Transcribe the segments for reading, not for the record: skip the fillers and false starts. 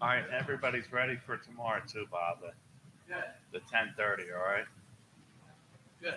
All right, everybody's ready for tomorrow too, Bob. The 10:30. All right. Good.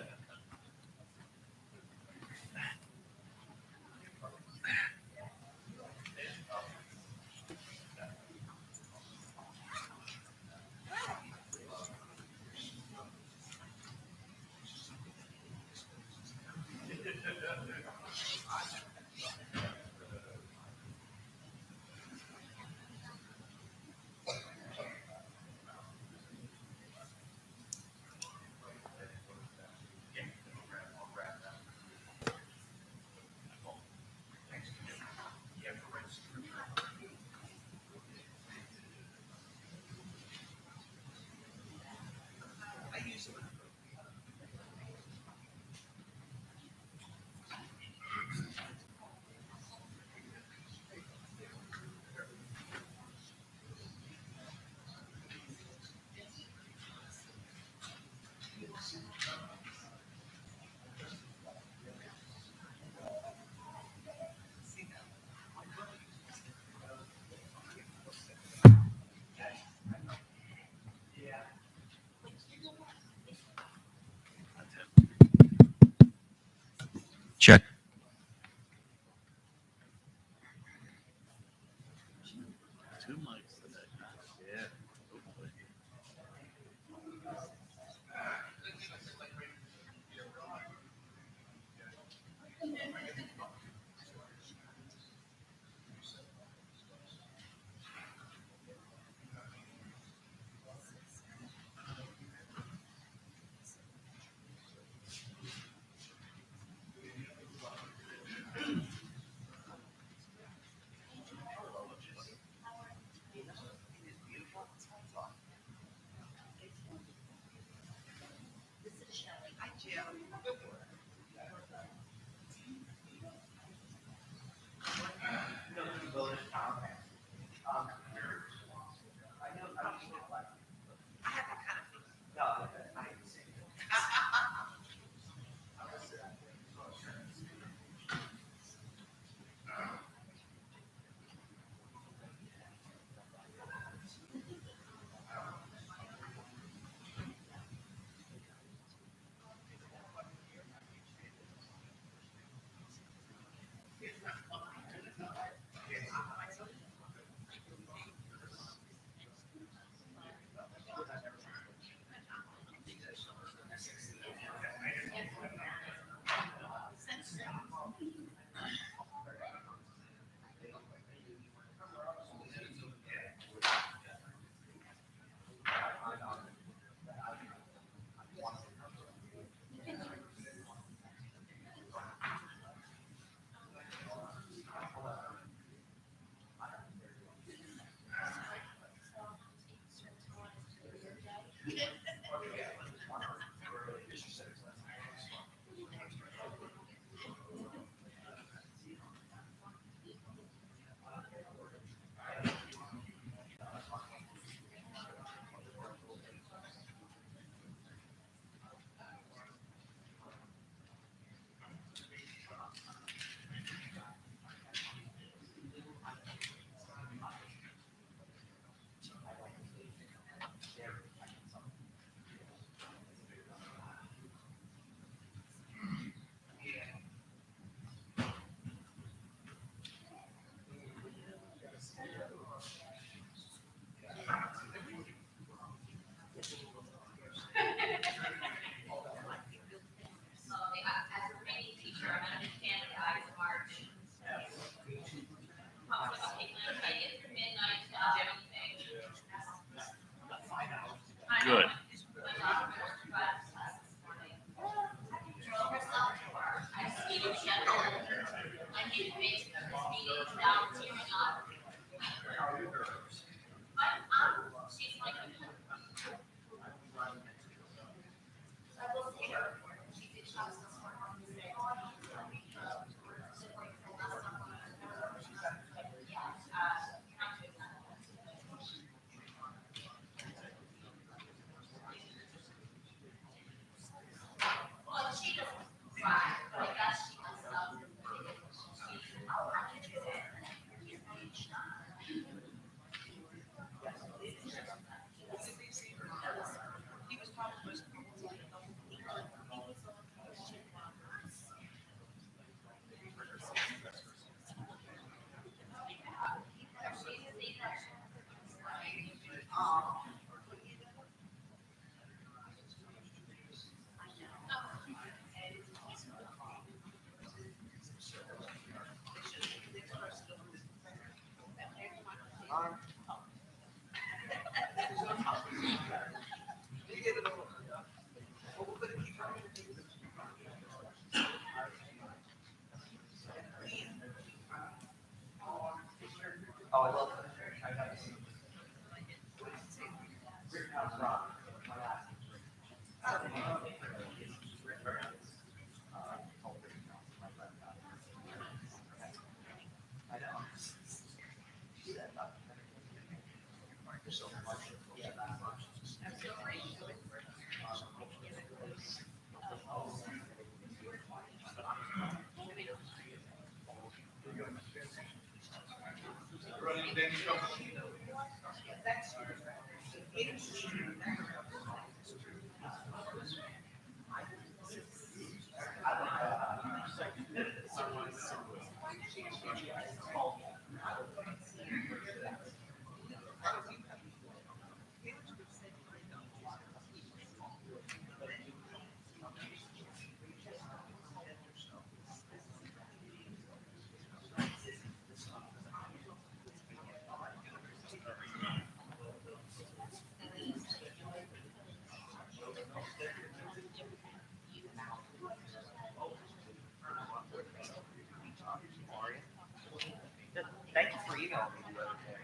Thank you for emailing me the other day.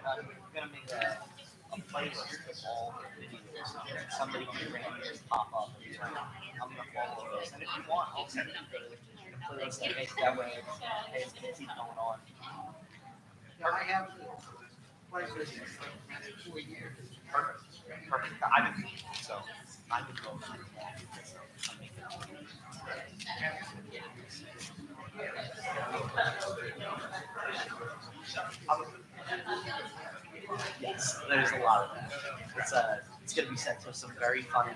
I'm gonna make a playlist of all the videos that somebody can randomly pop up. I'm gonna follow those, and if you want, I'll send you the playlist that makes that way. Hey, it's gonna keep going on. I have places for 4 years. Perfect. I've been so I've been going through that. Yes, there's a lot of that. It's gonna be set to some very funny,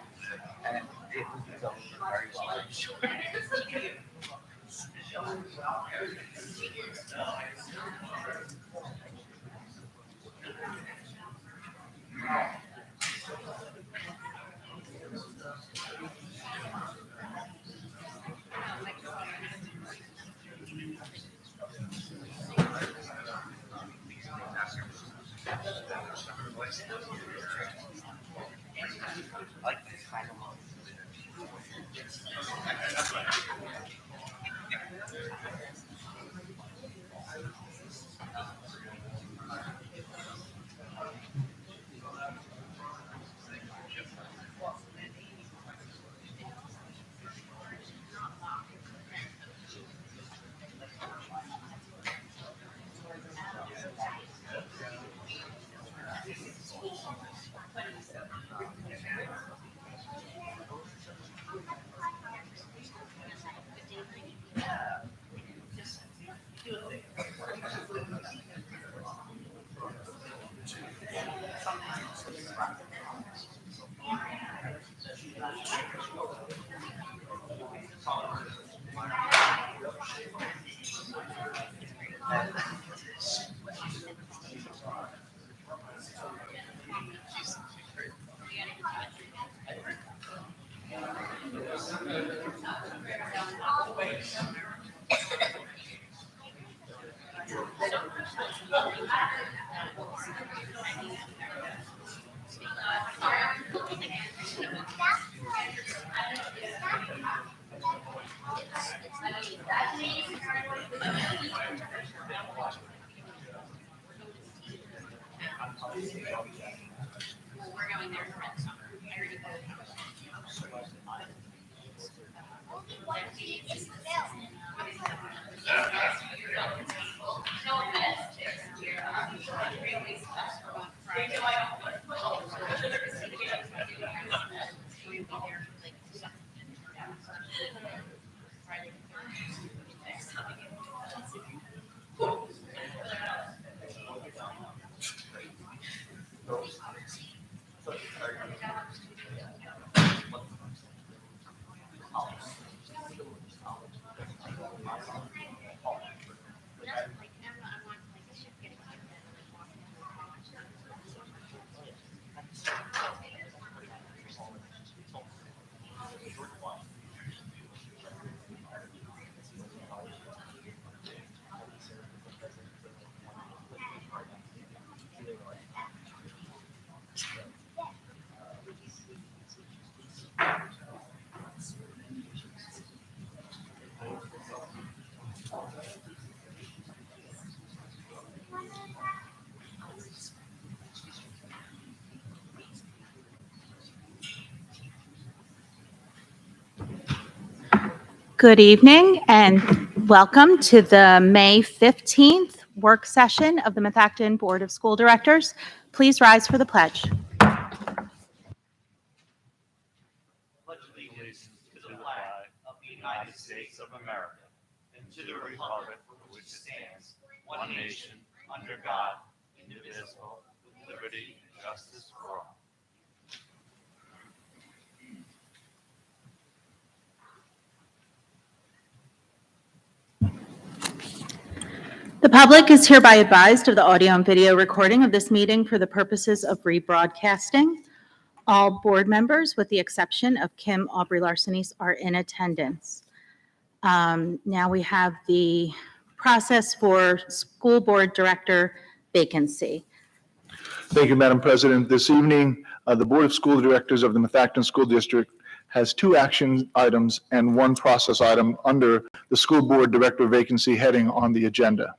and it will be going very well. I'm sure. I like this kind of one. Good evening and welcome to the May 15th work session of the Methacton Board of School Directors. Please rise for the pledge. Pledge allegiance to the flag of the United States of America and to the republic for which it stands, one nation, under God, indivisible, with liberty and justice for all. The public is hereby advised of the audio and video recording of this meeting for the purposes of rebroadcasting. All board members, with the exception of Kim Aubrey-Larsenis, are in attendance. Now we have the process for school board director vacancy. Thank you, Madam President. This evening, the Board of School Directors of the Methacton School District has 2 action items and 1 process item under the school board director vacancy heading on the agenda.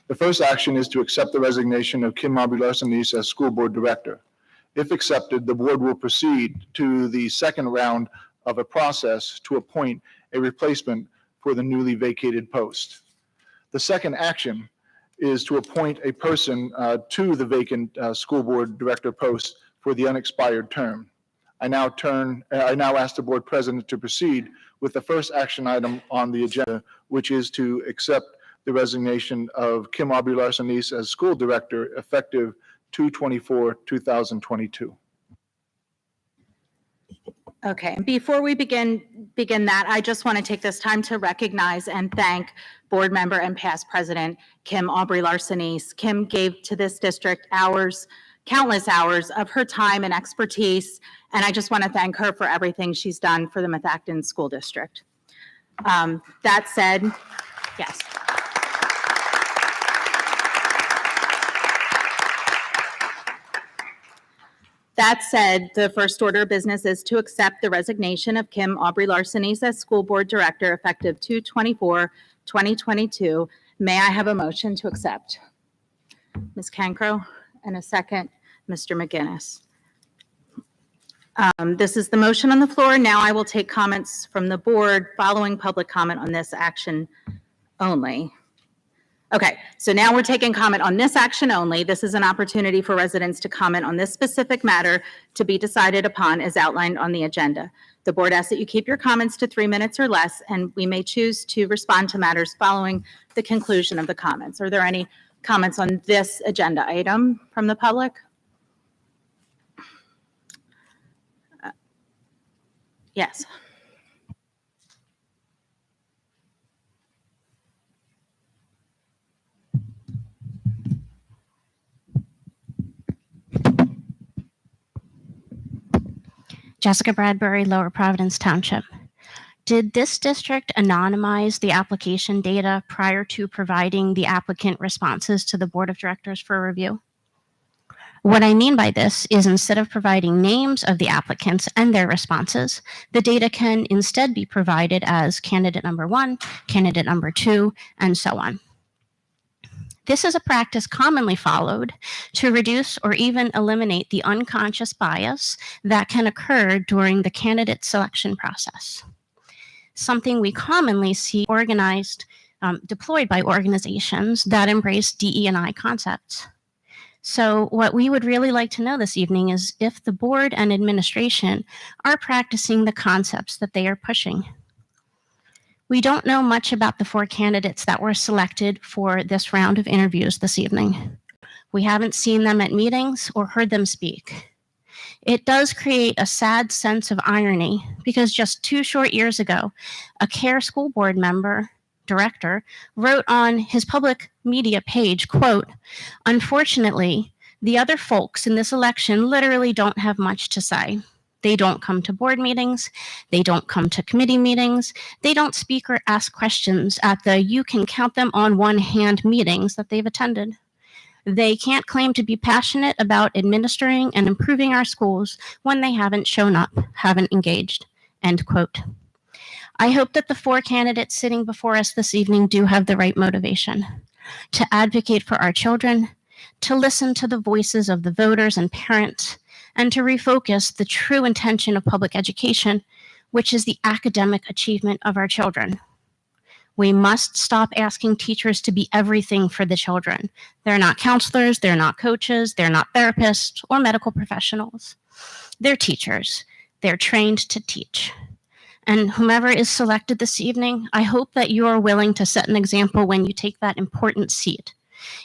The first action is to accept the resignation of Kim Aubrey-Larsenis as school board director. If accepted, the board will proceed to the second round of a process to appoint a replacement for the newly vacated post. The second action is to appoint a person to the vacant school board director post for the unexpired term. I now ask the board president to proceed with the first action item on the agenda, which is to accept the resignation of Kim Aubrey-Larsenis as school director effective 2/24/2022. Okay, before we begin that, I just want to take this time to recognize and thank board member and past president Kim Aubrey-Larsenis. Kim gave to this district countless hours of her time and expertise, and I just want to thank her for everything she's done for the Methacton School District. That said, yes. That said, the first order of business is to accept the resignation of Kim Aubrey-Larsenis as school board director effective 2/24/2022. May I have a motion to accept? Ms. Cancro, and a second, Mr. McGinnis. This is the motion on the floor. Now I will take comments from the board following public comment on this action only. Okay, so now we're taking comment on this action only. This is an opportunity for residents to comment on this specific matter to be decided upon as outlined on the agenda. The board asks that you keep your comments to 3 minutes or less, and we may choose to respond to matters following the conclusion of the comments. Are there any comments on this agenda item from the public? Yes. Jessica Bradbury, Lower Providence Township. Did this district anonymize the application data prior to providing the applicant responses to the Board of Directors for review? What I mean by this is instead of providing names of the applicants and their responses, the data can instead be provided as candidate number 1, candidate number 2, and so on. This is a practice commonly followed to reduce or even eliminate the unconscious bias that can occur during the candidate selection process. Something we commonly see deployed by organizations that embrace DE&I concepts. So what we would really like to know this evening is if the board and administration are practicing the concepts that they are pushing. We don't know much about the 4 candidates that were selected for this round of interviews this evening. We haven't seen them at meetings or heard them speak. It does create a sad sense of irony because just 2 short years ago, a CARE school board director wrote on his public media page, quote, "Unfortunately, the other folks in this election literally don't have much to say. They don't come to board meetings. They don't come to committee meetings. They don't speak or ask questions at the you can count them on one hand meetings that they've attended. They can't claim to be passionate about administering and improving our schools when they haven't shown up, haven't engaged," end quote. I hope that the 4 candidates sitting before us this evening do have the right motivation to advocate for our children, to listen to the voices of the voters and parents, and to refocus the true intention of public education, which is the academic achievement of our children. We must stop asking teachers to be everything for the children. They're not counselors, they're not coaches, they're not therapists or medical professionals. They're teachers. They're trained to teach. And whomever is selected this evening, I hope that you are willing to set an example when you take that important seat.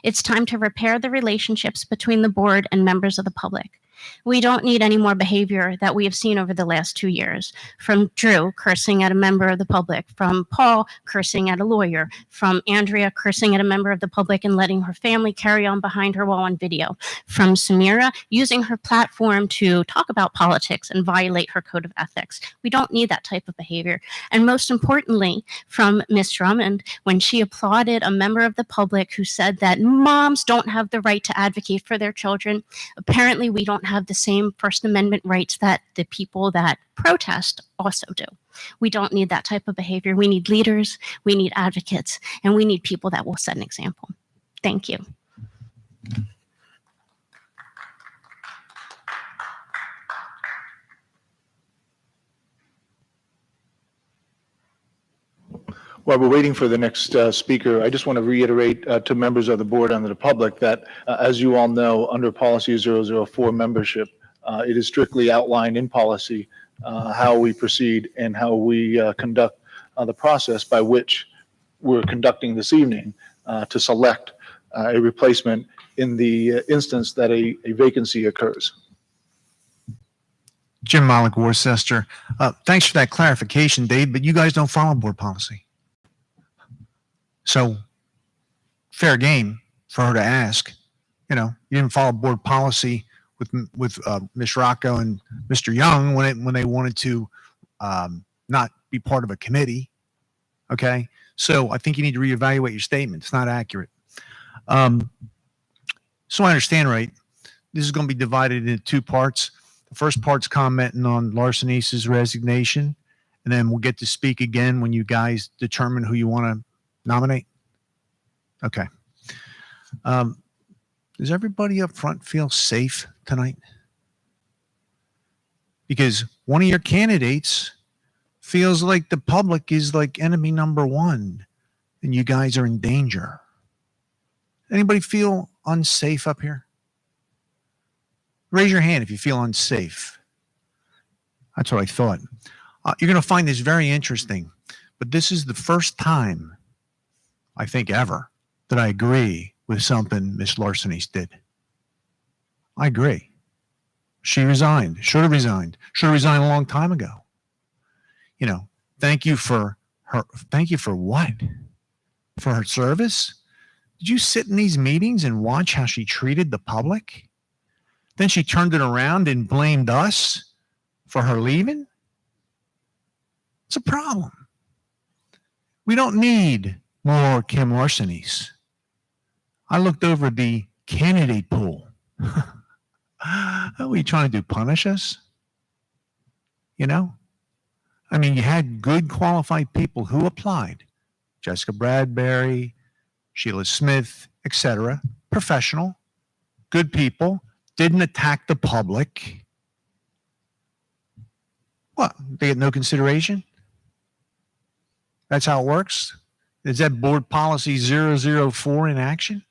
It's time to repair the relationships between the board and members of the public. We don't need any more behavior that we have seen over the last 2 years, from Drew cursing at a member of the public, from Paul cursing at a lawyer, from Andrea cursing at a member of the public and letting her family carry on behind her while on video, from Samira using her platform to talk about politics and violate her code of ethics. We don't need that type of behavior. And most importantly, from Ms. Drummond, when she applauded a member of the public who said that moms don't have the right to advocate for their children. Apparently, we don't have the same First Amendment rights that the people that protest also do. We don't need that type of behavior. We need leaders, we need advocates, and we need people that will set an example. Thank you. While we're waiting for the next speaker, I just want to reiterate to members of the board and the public that, as you all know, under policy 004 membership, it is strictly outlined in policy how we proceed and how we conduct the process by which we're conducting this evening to select a replacement in the instance that a vacancy occurs. Jim Malik, Worcester. Thanks for that clarification, Dave, but you guys don't follow board policy. So fair game for her to ask. You know, you didn't follow board policy with Ms. Rocco and Mr. Young when they wanted to not be part of a committee. Okay, so I think you need to reevaluate your statement. It's not accurate. So I understand, right? This is going to be divided into two parts. The first part's commenting on Larsonis's resignation, and then we'll get to speak again when you guys determine who you want to nominate. Okay. Does everybody up front feel safe tonight? Because one of your candidates feels like the public is like enemy number one and you guys are in danger. Anybody feel unsafe up here? Raise your hand if you feel unsafe. That's what I thought. You're going to find this very interesting, but this is the first time, I think ever, that I agree with something Ms. Larsonis did. I agree. She resigned. Should have resigned. Should have resigned a long time ago. You know, thank you for her. Thank you for what? For her service? Did you sit in these meetings and watch how she treated the public? Then she turned it around and blamed us for her leaving? It's a problem. We don't need more Kim Larsonis. I looked over the candidate pool. What are you trying to do, punish us? You know? I mean, you had good qualified people who applied. Jessica Bradbury, Sheila Smith, etc. Professional, good people, didn't attack the public. What? They get no consideration? That's how it works? Is that board policy 004 in action?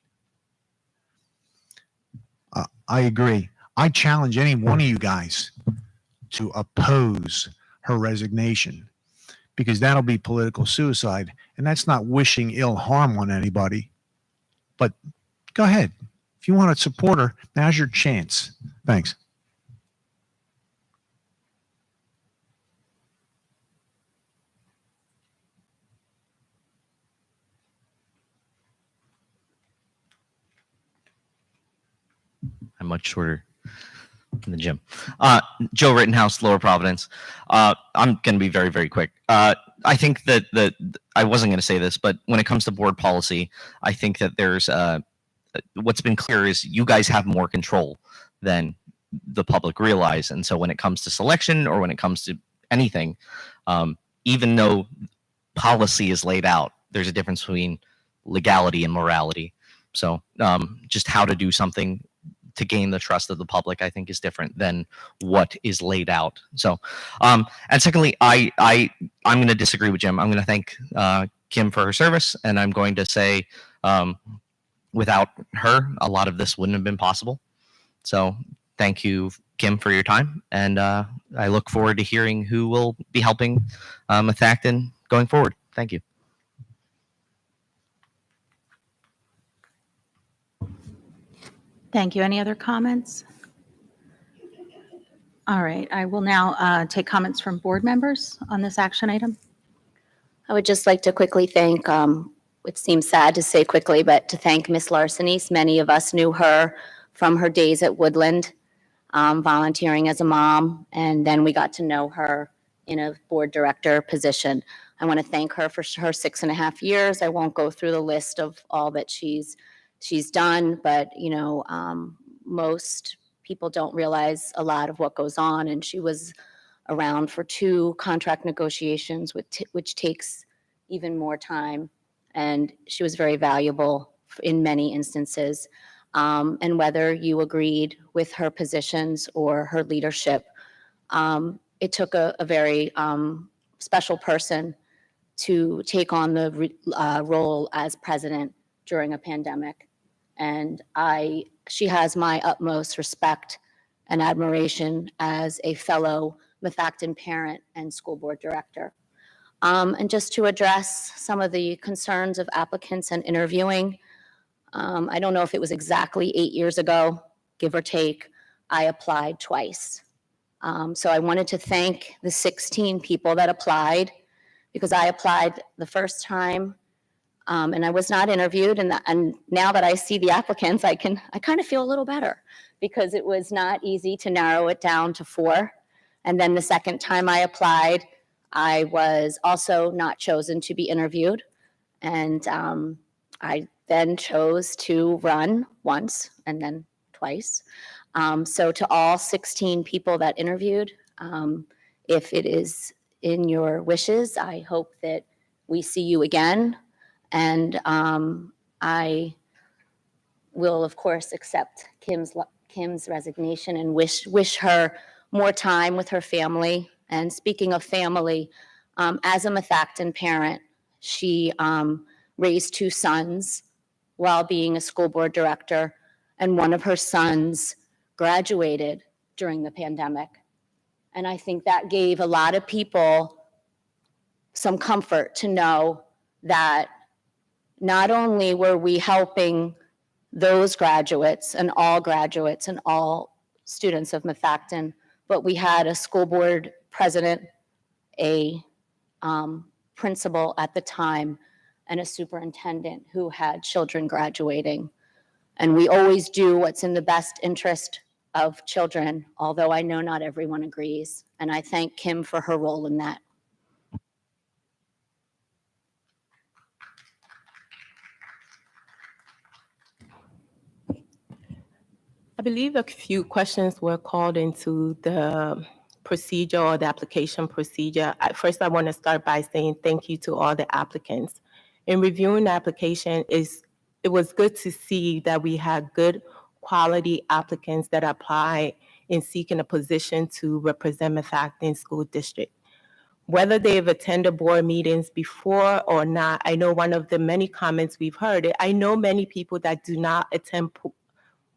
I agree. I challenge any one of you guys to oppose her resignation because that'll be political suicide. And that's not wishing ill harm on anybody. But go ahead. If you want to support her, now's your chance. Thanks. I'm much shorter than the gym. Joe Rittenhouse, Lower Providence. I'm going to be very, very quick. I think that I wasn't going to say this, but when it comes to board policy, I think that there's what's been clear is you guys have more control than the public realize. And so when it comes to selection or when it comes to anything, even though policy is laid out, there's a difference between legality and morality. So just how to do something to gain the trust of the public, I think, is different than what is laid out. So, and secondly, I'm going to disagree with Jim. I'm going to thank Kim for her service, and I'm going to say, without her, a lot of this wouldn't have been possible. So thank you, Kim, for your time, and I look forward to hearing who will be helping Methacton going forward. Thank you. Thank you. Any other comments? All right, I will now take comments from board members on this action item. I would just like to quickly thank, it seems sad to say quickly, but to thank Miss Larsenis. Many of us knew her from her days at Woodland, volunteering as a mom, and then we got to know her in a board director position. I want to thank her for her 6.5 years. I won't go through the list of all that she's done, but most people don't realize a lot of what goes on, and she was around for 2 contract negotiations, which takes even more time, and she was very valuable in many instances. And whether you agreed with her positions or her leadership, it took a very special person to take on the role as president during a pandemic. And she has my utmost respect and admiration as a fellow Methacton parent and school board director. And just to address some of the concerns of applicants and interviewing, I don't know if it was exactly 8 years ago, give or take, I applied twice. So I wanted to thank the 16 people that applied, because I applied the first time and I was not interviewed. And now that I see the applicants, I kind of feel a little better, because it was not easy to narrow it down to 4. And then the second time I applied, I was also not chosen to be interviewed. And I then chose to run once and then twice. So to all 16 people that interviewed, if it is in your wishes, I hope that we see you again. And I will, of course, accept Kim's resignation and wish her more time with her family. And speaking of family, as a Methacton parent, she raised 2 sons while being a school board director, and one of her sons graduated during the pandemic. And I think that gave a lot of people some comfort to know that not only were we helping those graduates and all students of Methacton, but we had a school board president, a principal at the time, and a superintendent who had children graduating. And we always do what's in the best interest of children, although I know not everyone agrees. And I thank Kim for her role in that. I believe a few questions were called into the procedure or the application procedure. First, I want to start by saying thank you to all the applicants. In reviewing the application, it was good to see that we had good quality applicants that apply in seeking a position to represent Methacton School District. Whether they've attended board meetings before or not, I know one of the many comments we've heard, I know many people that do not attend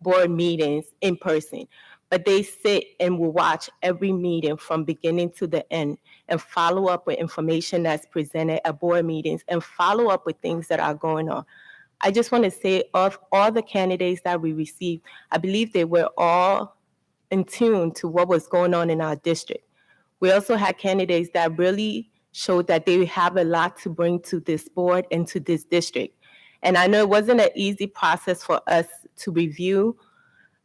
board meetings in person, but they sit and will watch every meeting from beginning to the end and follow up with information that's presented at board meetings and follow up with things that are going on. I just want to say, of all the candidates that we received, I believe they were all in tune to what was going on in our district. We also had candidates that really showed that they have a lot to bring to this board and to this district. And I know it wasn't an easy process for us to review,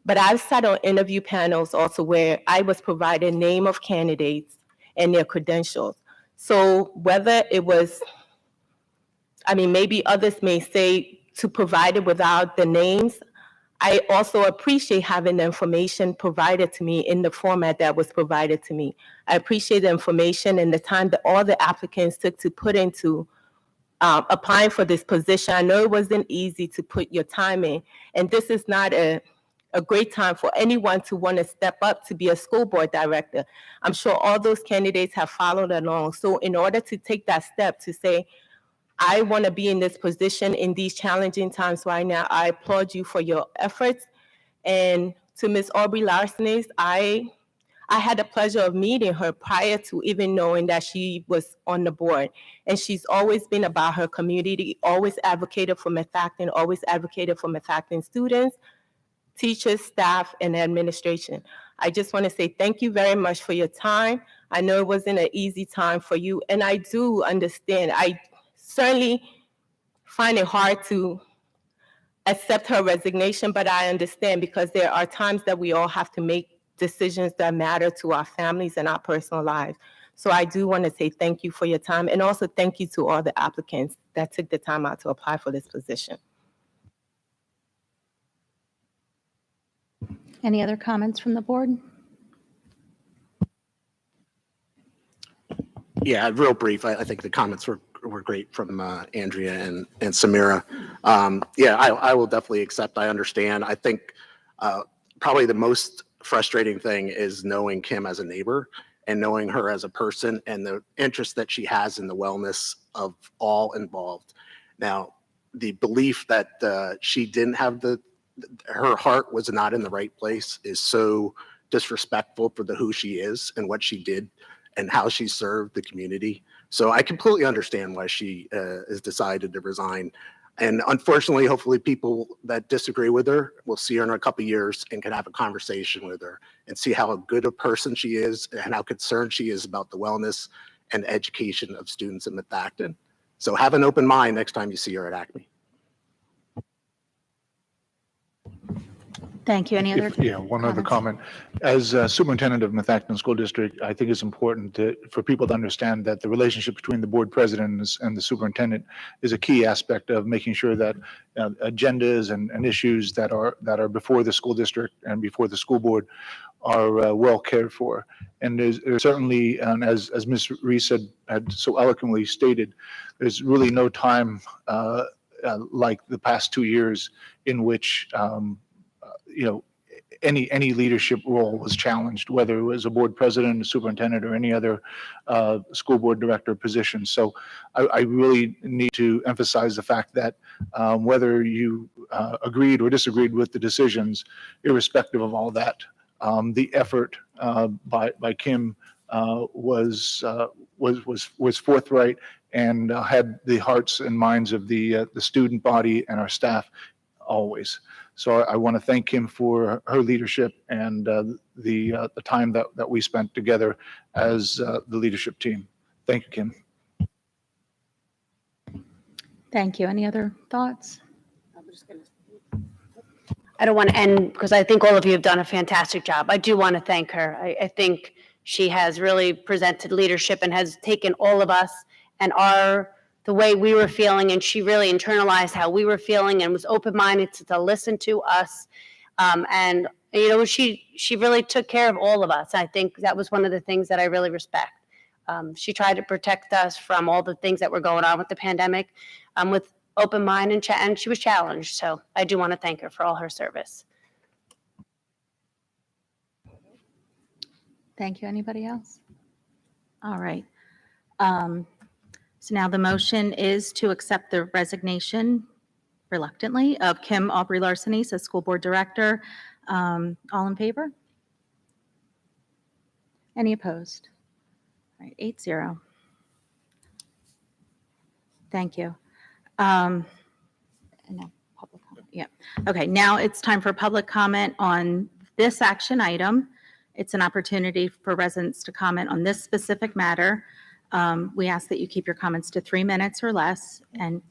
but I've sat on interview panels also where I was provided name of candidates and their credentials. So whether it was, maybe others may say to provide it without the names, I also appreciate having the information provided to me in the format that was provided to me. I appreciate the information and the time that all the applicants took to put into applying for this position. I know it wasn't easy to put your time in, and this is not a great time for anyone to want to step up to be a school board director. I'm sure all those candidates have followed along. So in order to take that step to say, I want to be in this position in these challenging times right now. I applaud you for your efforts. And to Ms. Aubrey Larsenis, I had the pleasure of meeting her prior to even knowing that she was on the board. And she's always been about her community, always advocated for Methacton, always advocated for Methacton students, teachers, staff, and administration. I just want to say thank you very much for your time. I know it wasn't an easy time for you, and I do understand. I certainly find it hard to accept her resignation, but I understand because there are times that we all have to make decisions that matter to our families and our personal lives. So I do want to say thank you for your time, and also thank you to all the applicants that took the time out to apply for this position. Any other comments from the board? Yeah, real brief. I think the comments were great from Andrea and Samira. Yeah, I will definitely accept. I understand. I think probably the most frustrating thing is knowing Kim as a neighbor and knowing her as a person and the interest that she has in the wellness of all involved. Now, the belief that she didn't have her heart was not in the right place is so disrespectful for who she is and what she did and how she served the community. So I completely understand why she has decided to resign. And unfortunately, hopefully people that disagree with her will see her in a couple of years and can have a conversation with her and see how good a person she is and how concerned she is about the wellness and education of students in Methacton. So have an open mind next time you see her at Acme. Thank you. Any other? Yeah, one other comments? comment. As superintendent of Methacton School District, I think it's important for people to understand that the relationship between the board president and the superintendent is a key aspect of making sure that agendas and issues that are before the school district and before the school board are well cared for. And there's certainly, and as Ms. Reese had so eloquently stated, there's really no time like the past 2 years in which any leadership role was challenged, whether it was a board president, a superintendent, or any other school board director position. So I really need to emphasize the fact that whether you agreed or disagreed with the decisions, irrespective of all that, the effort by Kim was forthright and had the hearts and minds of the student body and our staff always. So I want to thank Kim for her leadership and the time that we spent together as the leadership team. Thank you, Kim. Thank you. Any other thoughts? I don't want to end because I think all of you have done a fantastic job. I do want to thank her. I think she has really presented leadership and has taken all of us and the way we were feeling, and she really internalized how we were feeling and was open-minded to listen to us. And she really took care of all of us. I think that was one of the things that I really respect. She tried to protect us from all the things that were going on with the pandemic, with open mind and she was challenged. So I do want to thank her for all her service. Thank you. Anybody else? All right. So now the motion is to accept the resignation, reluctantly, of Kim Aubrey Larsenis as school board director. All in favor? Any opposed? All right, 8-0. Thank you. And now public comment. Yeah. Okay, now it's time for public comment on this action item. It's an opportunity for residents to comment on this specific matter. We ask that you keep your comments to 3 minutes or less. And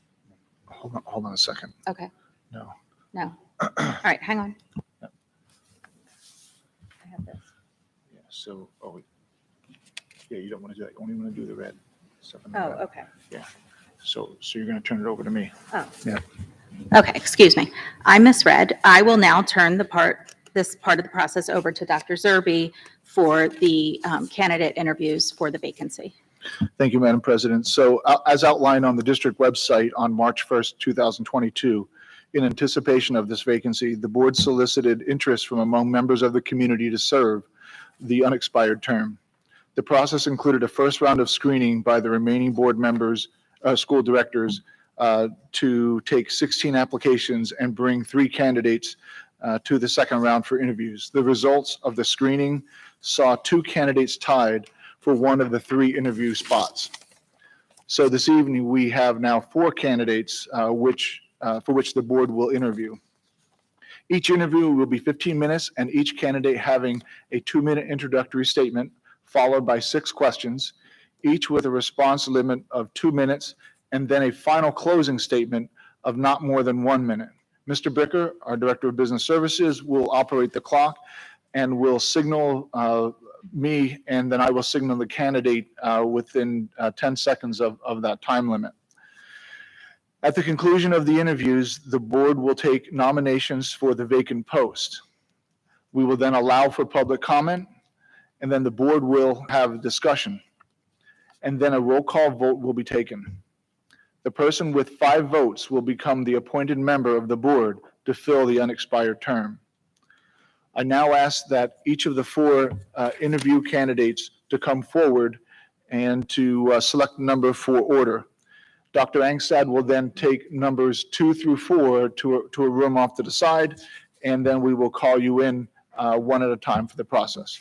Hold on a second. okay. No. No. All right, hang on. I have this. Yeah. So, yeah, you don't want to do that. You only want to do the red stuff. In the Oh, red. okay. Yeah. So you're going to turn it over to me. Oh. Yeah. Okay, excuse me. I misread. I will now turn this part of the process over to Dr. Zerbe for the candidate interviews for the vacancy. Thank you, Madam President. So as outlined on the district website on March 1st, 2022, in anticipation of this vacancy, the board solicited interest from among members of the community to serve the unexpired term. The process included a first round of screening by the remaining board members school directors to take 16 applications and bring 3 candidates to the second round for interviews. The results of the screening saw 2 candidates tied for one of the 3 interview spots. So this evening, we have now 4 candidates for which the board will interview. Each interview will be 15 minutes, and each candidate having a 2-minute introductory statement, followed by 6 questions, each with a response limit of 2 minutes, and then a final closing statement of not more than 1 minute. Mr. Bicker, our Director of Business Services, will operate the clock and will signal me, and then I will signal the candidate within 10 seconds of that time limit. At the conclusion of the interviews, the board will take nominations for the vacant post. We will then allow for public comment, and then the board will have a discussion. And then a roll call vote will be taken. The person with 5 votes will become the appointed member of the board to fill the unexpired term. I now ask that each of the 4 interview candidates to come forward and to select a number for order. Dr. Angstad will then take numbers 2 through 4 to a room off to the side, and then we will call you in one at a time for the process.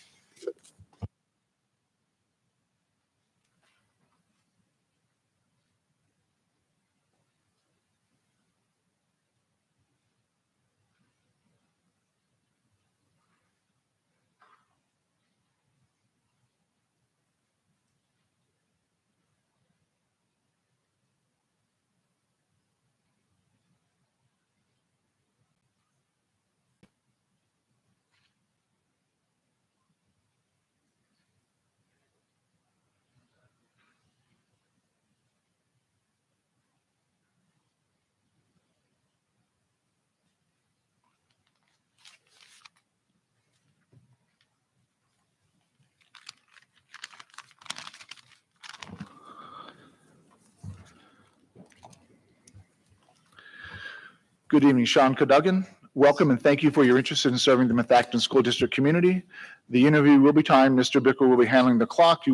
Good evening, Sean Cadugan. Welcome and thank you for your interest in serving the Methacton School District community. The interview will be timed. Mr. Bicker will be handling the clock. You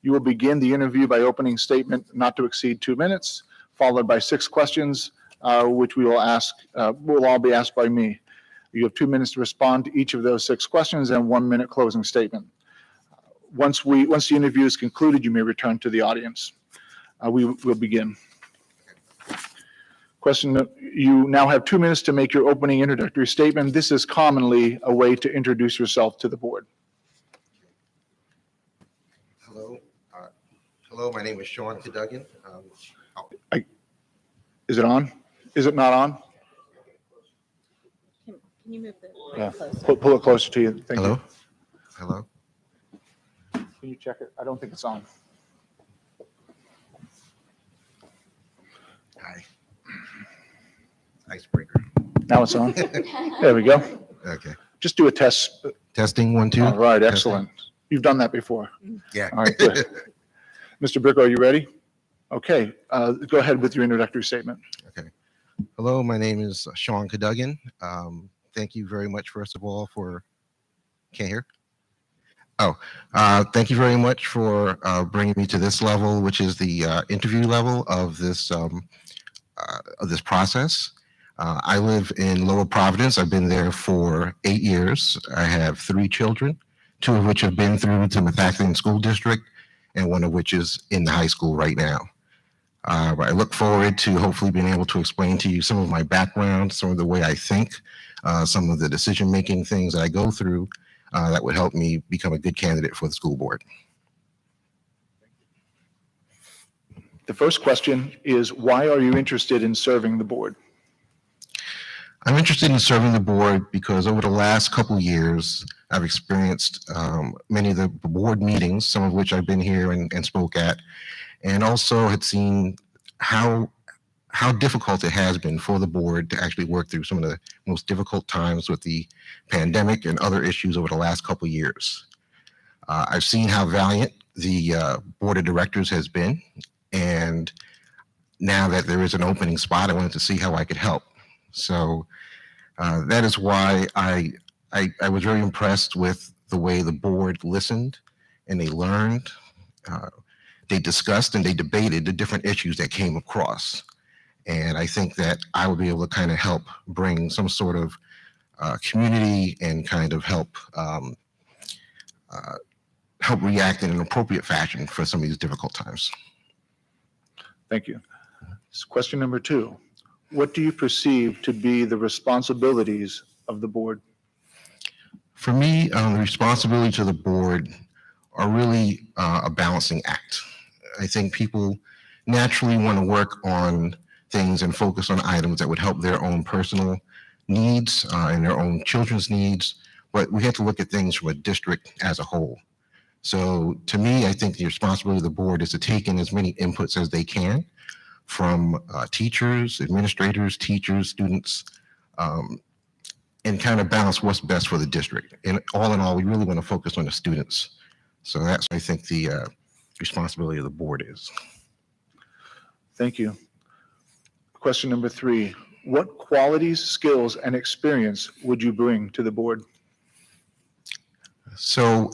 will begin the interview by opening statement not to exceed 2 minutes, followed by 6 questions, which will all be asked by me. You have 2 minutes to respond to each of those 6 questions and 1 minute closing statement. Once the interview is concluded, you may return to the audience. We will begin. Question, you now have 2 minutes to make your opening introductory statement. This is commonly a way to introduce yourself to the board. Hello. Hello, my name is Sean Cadugan. Is it on? Is it not on? Can you move the Yeah. closer? Pull it closer to you. Thank Hello? you. Hello? Can you check it? I don't think it's on. Hi. Icebreaker. Now it's on. There we go. Okay. Just do a test. Testing 1, 2. All right, excellent. You've done that before. Yeah. All right, good. Mr. Bicker, are you ready? Okay, go ahead with your introductory statement. Okay. Hello, my name is Sean Cadugan. Thank you very much, first of all, for, can't hear? Oh, thank you very much for bringing me to this level, which is the interview level of this process. I live in Lower Providence. I've been there for 8 years. I have 3 children, 2 of which have been through to Methacton School District, and 1 of which is in the high school right now. I look forward to hopefully being able to explain to you some of my background, some of the way I think, some of the decision-making things that I go through that would help me become a good candidate for the school board. The first question is, why are you interested in serving the board? I'm interested in serving the board because over the last couple of years, I've experienced many of the board meetings, some of which I've been here and spoke at, and also had seen how difficult it has been for the board to actually work through some of the most difficult times with the pandemic and other issues over the last couple of years. I've seen how valiant the board of directors has been, and now that there is an opening spot, I wanted to see how I could help. So that is why I was very impressed with the way the board listened and they learned. they discussed and they debated the different issues that came across. And I think that I will be able to kind of help bring some sort of community and kind of help react in an appropriate fashion for some of these difficult times. Thank you. Question number 2. What do you perceive to be the responsibilities of the board? For me, the responsibility to the board are really a balancing act. I think people naturally want to work on things and focus on items that would help their own personal needs and their own children's needs, but we have to look at things from a district as a whole. So to me, I think the responsibility of the board is to take in as many inputs as they can from teachers, administrators, teachers, students, and kind of balance what's best for the district. And all in all, we really want to focus on the students. So that's, I think, the responsibility of the board is. Thank you. Question number 3. What qualities, skills, and experience would you bring to the board? So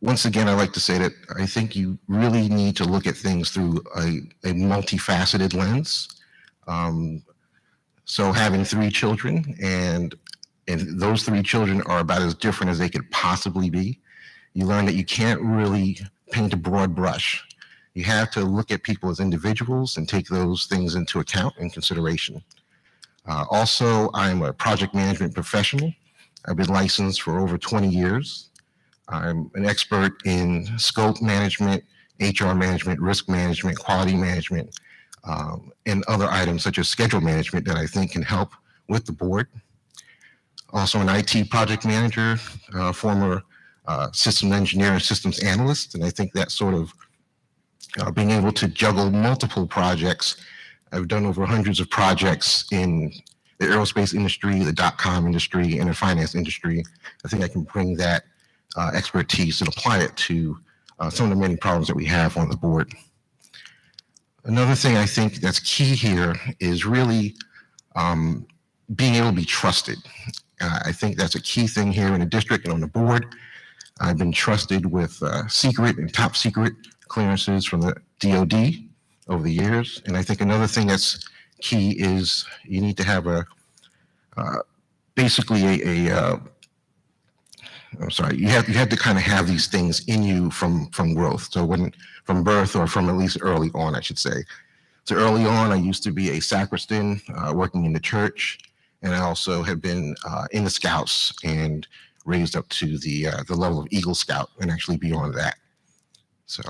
once again, I like to say that I think you really need to look at things through a multifaceted lens. So having 3 children, and those 3 children are about as different as they could possibly be, you learn that you can't really paint a broad brush. You have to look at people as individuals and take those things into account and consideration. Also, I'm a project management professional. I've been licensed for over 20 years. I'm an expert in scope management, HR management, risk management, quality management, and other items such as schedule management that I think can help with the board. Also an IT project manager, former systems engineer and systems analyst, and I think that sort of being able to juggle multiple projects. I've done over hundreds of projects in the aerospace industry, the .com industry, and the finance industry. I think I can bring that expertise and apply it to some of the many problems that we have on the board. Another thing I think that's key here is really being able to be trusted. I think that's a key thing here in the district and on the board. I've been trusted with secret and top secret clearances from the DoD over the years. And I think another thing that's key is you need to have you have to kind of have these things in you from growth. So from birth, or from at least early on, I should say. So early on, I used to be a sacristan working in the church, and I also have been in the Scouts and raised up to the level of Eagle Scout and actually beyond that. So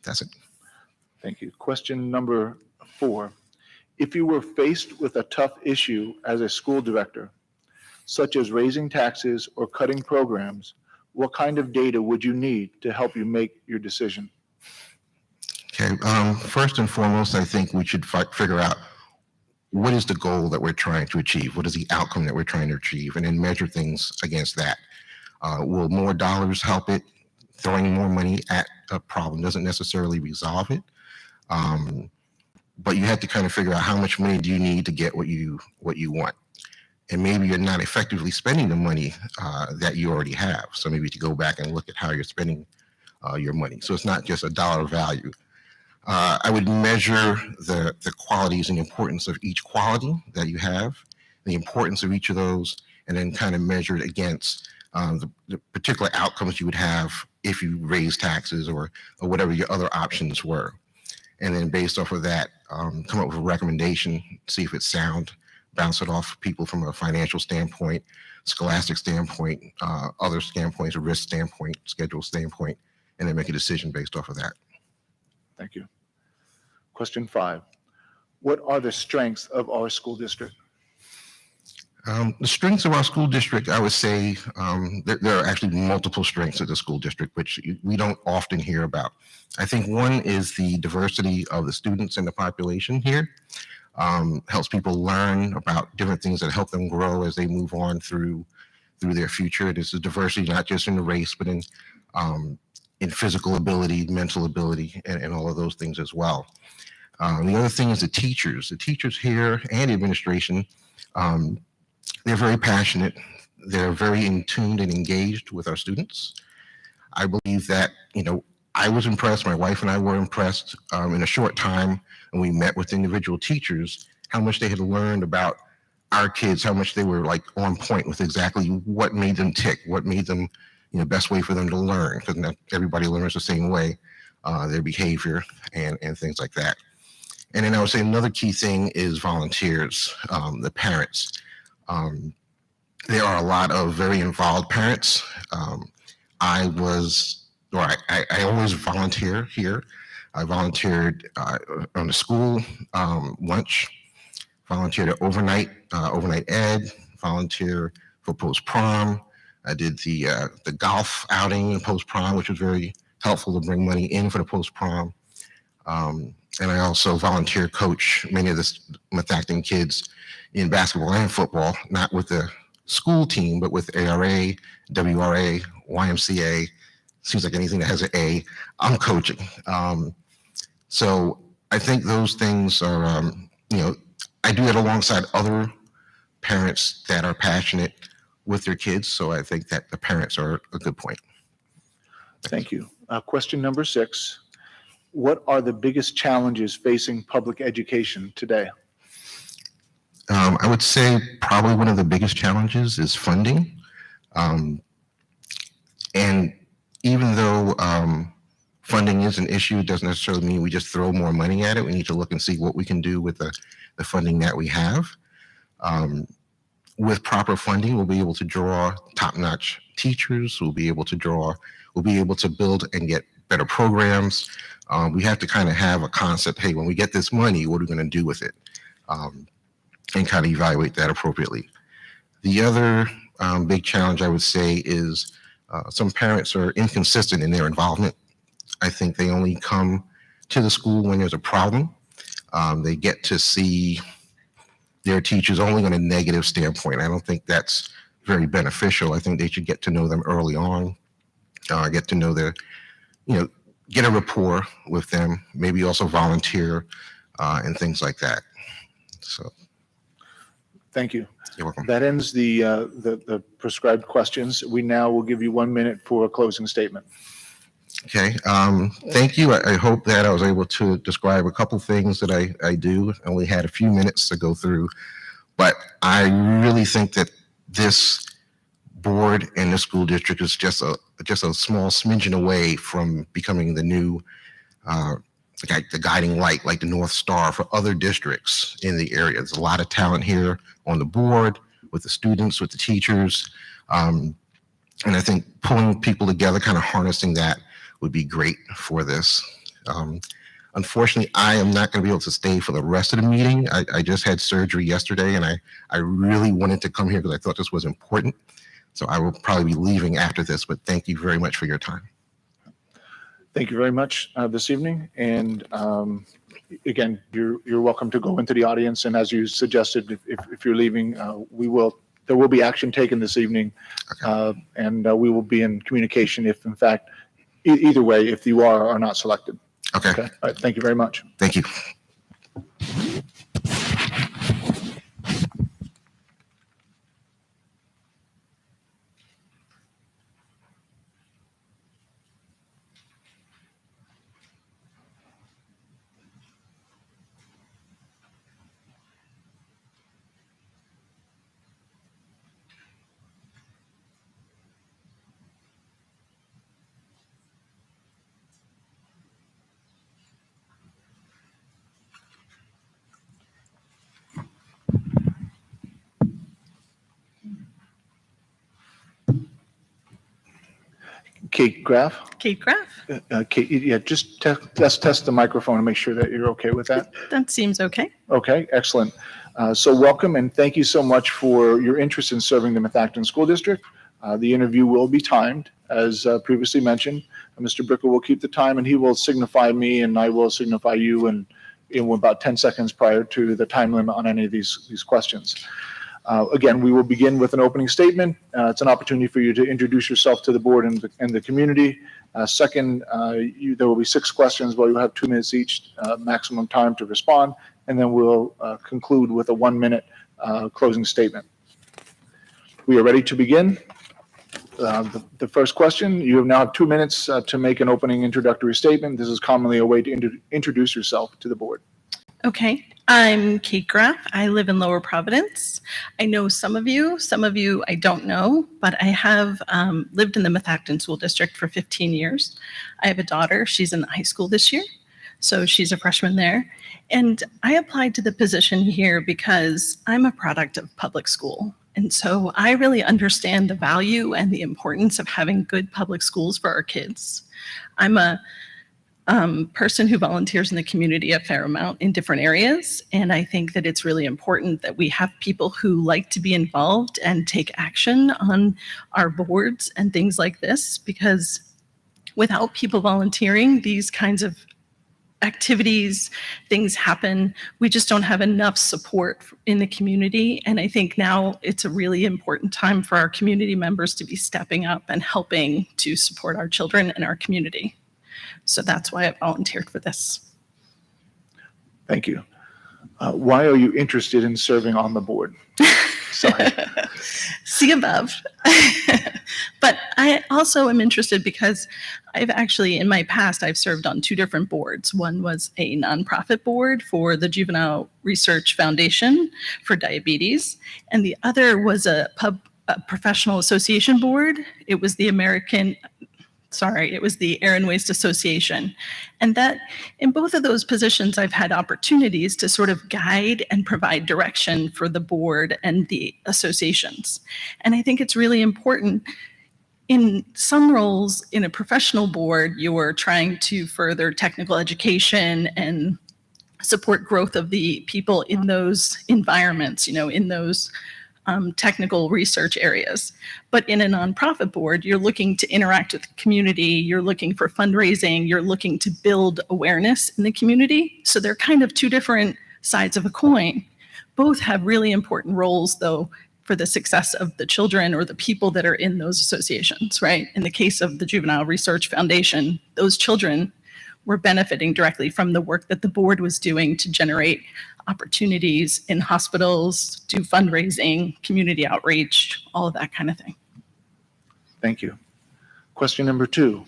that's it. Thank you. Question number 4. If you were faced with a tough issue as a school director, such as raising taxes or cutting programs, what kind of data would you need to help you make your decision? Okay, first and foremost, I think we should figure out what is the goal that we're trying to achieve? What is the outcome that we're trying to achieve? And then measure things against that. Will more dollars help it? Throwing more money at a problem doesn't necessarily resolve it. But you have to kind of figure out how much money do you need to get what you want. And maybe you're not effectively spending the money that you already have. So maybe to go back and look at how you're spending your money. So it's not just a dollar value. I would measure the qualities and importance of each quality that you have, the importance of each of those, and then kind of measure it against the particular outcomes you would have if you raise taxes or whatever your other options were. And then based off of that, come up with a recommendation, see if it's sound, bounce it off people from a financial standpoint, scholastic standpoint, other standpoints, a risk standpoint, schedule standpoint, and then make a decision based off of that. Thank you. Question 5. What are the strengths of our school district? The strengths of our school district, I would say there are actually multiple strengths of the school district, which we don't often hear about. I think one is the diversity of the students in the population here. Helps people learn about different things that help them grow as they move on through their future. There's a diversity not just in the race, but in physical ability, mental ability, and all of those things as well. The other thing is the teachers. The teachers here and the administration, they're very passionate. They're very in tune and engaged with our students. I believe that, I was impressed, my wife and I were impressed in a short time, and we met with individual teachers, how much they had learned about our kids, how much they were like on point with exactly what made them tick, what made them, best way for them to learn, because not everybody learns the same way, their behavior and things like that. And then I would say another key thing is volunteers, the parents. There are a lot of very involved parents. I always volunteer here. I volunteered on the school lunch, volunteered at overnight ed, volunteer for post-prom. I did the golf outing post-prom, which was very helpful to bring money in for the post-prom. And I also volunteer coach many of the Methacton kids in basketball and football, not with the school team, but with ARA, WRA, YMCA. Seems like anything that has an A, I'm coaching. So I think those things are, I do it alongside other parents that are passionate with their kids. So I think that the parents are a good point. Thank you. Question number 6. What are the biggest challenges facing public education today? I would say probably one of the biggest challenges is funding. And even though funding is an issue, it doesn't necessarily mean we just throw more money at it. We need to look and see what we can do with the funding that we have. With proper funding, we'll be able to draw top-notch teachers. We'll be able to build and get better programs. We have to kind of have a concept, hey, when we get this money, what are we going to do with it? And kind of evaluate that appropriately. The other big challenge I would say is some parents are inconsistent in their involvement. I think they only come to the school when there's a problem. They get to see their teachers only on a negative standpoint. I don't think that's very beneficial. I think they should get to know them early on, get to know their, get a rapport with them, maybe also volunteer and things like that. So. Thank you. You're welcome. That ends the prescribed questions. We now will give you 1 minute for a closing statement. Okay. Thank you. I hope that I was able to describe a couple things that I do. I only had a few minutes to go through, but I really think that this board and the school district is just a small smidgen away from becoming the new the guiding light, like the North Star for other districts in the area. There's a lot of talent here on the board, with the students, with the teachers. And I think pulling people together, kind of harnessing that would be great for this. Unfortunately, I am not going to be able to stay for the rest of the meeting. I just had surgery yesterday, and I really wanted to come here because I thought this was important. So I will probably be leaving after this, but thank you very much for your time. Thank you very much this evening. And again, you're welcome to go into the audience. And as you suggested, if you're leaving, there will be action taken this evening. Okay. And we will be in communication if, in fact, either way, if you are or not selected. Okay. Okay. All right. Thank you very much. Thank you. Kate Graf. Kate Graf. Kate, yeah, just test the microphone and make sure that you're okay with that. That seems okay. Okay, excellent. So welcome and thank you so much for your interest in serving the Methacton School District. The interview will be timed, as previously mentioned. Mr. Bricker will keep the time and he will signify me and I will signify you in about 10 seconds prior to the time limit on any of these questions. Again, we will begin with an opening statement. It's an opportunity for you to introduce yourself to the board and the community. Second, there will be 6 questions where you have 2 minutes each, maximum time to respond, and then we'll conclude with a 1-minute closing statement. We are ready to begin. The first question, you now have 2 minutes to make an opening introductory statement. This is commonly a way to introduce yourself to the board. Okay, I'm Kate Graf. I live in Lower Providence. I know some of you I don't know, but I have lived in the Methacton School District for 15 years. I have a daughter. She's in high school this year, so she's a freshman there. And I applied to the position here because I'm a product of public school. And so I really understand the value and the importance of having good public schools for our kids. I'm a person who volunteers in the community a fair amount in different areas. And I think that it's really important that we have people who like to be involved and take action on our boards and things like this, because without people volunteering, these kinds of activities, things happen. We just don't have enough support in the community. And I think now it's a really important time for our community members to be stepping up and helping to support our children and our community. So that's why I volunteered for this. Thank you. Why are you interested in serving on the board? Sorry. See above. But I also am interested because I've actually, in my past, I've served on 2 different boards. One was a nonprofit board for the Juvenile Research Foundation for diabetes, and the other was a professional association board. It was the Air and Waste Association. And that in both of those positions, I've had opportunities to sort of guide and provide direction for the board and the associations. And I think it's really important. In some roles in a professional board, you're trying to further technical education and support growth of the people in those environments, in those technical research areas. But in a nonprofit board, you're looking to interact with the community, you're looking for fundraising, you're looking to build awareness in the community. So they're kind of 2 different sides of a coin. Both have really important roles, though, for the success of the children or the people that are in those associations, right? In the case of the Juvenile Research Foundation, those children were benefiting directly from the work that the board was doing to generate opportunities in hospitals, do fundraising, community outreach, all of that kind of thing. Thank you. Question number 2.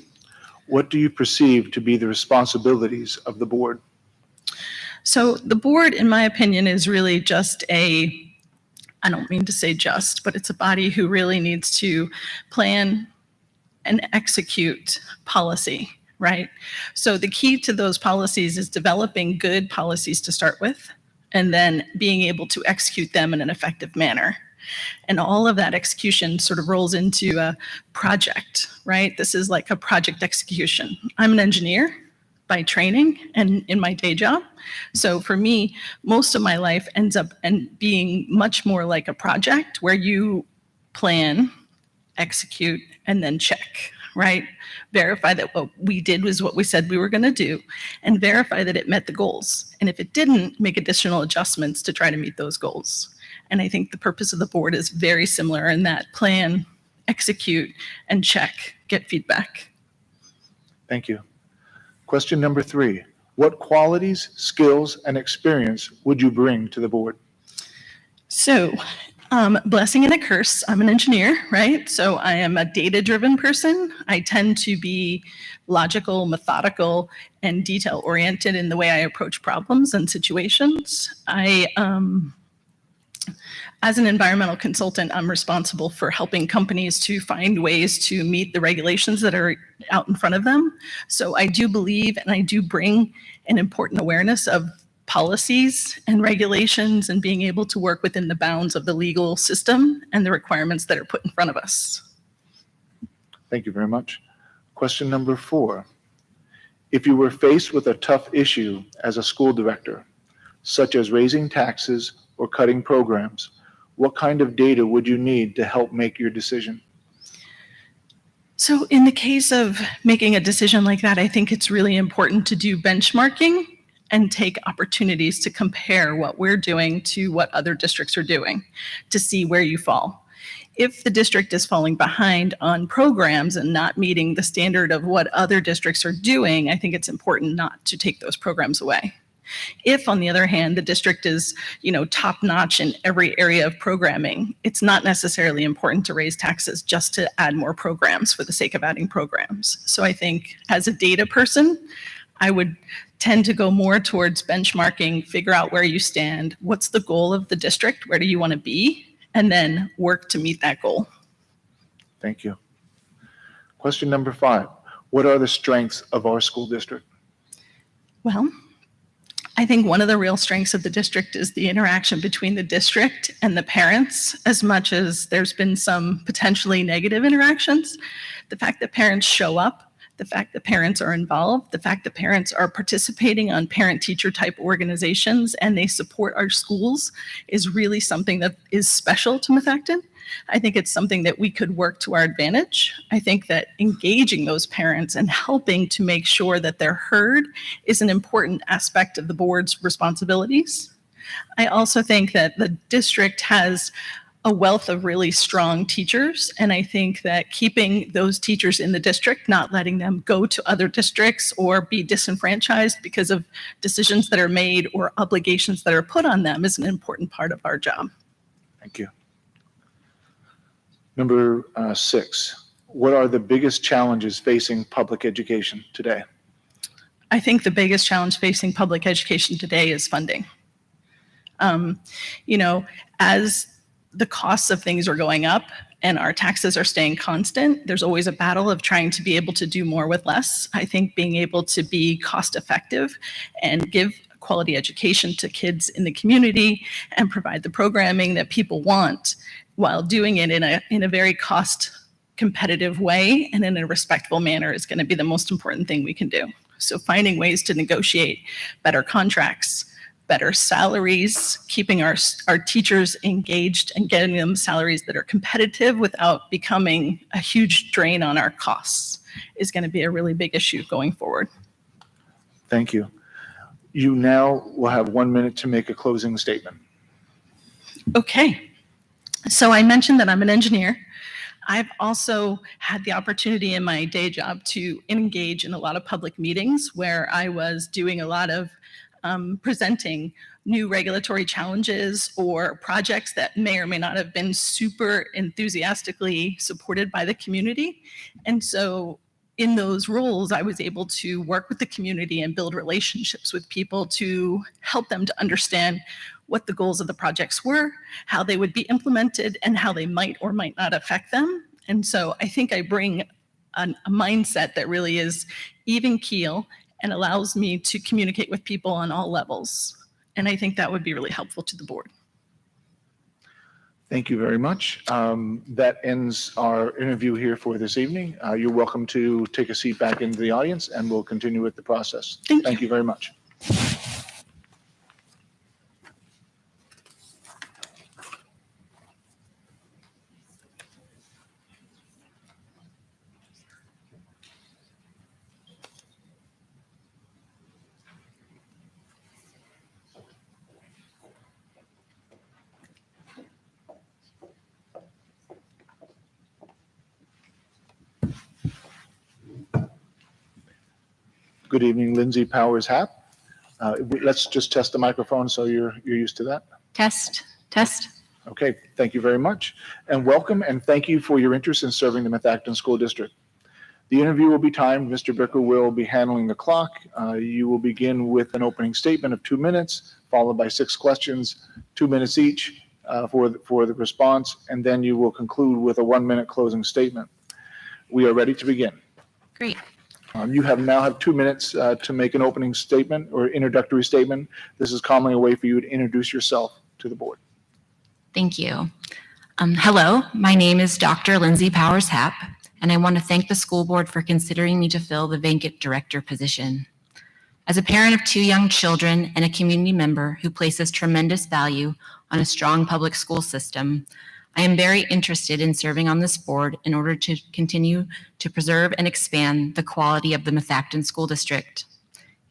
What do you perceive to be the responsibilities of the board? So the board, in my opinion, is really just I don't mean to say just, but it's a body who really needs to plan and execute policy, right? So the key to those policies is developing good policies to start with, and then being able to execute them in an effective manner. And all of that execution sort of rolls into a project, right? This is like a project execution. I'm an engineer by training and in my day job. So for me, most of my life ends up being much more like a project where you plan, execute, and then check, right? Verify that what we did was what we said we were going to do, and verify that it met the goals. And if it didn't, make additional adjustments to try to meet those goals. And I think the purpose of the board is very similar in that: plan, execute, and check, get feedback. Thank you. Question number 3. What qualities, skills, and experience would you bring to the board? So, blessing and a curse. I'm an engineer, right? So I am a data-driven person. I tend to be logical, methodical, and detail-oriented in the way I approach problems and situations. As an environmental consultant, I'm responsible for helping companies to find ways to meet the regulations that are out in front of them. So I do believe and I do bring an important awareness of policies and regulations and being able to work within the bounds of the legal system and the requirements that are put in front of us. Thank you very much. Question number 4. If you were faced with a tough issue as a school director, such as raising taxes or cutting programs, what kind of data would you need to help make your decision? So in the case of making a decision like that, I think it's really important to do benchmarking and take opportunities to compare what we're doing to what other districts are doing to see where you fall. If the district is falling behind on programs and not meeting the standard of what other districts are doing, I think it's important not to take those programs away. If, on the other hand, the district is, top notch in every area of programming, it's not necessarily important to raise taxes just to add more programs for the sake of adding programs. So I think as a data person, I would tend to go more towards benchmarking, figure out where you stand, what's the goal of the district, where do you want to be, and then work to meet that goal. Thank you. Question number 5. What are the strengths of our school district? Well, I think one of the real strengths of the district is the interaction between the district and the parents, as much as there's been some potentially negative interactions. The fact that parents show up, the fact that parents are involved, the fact that parents are participating on parent-teacher type organizations and they support our schools is really something that is special to Methacton. I think it's something that we could work to our advantage. I think that engaging those parents and helping to make sure that they're heard is an important aspect of the board's responsibilities. I also think that the district has a wealth of really strong teachers, and I think that keeping those teachers in the district, not letting them go to other districts or be disenfranchised because of decisions that are made or obligations that are put on them is an important part of our job. Thank you. Number 6, what are the biggest challenges facing public education today? I think the biggest challenge facing public education today is funding. As the costs of things are going up and our taxes are staying constant, there's always a battle of trying to be able to do more with less. I think being able to be cost effective and give quality education to kids in the community and provide the programming that people want while doing it in a very cost competitive way and in a respectful manner is going to be the most important thing we can do. So finding ways to negotiate better contracts, better salaries, keeping our teachers engaged and getting them salaries that are competitive without becoming a huge drain on our costs is going to be a really big issue going forward. Thank you. You now will have 1 minute to make a closing statement. Okay. So I mentioned that I'm an engineer. I've also had the opportunity in my day job to engage in a lot of public meetings where I was doing a lot of presenting new regulatory challenges or projects that may or may not have been super enthusiastically supported by the community. And so in those roles, I was able to work with the community and build relationships with people to help them to understand what the goals of the projects were, how they would be implemented, and how they might or might not affect them. And so I think I bring a mindset that really is even keel and allows me to communicate with people on all levels. And I think that would be really helpful to the board. Thank you very much. That ends our interview here for this evening. You're welcome to take a seat back into the audience and we'll continue with the process. Thank you very much. Good evening, Lindsay Powers-Happ. Let's just test the microphone so you're used to that. Test. Okay, thank you very much. And welcome and thank you for your interest in serving the Methacton School District. The interview will be timed. Mr. Bricker will be handling the clock. You will begin with an opening statement of 2 minutes, followed by 6 questions, 2 minutes each for the response, and then you will conclude with a 1-minute closing statement. We are ready to begin. Great. You now have 2 minutes to make an opening statement or introductory statement. This is commonly a way for you to introduce yourself to the board. Thank you. Hello, my name is Dr. Lindsay Powers-Happ, and I want to thank the school board for considering me to fill the vacant director position. As a parent of 2 young children and a community member who places tremendous value on a strong public school system, I am very interested in serving on this board in order to continue to preserve and expand the quality of the Methacton School District.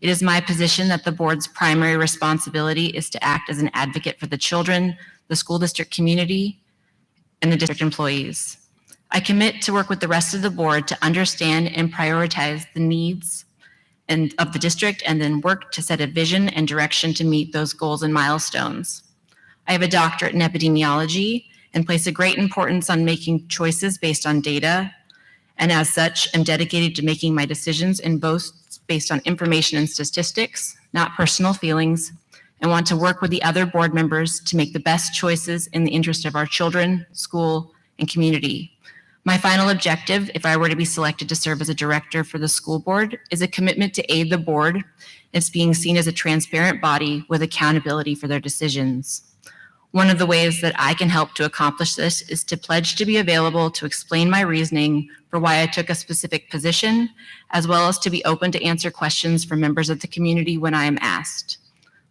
It is my position that the board's primary responsibility is to act as an advocate for the children, the school district community, and the district employees. I commit to work with the rest of the board to understand and prioritize the needs and of the district, and then work to set a vision and direction to meet those goals and milestones. I have a doctorate in epidemiology and place a great importance on making choices based on data, and as such, am dedicated to making my decisions in both based on information and statistics, not personal feelings, and want to work with the other board members to make the best choices in the interest of our children, school, and community. My final objective, if I were to be selected to serve as a director for the school board, is a commitment to aid the board in being seen as a transparent body with accountability for their decisions. One of the ways that I can help to accomplish this is to pledge to be available to explain my reasoning for why I took a specific position, as well as to be open to answer questions from members of the community when I am asked.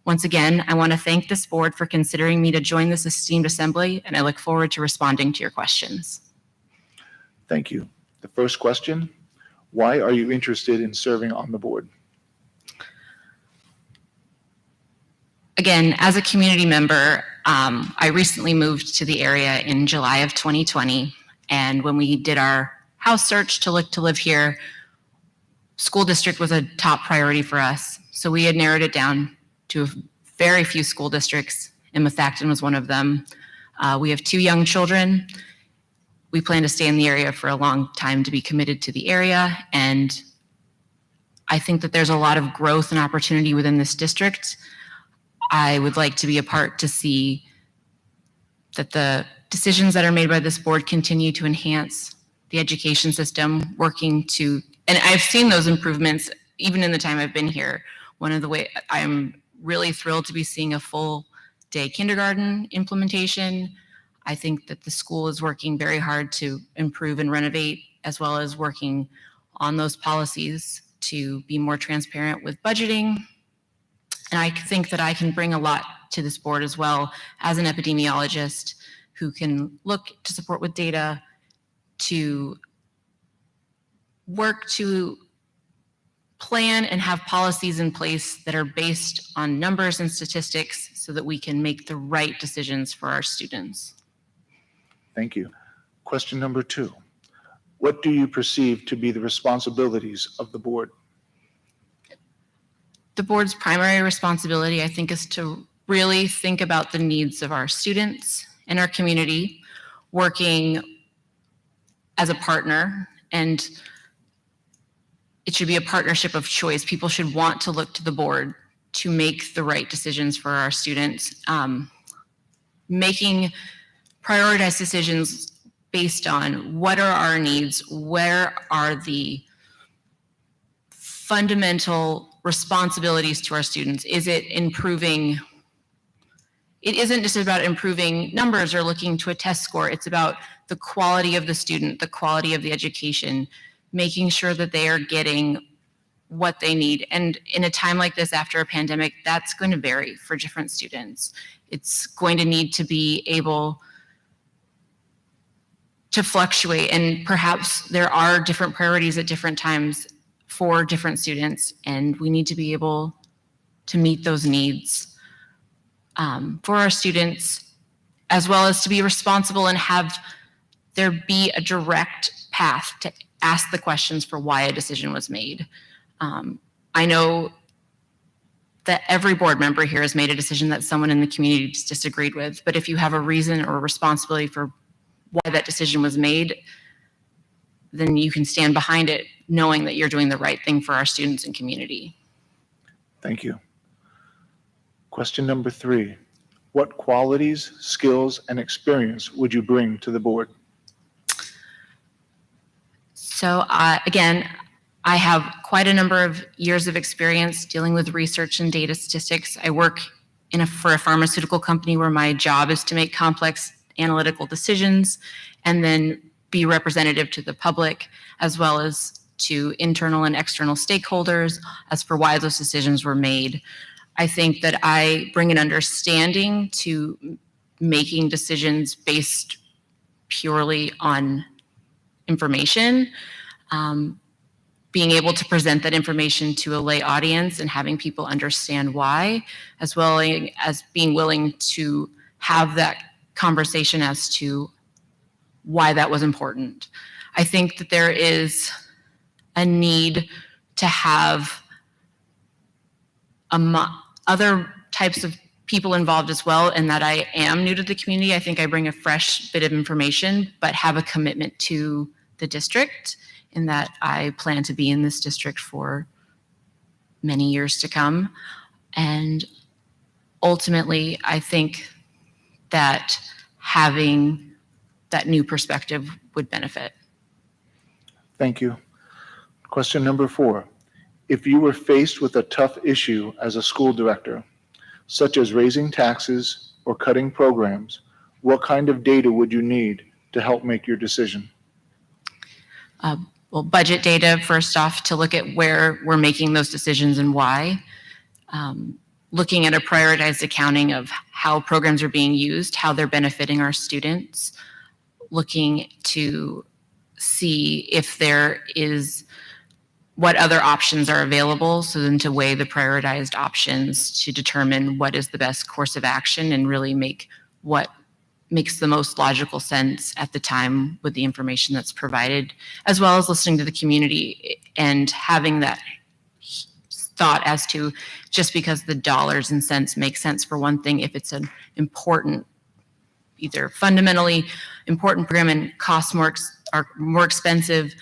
Once again, I want to thank this board for considering me to join this esteemed assembly, and I look forward to responding to your questions. Thank you. The first question, why are you interested in serving on the board? Again, as a community member, I recently moved to the area in July of 2020. And when we did our house search to look to live here, school district was a top priority for us. So we had narrowed it down to very few school districts, and Methacton was one of them. We have 2 young children. We plan to stay in the area for a long time to be committed to the area. And I think that there's a lot of growth and opportunity within this district. I would like to be a part to see that the decisions that are made by this board continue to enhance the education system, working to, and I've seen those improvements even in the time I've been here. One of the ways I'm really thrilled to be seeing a full day kindergarten implementation. I think that the school is working very hard to improve and renovate, as well as working on those policies to be more transparent with budgeting. And I think that I can bring a lot to this board as well as an epidemiologist who can look to support with data, to work to plan and have policies in place that are based on numbers and statistics so that we can make the right decisions for our students. Thank you. Question number 2, what do you perceive to be the responsibilities of the board? The board's primary responsibility, I think, is to really think about the needs of our students and our community, working as a partner, and it should be a partnership of choice. People should want to look to the board to make the right decisions for our students, making prioritized decisions based on what are our needs, where are the fundamental responsibilities to our students. Is it improving? It isn't just about improving numbers or looking to a test score. It's about the quality of the student, the quality of the education, making sure that they are getting what they need. And in a time like this after a pandemic, that's going to vary for different students. It's going to need to be able to fluctuate, and perhaps there are different priorities at different times for different students, and we need to be able to meet those needs for our students, as well as to be responsible and have there be a direct path to ask the questions for why a decision was made. I know that every board member here has made a decision that someone in the community disagreed with, but if you have a reason or a responsibility for why that decision was made, then you can stand behind it knowing that you're doing the right thing for our students and community. Thank you. Question number 3, what qualities, skills, and experience would you bring to the board? So again, I have quite a number of years of experience dealing with research and data statistics. I work for a pharmaceutical company where my job is to make complex analytical decisions and then be representative to the public, as well as to internal and external stakeholders as for why those decisions were made. I think that I bring an understanding to making decisions based purely on information, being able to present that information to a lay audience and having people understand why, as well as being willing to have that conversation as to why that was important. I think that there is a need to have other types of people involved as well, and that I am new to the community. I think I bring a fresh bit of information, but have a commitment to the district in that I plan to be in this district for many years to come. And ultimately, I think that having that new perspective would benefit. Thank you. Question number 4. If you were faced with a tough issue as a school director, such as raising taxes or cutting programs, what kind of data would you need to help make your decision? Well, budget data, first off, to look at where we're making those decisions and why. Looking at a prioritized accounting of how programs are being used, how they're benefiting our students. Looking to see if there is what other options are available, so then to weigh the prioritized options to determine what is the best course of action and really make what makes the most logical sense at the time with the information that's provided, as well as listening to the community and having that thought as to just because the dollars and cents make sense for one thing, if it's an important, either fundamentally important program and costs are more expensive,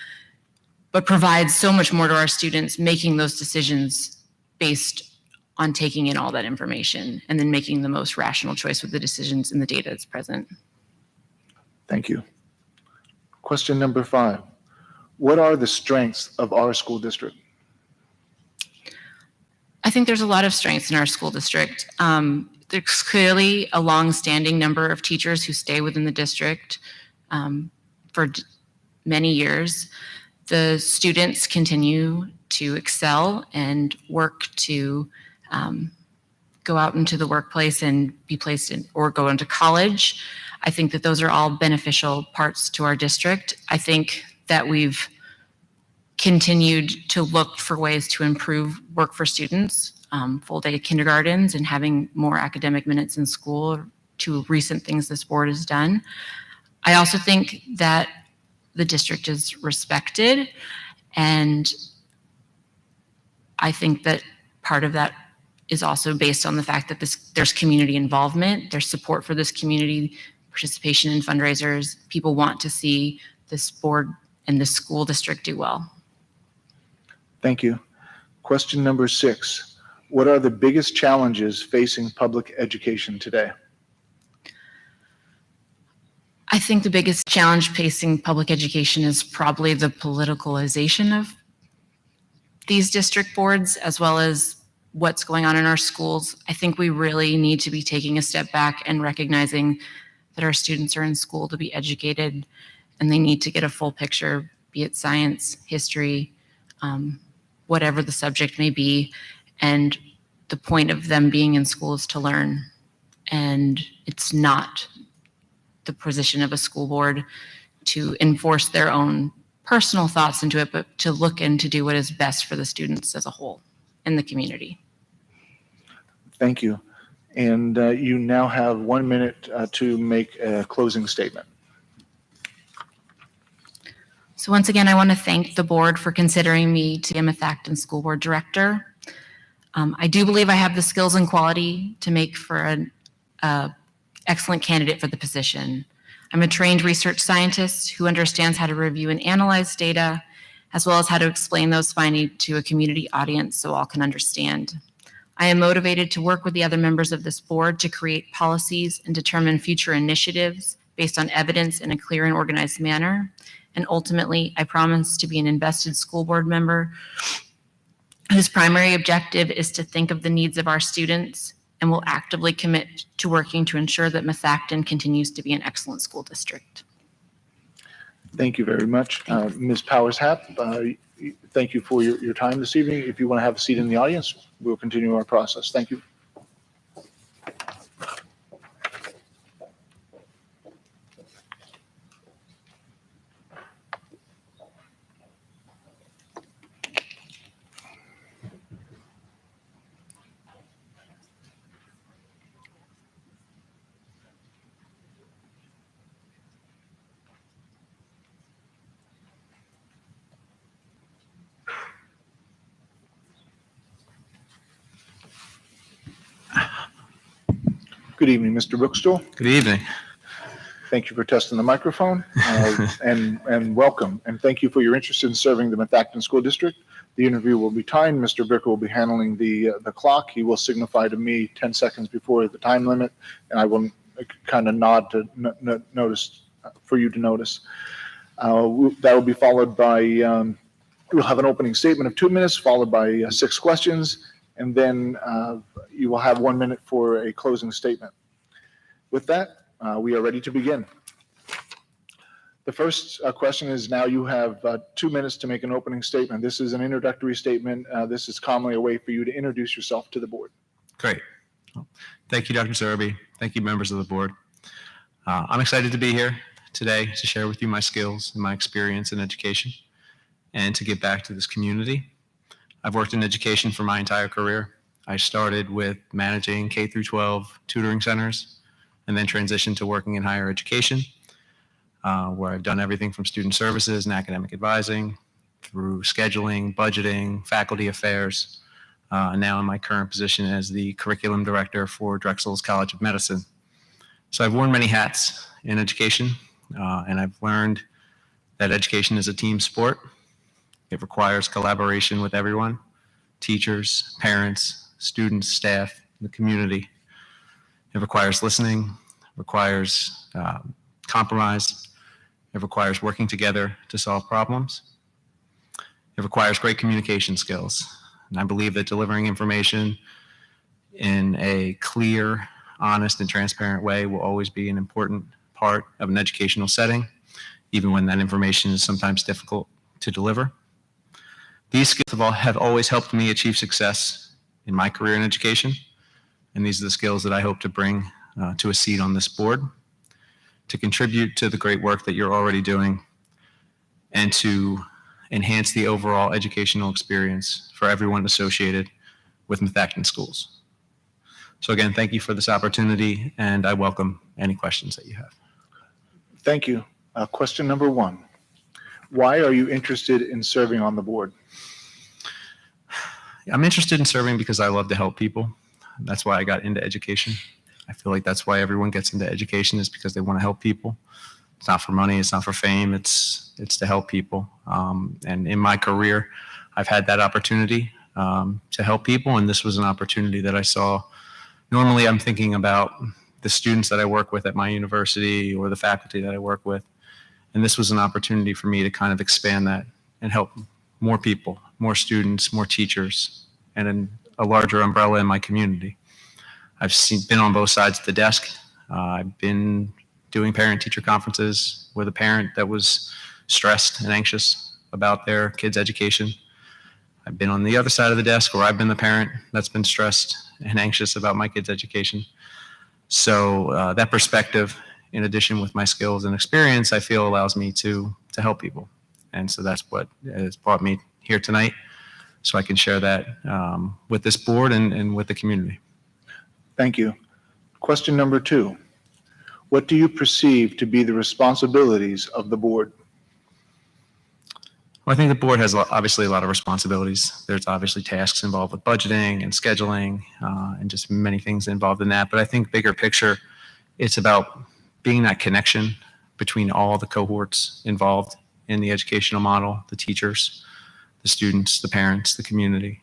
but provides so much more to our students, making those decisions based on taking in all that information and then making the most rational choice with the decisions and the data that's present. Thank you. Question number 5. What are the strengths of our school district? I think there's a lot of strengths in our school district. There's clearly a long-standing number of teachers who stay within the district for many years. The students continue to excel and work to go out into the workplace and be placed in or go into college. I think that those are all beneficial parts to our district. I think that we've continued to look for ways to improve work for students, full-day kindergartens and having more academic minutes in school, two recent things this board has done. I also think that the district is respected, and I think that part of that is also based on the fact that there's community involvement, there's support for this community, participation in fundraisers. People want to see this board and this school district do well. Thank you. Question number 6. What are the biggest challenges facing public education today? I think the biggest challenge facing public education is probably the politicalization of these district boards, as well as what's going on in our schools. I think we really need to be taking a step back and recognizing that our students are in school to be educated and they need to get a full picture, be it science, history, whatever the subject may be. And the point of them being in school is to learn. And it's not the position of a school board to enforce their own personal thoughts into it, but to look and to do what is best for the students as a whole in the community. Thank you. And you now have 1 minute to make a closing statement. So once again, I want to thank the board for considering me to be a Methacton School Board Director. I do believe I have the skills and quality to make for an excellent candidate for the position. I'm a trained research scientist who understands how to review and analyze data, as well as how to explain those findings to a community audience so all can understand. I am motivated to work with the other members of this board to create policies and determine future initiatives based on evidence in a clear and organized manner. And ultimately, I promise to be an invested school board member whose primary objective is to think of the needs of our students and will actively commit to working to ensure that Methacton continues to be an excellent school district. Thank you very much. Ms. Powers-Happ, thank you for your time this evening. If you want to have a seat in the audience, we'll continue our process. Thank you. Good evening, Mr. Bookstall. Good evening. Thank you for testing the microphone and welcome. And thank you for your interest in serving the Methacton School District. The interview will be timed. Mr. Bricker will be handling the clock. He will signify to me 10 seconds before the time limit, and I will kind of nod to notice for you to notice. That will be followed by, we'll have an opening statement of 2 minutes, followed by 6 questions, and then you will have 1 minute for a closing statement. With that, we are ready to begin. The first question is, now you have 2 minutes to make an opening statement. This is an introductory statement. This is commonly a way for you to introduce yourself to the board. Great. Thank you, Dr. Zerby. Thank you, members of the board. I'm excited to be here today to share with you my skills and my experience in education and to give back to this community. I've worked in education for my entire career. I started with managing K through 12 tutoring centers and then transitioned to working in higher education, where I've done everything from student services and academic advising through scheduling, budgeting, faculty affairs, and now in my current position as the curriculum director for Drexel's College of Medicine. So I've worn many hats in education, and I've learned that education is a team sport. It requires collaboration with everyone, teachers, parents, students, staff, the community. It requires listening, requires compromise. It requires working together to solve problems. It requires great communication skills. And I believe that delivering information in a clear, honest, and transparent way will always be an important part of an educational setting, even when that information is sometimes difficult to deliver. These skills have always helped me achieve success in my career in education, and these are the skills that I hope to bring to a seat on this board, to contribute to the great work that you're already doing, and to enhance the overall educational experience for everyone associated with Methacton schools. So again, thank you for this opportunity, and I welcome any questions that you have. Thank you. Question number 1. Why are you interested in serving on the board? I'm interested in serving because I love to help people. That's why I got into education. I feel like that's why everyone gets into education, is because they want to help people. It's not for money, it's not for fame, it's to help people. And in my career, I've had that opportunity to help people, and this was an opportunity that I saw. Normally, I'm thinking about the students that I work with at my university or the faculty that I work with, and this was an opportunity for me to kind of expand that and help more people, more students, more teachers, and in a larger umbrella in my community. I've been on both sides of the desk. I've been doing parent-teacher conferences with a parent that was stressed and anxious about their kid's education. I've been on the other side of the desk where I've been the parent that's been stressed and anxious about my kid's education. So that perspective, in addition with my skills and experience, I feel allows me to help people. And so that's what has brought me here tonight, so I can share that with this board and with the community. Thank you. Question number 2. What do you perceive to be the responsibilities of the board? Well, I think the board has obviously a lot of responsibilities. There's obviously tasks involved with budgeting and scheduling and just many things involved in that. But I think bigger picture, it's about being that connection between all the cohorts involved in the educational model, the teachers, the students, the parents, the community.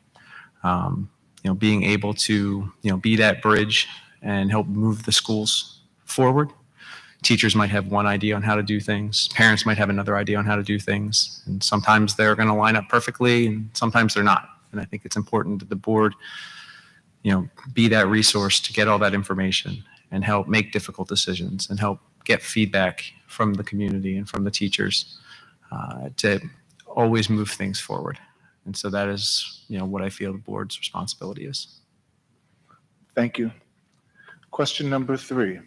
Being able to, be that bridge and help move the schools forward. Teachers might have one idea on how to do things. Parents might have another idea on how to do things. And sometimes they're going to line up perfectly and sometimes they're not. And I think it's important that the board, be that resource to get all that information and help make difficult decisions and help get feedback from the community and from the teachers to always move things forward. And so that is, what I feel the board's responsibility is. Thank you. Question number 3.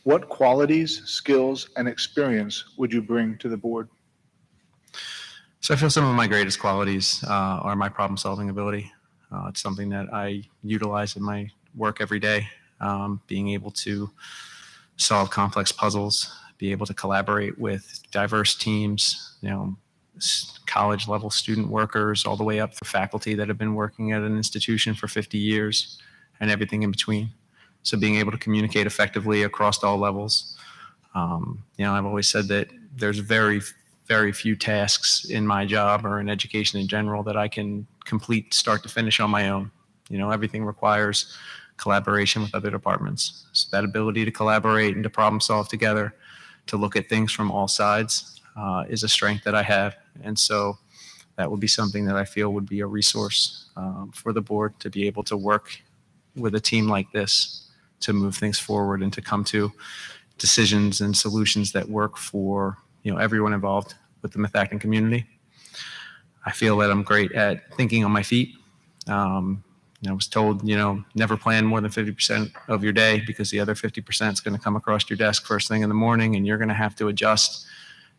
What qualities, skills, and experience would you bring to the board? So I feel some of my greatest qualities are my problem-solving ability. It's something that I utilize in my work every day, being able to solve complex puzzles, be able to collaborate with diverse teams, college-level student workers, all the way up to faculty that have been working at an institution for 50 years and everything in between. So being able to communicate effectively across all levels. I've always said that there's very, very few tasks in my job or in education in general that I can complete start to finish on my own. Everything requires collaboration with other departments. So that ability to collaborate and to problem solve together, to look at things from all sides, is a strength that I have. And so that would be something that I feel would be a resource for the board to be able to work with a team like this to move things forward and to come to decisions and solutions that work for everyone involved with the Methacton community. I feel that I'm great at thinking on my feet. I was told, never plan more than 50% of your day because the other 50% is going to come across your desk first thing in the morning, and you're going to have to adjust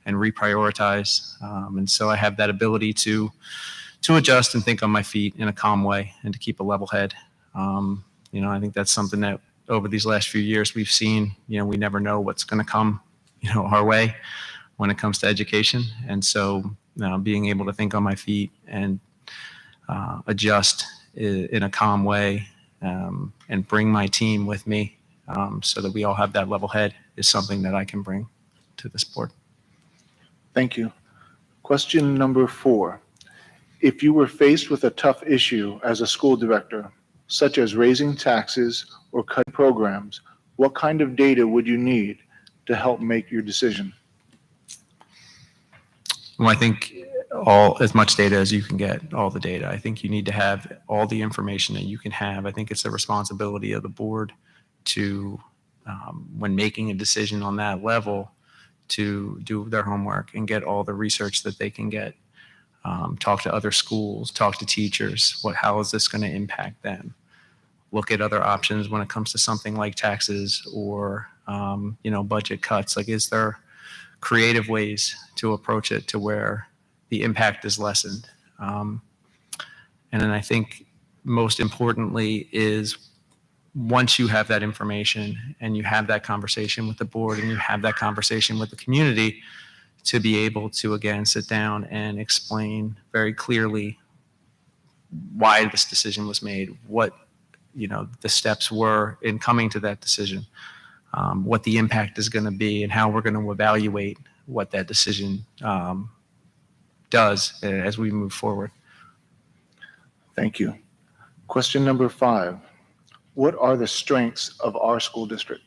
and reprioritize. And so I have that ability to adjust and think on my feet in a calm way and to keep a level head. I think that's something that over these last few years we've seen. We never know what's going to come, our way when it comes to education. And so being able to think on my feet and adjust in a calm way and bring my team with me so that we all have that level head is something that I can bring to this board. Thank you. Question number 4. If you were faced with a tough issue as a school director, such as raising taxes or cutting programs, what kind of data would you need to help make your decision? Well, I think as much data as you can get, all the data. I think you need to have all the information that you can have. I think it's the responsibility of the board to, when making a decision on that level, to do their homework and get all the research that they can get. Talk to other schools, talk to teachers. How is this going to impact them? Look at other options when it comes to something like taxes or, budget cuts. Is there creative ways to approach it to where the impact is lessened? And then I think most importantly is once you have that information and you have that conversation with the board and you have that conversation with the community, to be able to, again, sit down and explain very clearly why this decision was made, what the steps were in coming to that decision, what the impact is going to be, and how we're going to evaluate what that decision does as we move forward. Thank you. Question number 5. What are the strengths of our school district?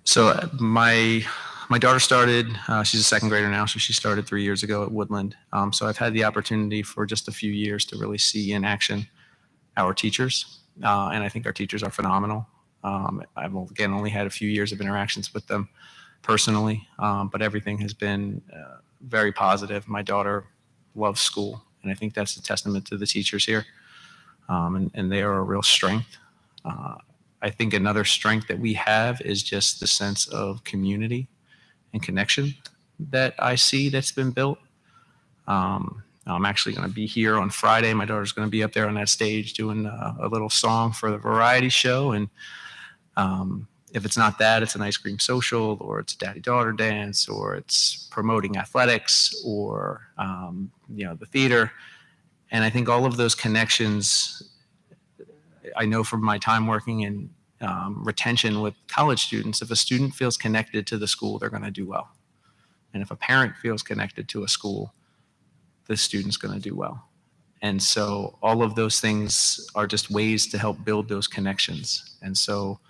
So my daughter started, she's a second grader now, so she started 3 years ago at Woodland. So I've had the opportunity for just a few years to really see in action our teachers. And I think our teachers are phenomenal. I've, again, only had a few years of interactions with them personally, but everything has been very positive. My daughter loves school, and I think that's a testament to the teachers here. And they are a real strength. I think another strength that we have is just the sense of community and connection that I see that's been built. I'm actually going to be here on Friday. My daughter's going to be up there on that stage doing a little song for the variety show. And if it's not that, it's an ice cream social, or it's a daddy-daughter dance, or it's promoting athletics, or the theater. And I think all of those connections, I know from my time working in retention with college students, if a student feels connected to the school, they're going to do well. And if a parent feels connected to a school, the student's going to do well. And so all of those things are just ways to help build those connections. And so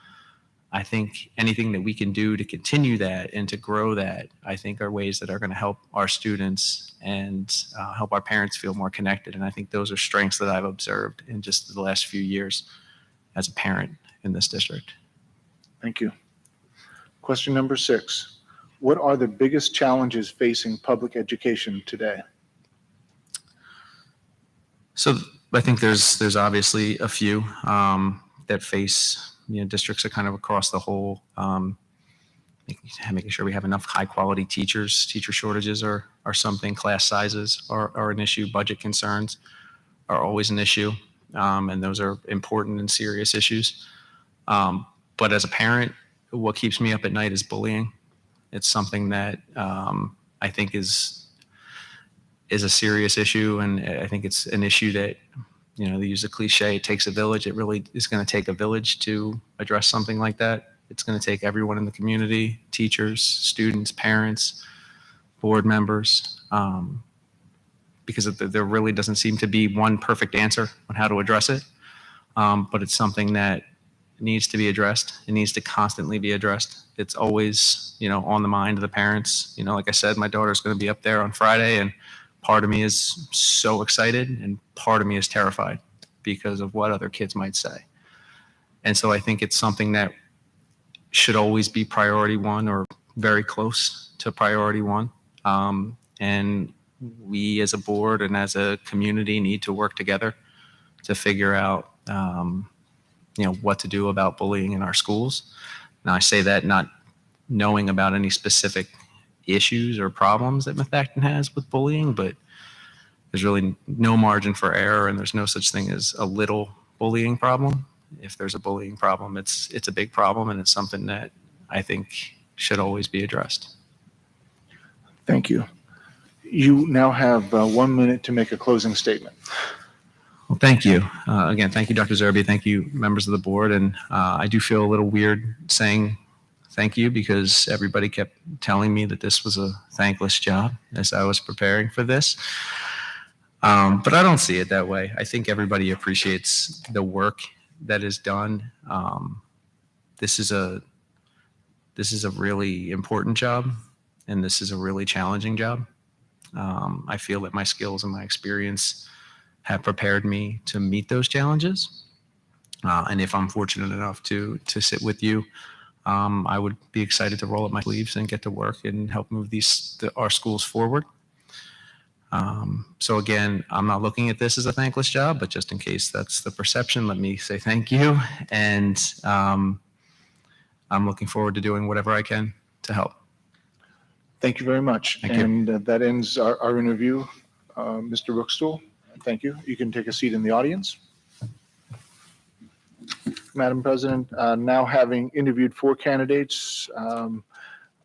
I think anything that we can do to continue that and to grow that, I think are ways that are going to help our students and help our parents feel more connected. And I think those are strengths that I've observed in just the last few years as a parent in this district. Thank you. Question number 6. What are the biggest challenges facing public education today? So I think there's obviously a few that face districts are kind of across the whole, making sure we have enough high quality teachers. Teacher shortages are something. Class sizes are an issue. Budget concerns are always an issue, and those are important and serious issues. But as a parent, what keeps me up at night is bullying. It's something that I think is a serious issue, and I think it's an issue that they use a cliche, it takes a village. It really is going to take a village to address something like that. It's going to take everyone in the community, teachers, students, parents, board members, because there really doesn't seem to be one perfect answer on how to address it. But it's something that needs to be addressed. It needs to constantly be addressed. It's always, on the mind of the parents. Like I said, my daughter's going to be up there on Friday, and part of me is so excited and part of me is terrified because of what other kids might say. And so I think it's something that should always be priority one or very close to priority one. And we as a board and as a community need to work together to figure out, what to do about bullying in our schools. Now, I say that not knowing about any specific issues or problems that Methacton has with bullying, but there's really no margin for error, and there's no such thing as a little bullying problem. If there's a bullying problem, it's a big problem, and it's something that I think should always be addressed. Thank you. You now have 1 minute to make a closing statement. Well, thank you. Again, thank you, Dr. Zerby. Thank you, members of the board. And I do feel a little weird saying thank you because everybody kept telling me that this was a thankless job as I was preparing for this. But I don't see it that way. I think everybody appreciates the work that is done. This is a really important job, and this is a really challenging job. I feel that my skills and my experience have prepared me to meet those challenges. And if I'm fortunate enough to sit with you, I would be excited to roll up my sleeves and get to work and help move our schools forward. So again, I'm not looking at this as a thankless job, but just in case that's the perception, let me say thank you. And I'm looking forward to doing whatever I can to help. Thank you very much. Thank you. And that ends our interview. Mr. Bookstall, thank you. You can take a seat in the audience. Madam President, now having interviewed 4 candidates,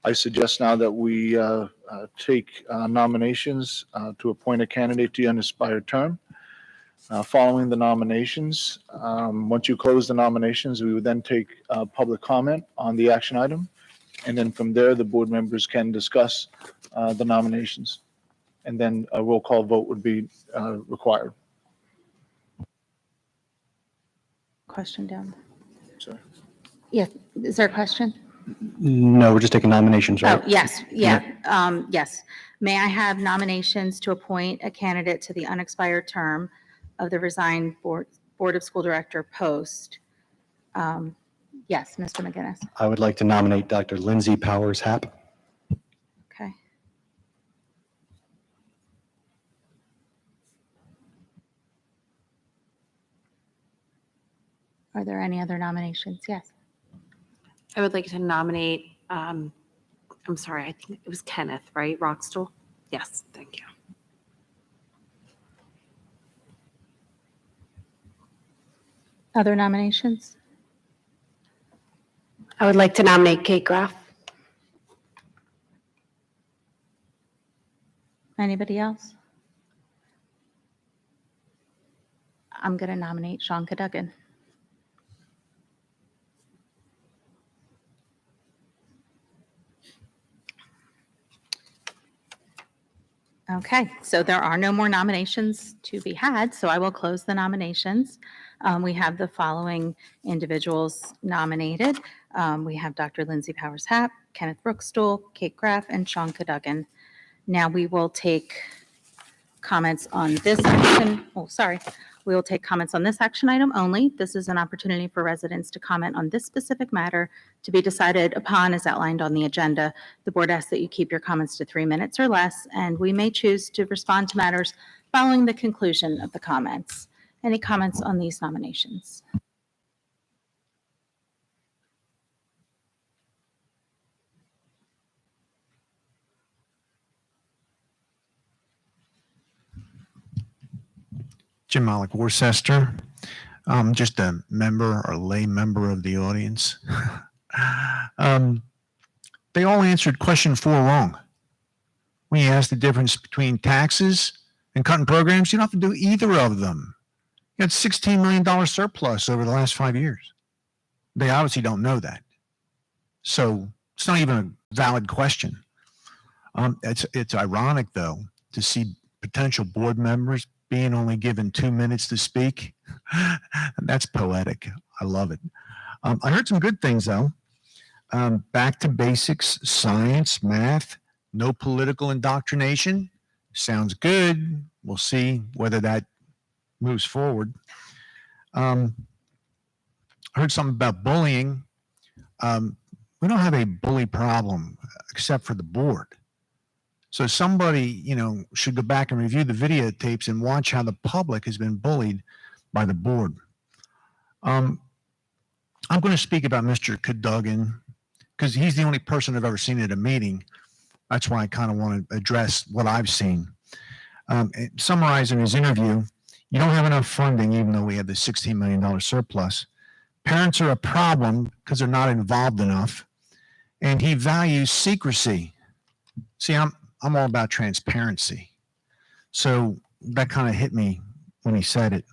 I suggest now that we take nominations to appoint a candidate to the unexpired term. Following the nominations, once you close the nominations, we would then take public comment on the action item. And then from there, the board members can discuss the nominations. And then a roll call vote would be required. Question down. Sorry. Yeah, is there a question? No, we're just taking nominations, right? Oh, yes, yeah, yes. May I have nominations to appoint a candidate to the unexpired term of the resigned Board of School Director post? Yes, Mr. McGinnis. I would like to nominate Dr. Lindsay Powers-Happ. Okay. Are there any other nominations? Yes. I would like to nominate, I'm sorry, I think it was Kenneth, right? Rockstall? Yes, thank you. Other nominations? I would like to nominate Kate Graf. Anybody else? I'm going to nominate Sean Cadugan. Okay, so there are no more nominations to be had, so I will close the nominations. We have the following individuals nominated. We have Dr. Lindsay Powers-Happ, Kenneth Bookstall, Kate Graf, and Sean Cadugan. Now we will take comments on this action. Oh, sorry. We will take comments on this action item only. This is an opportunity for residents to comment on this specific matter to be decided upon as outlined on the agenda. The board asks that you keep your comments to 3 minutes or less, and we may choose to respond to matters following the conclusion of the comments. Any comments on these nominations? Jim Malik Worcester. Just a member or lay member of the audience. They all answered question 4 wrong. When you ask the difference between taxes and cutting programs, you don't have to do either of them. You had $16 million surplus over the last 5 years. They obviously don't know that. So it's not even a valid question. It's ironic, though, to see potential board members being only given 2 minutes to speak. That's poetic. I love it. I heard some good things, though. Back to basics, science, math, no political indoctrination. Sounds good. We'll see whether that moves forward. I heard something about bullying. We don't have a bully problem except for the board. So somebody, should go back and review the videotapes and watch how the public has been bullied by the board. I'm going to speak about Mr. Cadugan because he's the only person I've ever seen at a meeting. That's why I kind of want to address what I've seen. Summarizing his interview, you don't have enough funding, even though we have the $16 million surplus. Parents are a problem because they're not involved enough. And he values secrecy. See, I'm all about transparency. So that kind of hit me when he said it.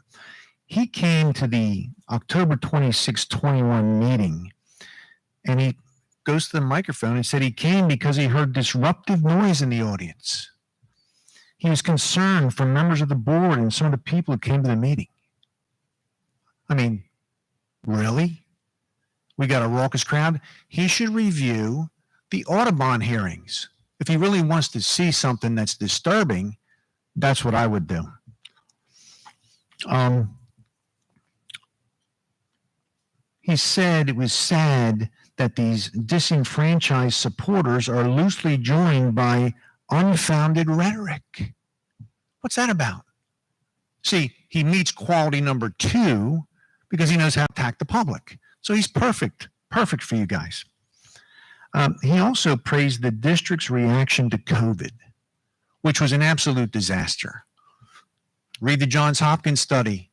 He came to the October 26, 21 meeting, and he goes to the microphone and said he came because he heard disruptive noise in the audience. He was concerned for members of the board and some of the people who came to the meeting. I mean, really? We got a raucous crowd? He should review the Audubon hearings. If he really wants to see something that's disturbing, that's what I would do. He said it was sad that these disenfranchised supporters are loosely joined by unfounded rhetoric. What's that about? See, he meets quality number 2 because he knows how to attack the public. So he's perfect for you guys. He also praised the district's reaction to COVID, which was an absolute disaster. Read the Johns Hopkins study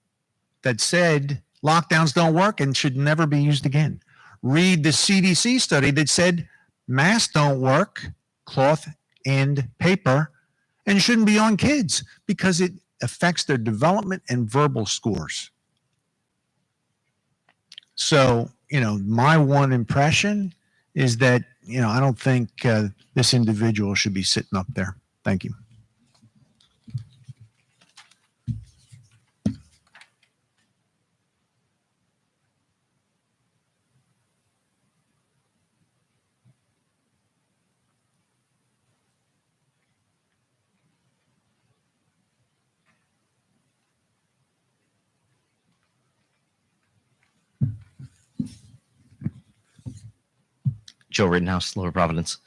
that said lockdowns don't work and should never be used again. Read the CDC study that said masks don't work, cloth and paper, and shouldn't be on kids because it affects their development and verbal scores. So, my one impression is that, I don't think this individual should be sitting up there. Thank you. Joe Rittenhouse, Lower Providence.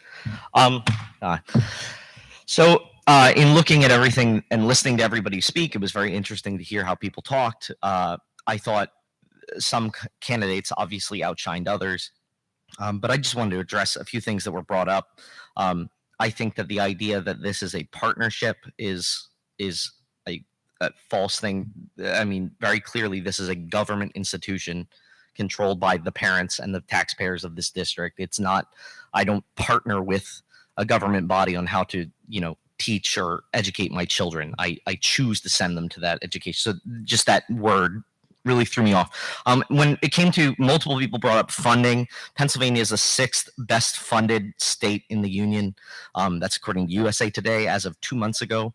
So in looking at everything and listening to everybody speak, it was very interesting to hear how people talked. I thought some candidates obviously outshined others, but I just wanted to address a few things that were brought up. I think that the idea that this is a partnership is a false thing. I mean, very clearly, this is a government institution controlled by the parents and the taxpayers of this district. It's not, I don't partner with a government body on how to, teach or educate my children. I choose to send them to that education. So just that word really threw me off. When it came to multiple people brought up funding, Pennsylvania is the 6th best funded state in the union. That's according to USA Today as of 2 months ago.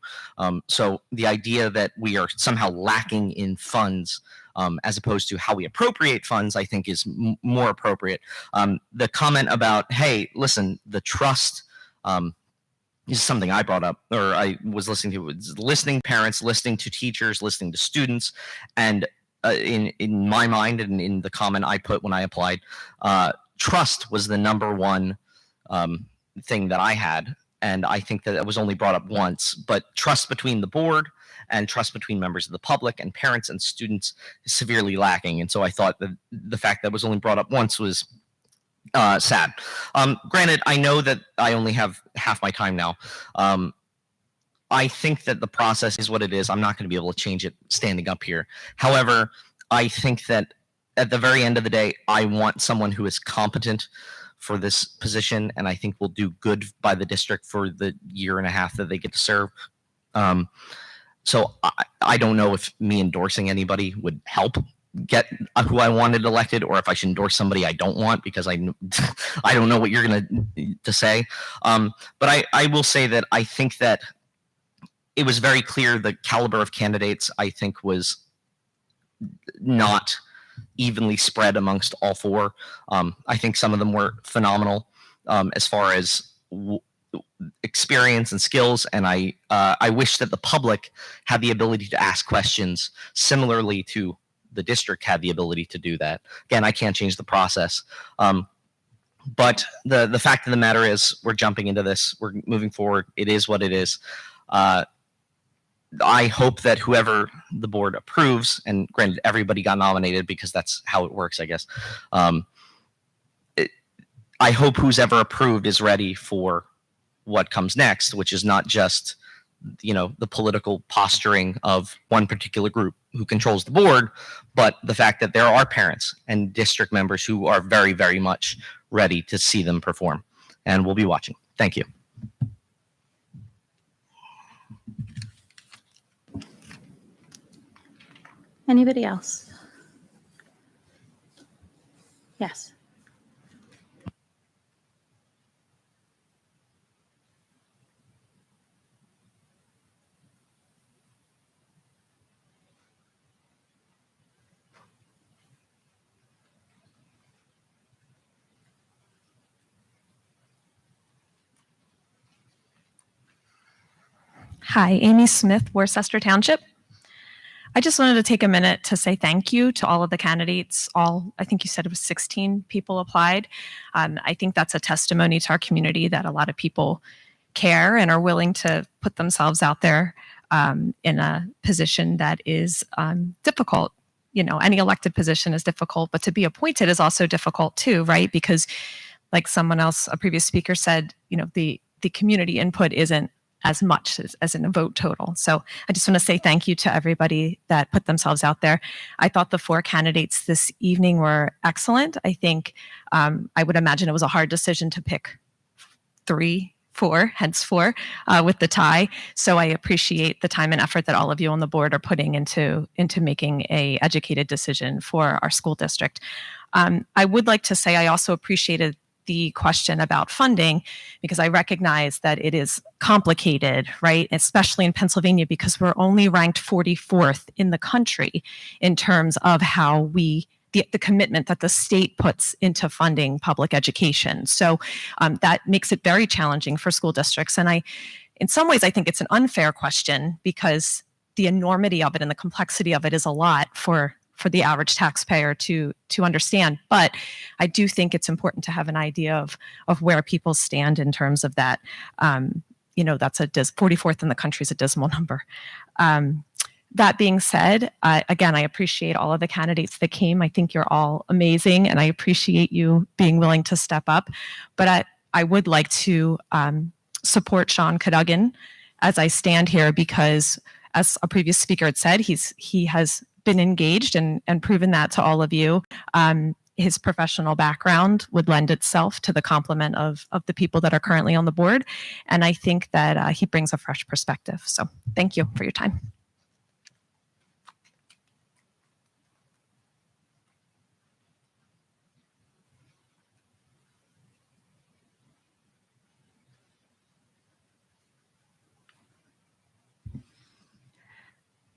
So the idea that we are somehow lacking in funds as opposed to how we appropriate funds, I think is more appropriate. The comment about, hey, listen, the trust is something I brought up, or I was listening to. It's listening parents, listening to teachers, listening to students, and in my mind and in the comment I put when I applied, trust was the number one thing that I had. And I think that it was only brought up once, but trust between the board and trust between members of the public and parents and students is severely lacking. And so I thought that the fact that it was only brought up once was sad. Granted, I know that I only have half my time now. I think that the process is what it is. I'm not going to be able to change it standing up here. However, I think that at the very end of the day, I want someone who is competent for this position, and I think will do good by the district for the year and a half that they get to serve. So I don't know if me endorsing anybody would help get who I wanted elected, or if I should endorse somebody I don't want, because I don't know what you're going to say. But I will say that I think that it was very clear the caliber of candidates, I think, was not evenly spread amongst all four. I think some of them were phenomenal as far as experience and skills, and I wish that the public had the ability to ask questions similarly to the district had the ability to do that. Again, I can't change the process. But the fact of the matter is we're jumping into this. We're moving forward. It is what it is. I hope that whoever the board approves, and granted, everybody got nominated because that's how it works, I guess. I hope who's ever approved is ready for what comes next, which is not just, the political posturing of one particular group who controls the board, but the fact that there are parents and district members who are very, very much ready to see them perform. And we'll be watching. Thank you. Anybody else? Yes. Hi, Amy Smith, Worcester Township. I just wanted to take a minute to say thank you to all of the candidates. I think you said it was 16 people applied. I think that's a testimony to our community that a lot of people care and are willing to put themselves out there in a position that is difficult. Any elected position is difficult, but to be appointed is also difficult too, right? Because like someone else, a previous speaker said, the community input isn't as much as in a vote total. So I just want to say thank you to everybody that put themselves out there. I thought the 4 candidates this evening were excellent. I think I would imagine it was a hard decision to pick 3, 4, hence 4, with the tie. So I appreciate the time and effort that all of you on the board are putting into making a educated decision for our school district. I would like to say I also appreciated the question about funding, because I recognize that it is complicated, right? Especially in Pennsylvania, because we're only ranked 44th in the country in terms of how the commitment that the state puts into funding public education. So that makes it very challenging for school districts. And in some ways, I think it's an unfair question, because the enormity of it and the complexity of it is a lot for the average taxpayer to understand. But I do think it's important to have an idea of where people stand in terms of that. That's 44th in the country is a dismal number. That being said, again, I appreciate all of the candidates that came. I think you're all amazing, and I appreciate you being willing to step up. But I would like to support Sean Cadugan as I stand here, because as a previous speaker had said, he has been engaged and proven that to all of you. His professional background would lend itself to the complement of the people that are currently on the board. And I think that he brings a fresh perspective. So thank you for your time.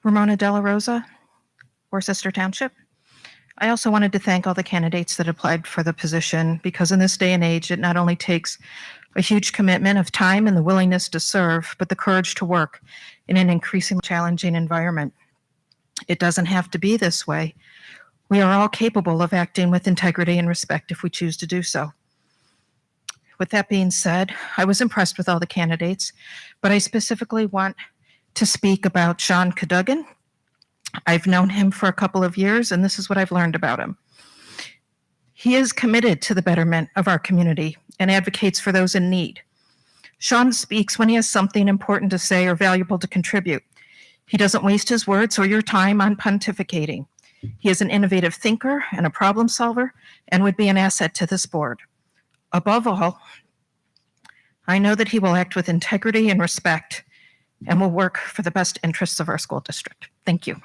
Ramona Della Rosa, Worcester Township. I also wanted to thank all the candidates that applied for the position, because in this day and age, it not only takes a huge commitment of time and the willingness to serve, but the courage to work in an increasingly challenging environment. It doesn't have to be this way. We are all capable of acting with integrity and respect if we choose to do so. With that being said, I was impressed with all the candidates, but I specifically want to speak about Sean Cadugan. I've known him for a couple of years, and this is what I've learned about him. He is committed to the betterment of our community and advocates for those in need. Sean speaks when he has something important to say or valuable to contribute. He doesn't waste his words or your time on pontificating. He is an innovative thinker and a problem solver, and would be an asset to this board. Above all, I know that he will act with integrity and respect and will work for the best interests of our school district. Thank you.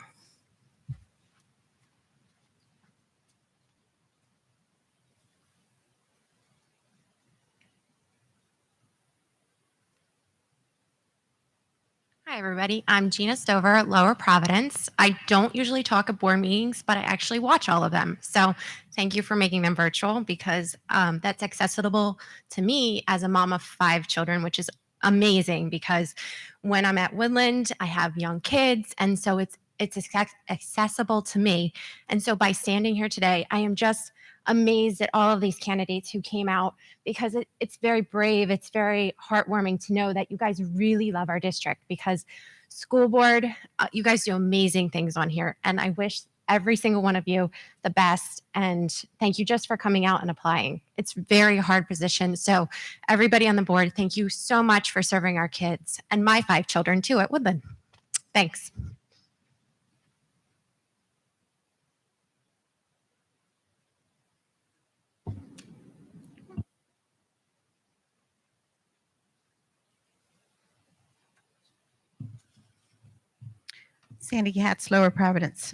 Hi, everybody. I'm Gina Stover at Lower Providence. I don't usually talk at board meetings, but I actually watch all of them. So thank you for making them virtual because that's accessible to me as a mom of 5 children, which is amazing because when I'm at Woodland, I have young kids. And so it's accessible to me. And so by standing here today, I am just amazed at all of these candidates who came out because it's very brave. It's very heartwarming to know that you guys really love our district because school board, you guys do amazing things on here. And I wish every single one of you the best. And thank you just for coming out and applying. It's a very hard position. So everybody on the board, thank you so much for serving our kids and my 5 children too at Woodland. Thanks. Sandy Katz, Lower Providence.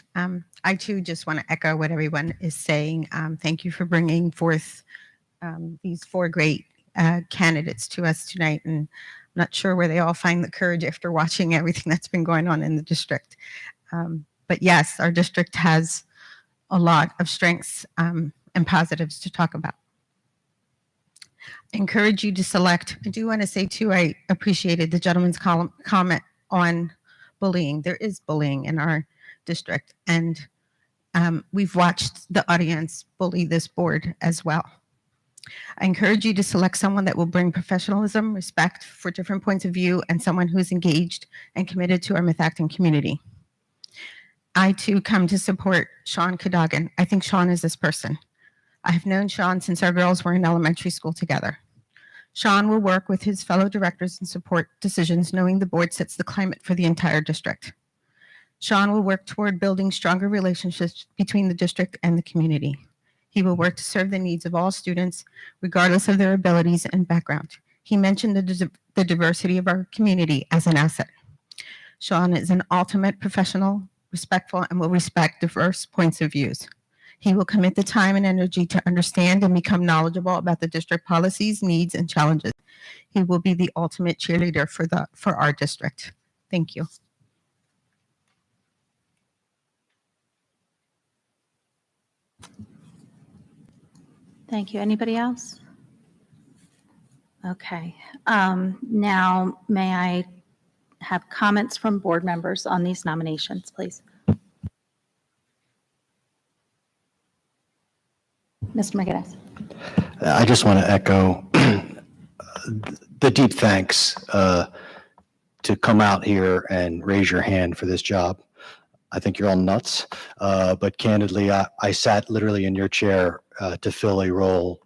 I too just want to echo what everyone is saying. Thank you for bringing forth these 4 great candidates to us tonight. And I'm not sure where they all find the courage after watching everything that's been going on in the district. But yes, our district has a lot of strengths and positives to talk about. I encourage you to select. I do want to say too, I appreciated the gentleman's comment on bullying. There is bullying in our district, and we've watched the audience bully this board as well. I encourage you to select someone that will bring professionalism, respect for different points of view, and someone who is engaged and committed to our Methacton community. I too come to support Sean Cadugan. I think Sean is this person. I have known Sean since our girls were in elementary school together. Sean will work with his fellow directors and support decisions, knowing the board sets the climate for the entire district. Sean will work toward building stronger relationships between the district and the community. He will work to serve the needs of all students, regardless of their abilities and background. He mentioned the diversity of our community as an asset. Sean is an ultimate professional, respectful, and will respect diverse points of views. He will commit the time and energy to understand and become knowledgeable about the district policies, needs, and challenges. He will be the ultimate cheerleader for our district. Thank you. Thank you. Anybody else? Okay. Now, may I have comments from board members on these nominations, please? Mr. McGinnis. I just want to echo the deep thanks to come out here and raise your hand for this job. I think you're all nuts, but candidly, I sat literally in your chair to fill a role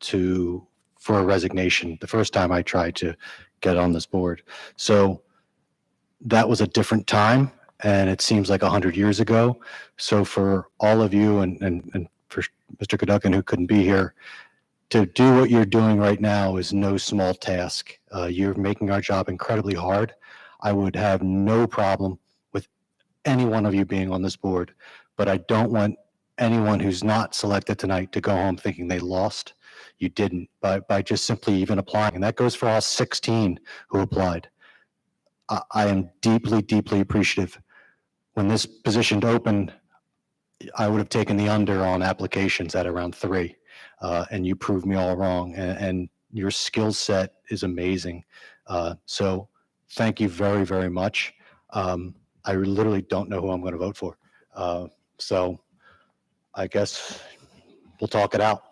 for a resignation the first time I tried to get on this board. So that was a different time, and it seems like 100 years ago. So for all of you and for Mr. Cadugan, who couldn't be here, to do what you're doing right now is no small task. You're making our job incredibly hard. I would have no problem with any one of you being on this board, but I don't want anyone who's not selected tonight to go home thinking they lost. You didn't by just simply even applying. And that goes for all 16 who applied. I am deeply, deeply appreciative. When this position opened, I would have taken the under on applications at around 3, and you proved me all wrong. And your skill set is amazing. So thank you very, very much. I literally don't know who I'm going to vote for. So I guess we'll talk it out.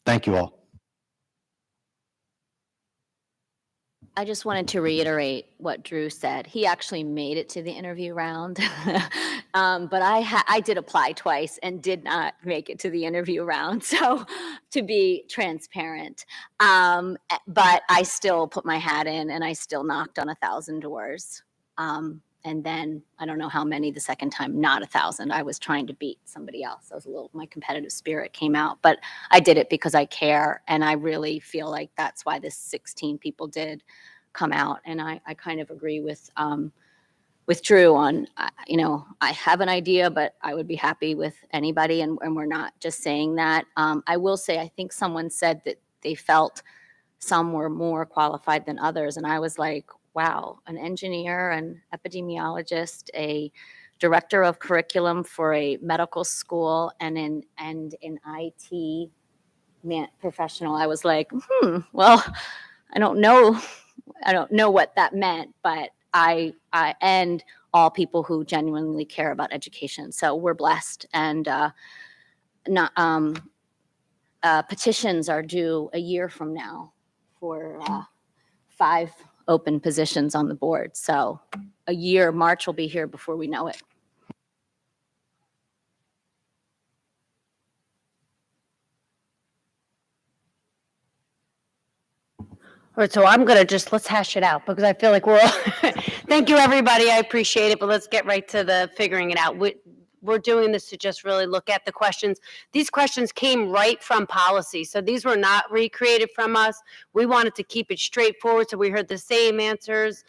Thank you all. I just wanted to reiterate what Drew said. He actually made it to the interview round, but I did apply twice and did not make it to the interview round. So to be transparent, but I still put my hat in and I still knocked on 1,000 doors. And then I don't know how many the second time, not 1,000. I was trying to beat somebody else. My competitive spirit came out, but I did it because I care. And I really feel like that's why this 16 people did come out. And I kind of agree with Drew on, I have an idea, but I would be happy with anybody, and we're not just saying that. I will say, I think someone said that they felt some were more qualified than others, and I was like, wow, an engineer, an epidemiologist, a director of curriculum for a medical school, and an IT professional. I was like, well, I don't know what that meant, but I and all people who genuinely care about education. So we're blessed, and petitions are due a year from now for 5 open positions on the board. So a year, March will be here before we know it. All right, so I'm going to let's hash it out because I feel like we're all, thank you, everybody. I appreciate it, but let's get right to the figuring it out. We're doing this to just really look at the questions. These questions came right from policy, so these were not recreated from us. We wanted to keep it straightforward, so we heard the same answers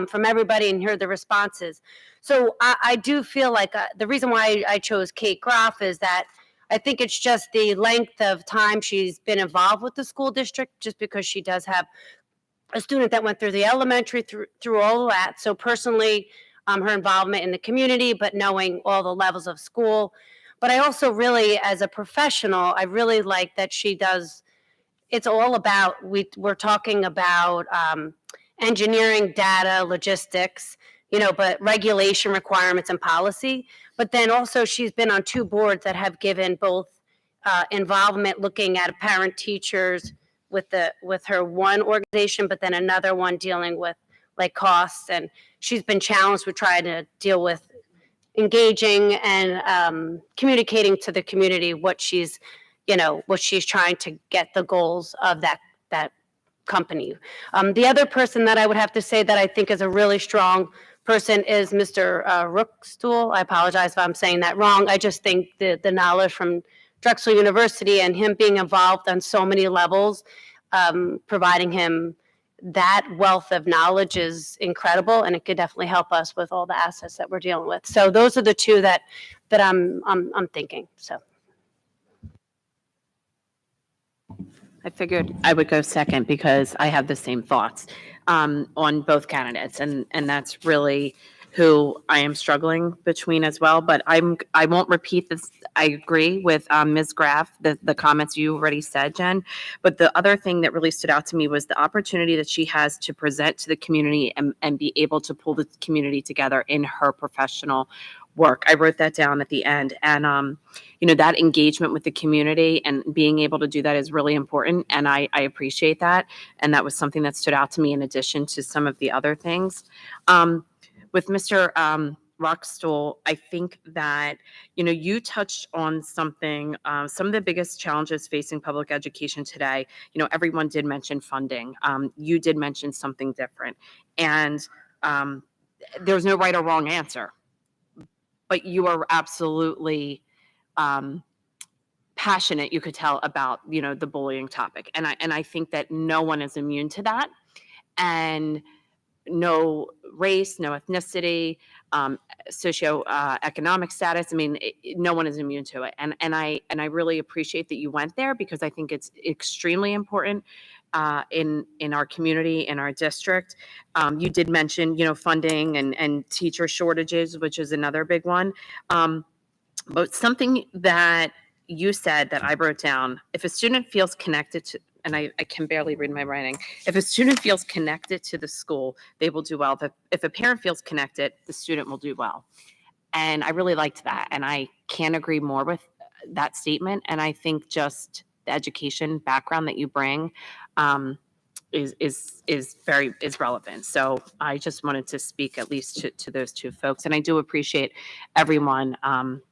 from everybody and heard the responses. So I do feel like the reason why I chose Kate Graf is that I think it's just the length of time she's been involved with the school district, just because she does have a student that went through the elementary through all of that. So personally, her involvement in the community, but knowing all the levels of school. But I also really, as a professional, I really like that she does, it's all about, we're talking about engineering, data, logistics, but regulation requirements and policy. But then also she's been on 2 boards that have given both involvement looking at parent teachers with her one organization, but then another one dealing with like costs. And she's been challenged with trying to deal with engaging and communicating to the community what she's trying to get the goals of that company. The other person that I would have to say that I think is a really strong person is Mr. Rookstool. I apologize if I'm saying that wrong. I just think the knowledge from Drexel University and him being involved on so many levels, providing him that wealth of knowledge is incredible, and it could definitely help us with all the assets that we're dealing with. So those are the 2 that I'm thinking. So I figured I would go second because I have the same thoughts on both candidates, and that's really who I am struggling between as well. But I won't repeat this. I agree with Ms. Graf, the comments you already said, Jen. But the other thing that really stood out to me was the opportunity that she has to present to the community and be able to pull the community together in her professional work. I wrote that down at the end. And, that engagement with the community and being able to do that is really important. And I appreciate that. And that was something that stood out to me in addition to some of the other things. With Mr. Rockstool, I think that, you touched on something, some of the biggest challenges facing public education today. Everyone did mention funding. You did mention something different. And there's no right or wrong answer. But you are absolutely passionate, you could tell, about, the bullying topic. And I think that no one is immune to that. And no race, no ethnicity, socioeconomic status. I mean, no one is immune to it. And I really appreciate that you went there, because I think it's extremely important in our community, in our district. You did mention, funding and teacher shortages, which is another big one. But something that you said that I wrote down: if a student feels connected to, and I can barely read my writing. If a student feels connected to the school, they will do well. If a parent feels connected, the student will do well. And I really liked that. And I can't agree more with that statement. And I think just the education background that you bring is relevant. So I just wanted to speak at least to those 2 folks. And I do appreciate everyone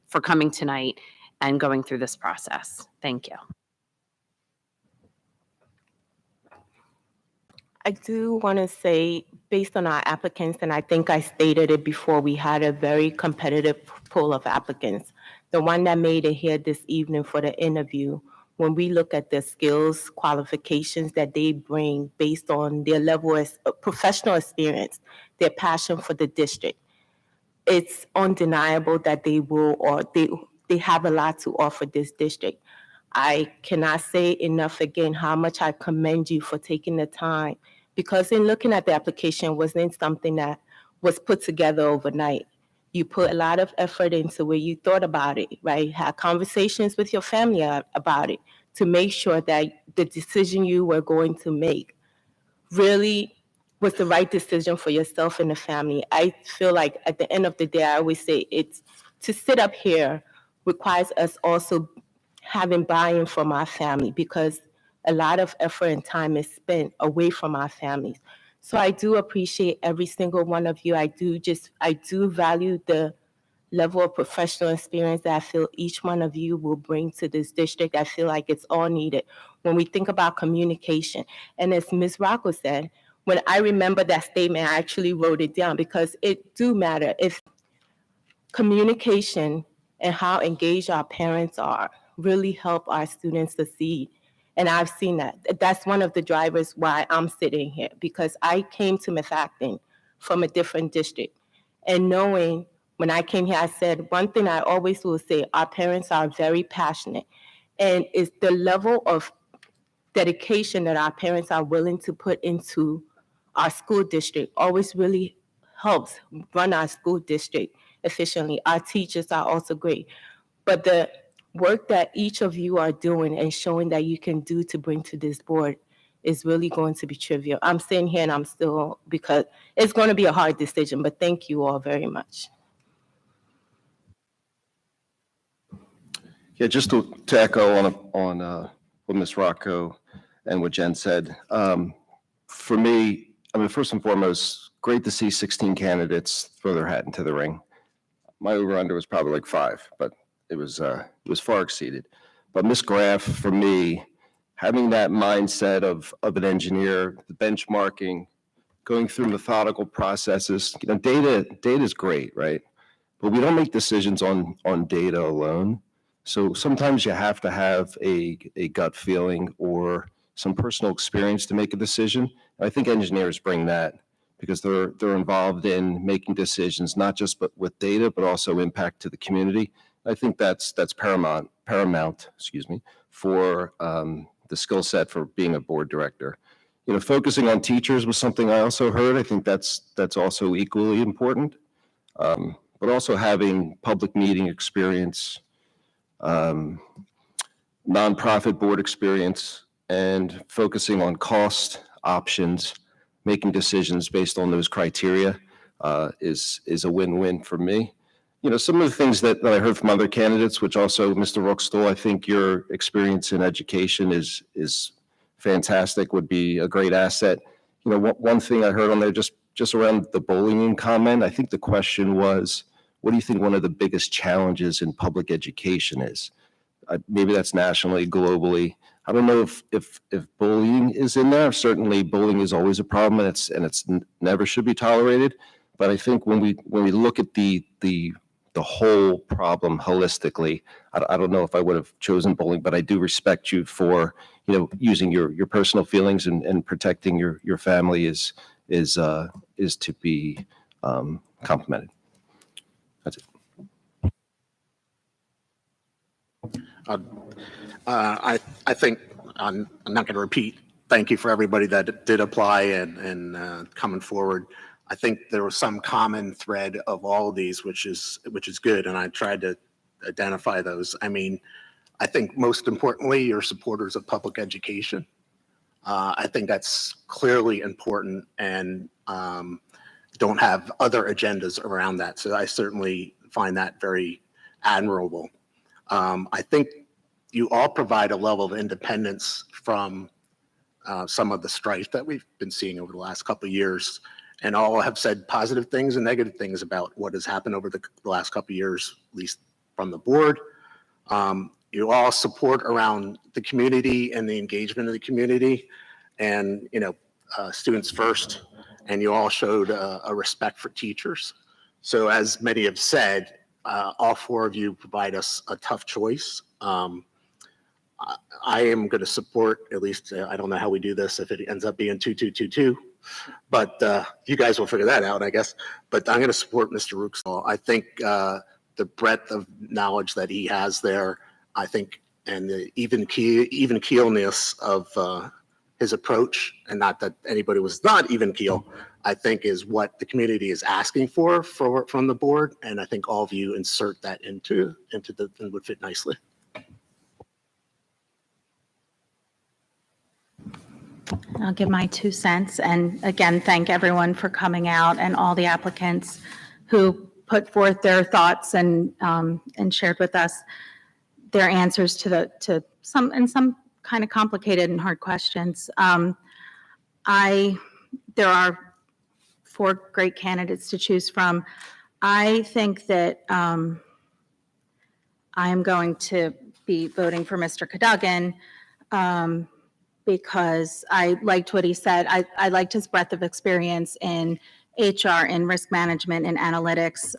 for coming tonight and going through this process. Thank you. I do want to say, based on our applicants, and I think I stated it before, we had a very competitive pool of applicants. The one that made it here this evening for the interview when we look at the skills, qualifications that they bring based on their level of professional experience, their passion for the district, it's undeniable that they have a lot to offer this district. I cannot say enough again how much I commend you for taking the time, because in looking at the application wasn't something that was put together overnight. You put a lot of effort into where you thought about it, right? Had conversations with your family about it to make sure that the decision you were going to make really was the right decision for yourself and the family. I feel like at the end of the day, I always say it's to sit up here requires us also having buy-in from our family, because a lot of effort and time is spent away from our families. So I do appreciate every single one of you. I do value the level of professional experience that I feel each one of you will bring to this district. I feel like it's all needed when we think about communication. And as Ms. Rocco said, when I remember that statement, I actually wrote it down because it do matter. If communication and how engaged our parents are really help our students succeed. And I've seen that. That's one of the drivers why I'm sitting here, because I came to Methacton from a different district. And knowing when I came here, I said, one thing I always will say, our parents are very passionate. And it's the level of dedication that our parents are willing to put into our school district always really helps run our school district efficiently. Our teachers are also great. But the work that each of you are doing and showing that you can do to bring to this board is really going to be trivial. I'm sitting here and I'm still, because it's going to be a hard decision, but thank you all very much. Yeah, just to echo on what Ms. Rocco and what Jen said. For me, I mean, first and foremost, great to see 16 candidates throw their hat into the ring. My over-under was probably like 5, but it was far exceeded. But Ms. Graf, for me, having that mindset of an engineer, the benchmarking, going through methodical processes, data is great, right? But we don't make decisions on data alone. So sometimes you have to have a gut feeling or some personal experience to make a decision. And I think engineers bring that because they're involved in making decisions, not just with data, but also impact to the community. I think that's paramount, for the skill set for being a board director. Focusing on teachers was something I also heard. I think that's also equally important. But also having public meeting experience, nonprofit board experience, and focusing on cost options, making decisions based on those criteria is a win-win for me. Some of the things that I heard from other candidates, which also Mr. Bookstall, I think your experience in education is fantastic, would be a great asset. One thing I heard on there just around the bullying comment, I think the question was, what do you think one of the biggest challenges in public education is? Maybe that's nationally, globally. I don't know if bullying is in there. Certainly, bullying is always a problem, and it's never should be tolerated. But I think when we look at the whole problem holistically, I don't know if I would have chosen bullying, but I do respect you for using your personal feelings and protecting your family is to be complimented. That's it. I think I'm not going to repeat. Thank you for everybody that did apply and coming forward. I think there was some common thread of all of these, which is good, and I tried to identify those. I mean, I think most importantly, you're supporters of public education. I think that's clearly important, and don't have other agendas around that. So I certainly find that very admirable. I think you all provide a level of independence from some of the strife that we've been seeing over the last couple of years, and all have said positive things and negative things about what has happened over the last couple of years, at least from the board. You all support around the community and the engagement of the community, and students first, and you all showed a respect for teachers. So as many have said, all 4 of you provide us a tough choice. I am going to support, at least, I don't know how we do this if it ends up being 2222, but you guys will figure that out, I guess. But I'm going to support Mr. Bookstall. I think the breadth of knowledge that he has there, I think, and the even keelness of his approach, and not that anybody was not even keel, I think is what the community is asking for from the board. And I think all of you insert that into the, and would fit nicely. I'll give my 2 cents. And again, thank everyone for coming out and all the applicants who put forth their thoughts and shared with us their answers to some kind of complicated and hard questions. There are 4 great candidates to choose from. I think that I am going to be voting for Mr. Cadugan because I liked what he said. I liked his breadth of experience in HR and risk management and analytics,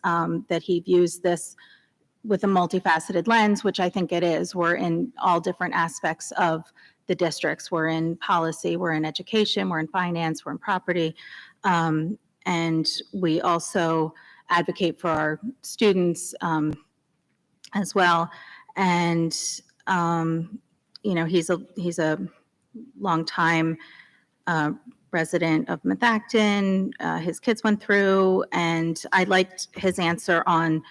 that he views this with a multifaceted lens, which I think it is. We're in all different aspects of the districts. We're in policy, we're in education, we're in finance, we're in property. And we also advocate for our students as well. And, he's a longtime resident of Methacton. His kids went through, and I liked his answer on,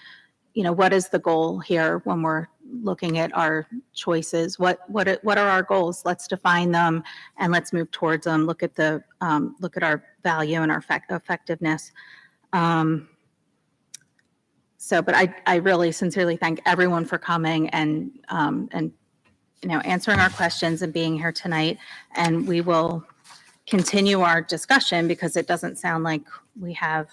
what is the goal here when we're looking at our choices? What are our goals? Let's define them and let's move towards them. Look at our value and our effectiveness. But I really sincerely thank everyone for coming and answering our questions and being here tonight. And we will continue our discussion because it doesn't sound like we have.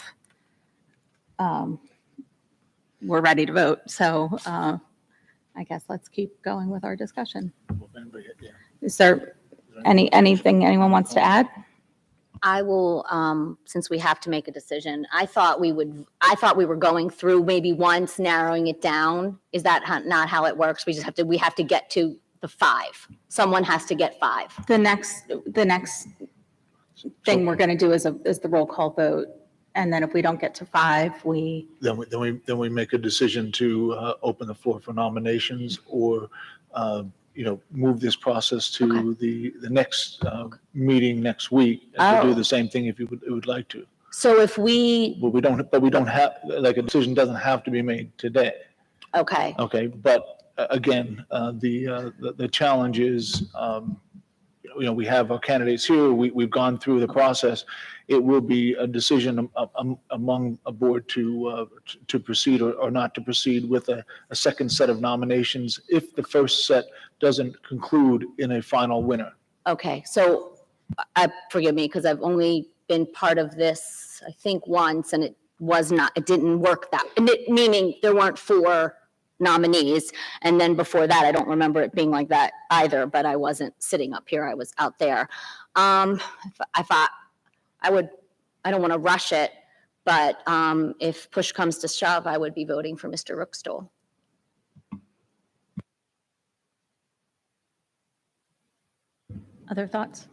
We're ready to vote. So I guess let's keep going with our discussion. Is there anything anyone wants to add? I will, since we have to make a decision, I thought we were going through maybe once, narrowing it down. Is that not how it works? We have to get to the 5. Someone has to get 5. The next thing we're going to do is the roll call vote. And then if we don't get to 5, Then we make a decision to open the floor for nominations or, move this process to the next meeting next week. And to do the same thing if you would like to. So if we. But we don't have, a decision doesn't have to be made today. Okay. Okay, but again, the challenge is, we have our candidates here. We've gone through the process. It will be a decision among a board to proceed or not to proceed with a second set of nominations if the first set doesn't conclude in a final winner. Okay, so forgive me because I've only been part of this, I think once, and it didn't work meaning there weren't 4 nominees. And then before that, I don't remember it being like that either, but I wasn't sitting up here. I was out there. I thought I don't want to rush it, but if push comes to shove, I would be voting for Mr. Bookstall. Other thoughts?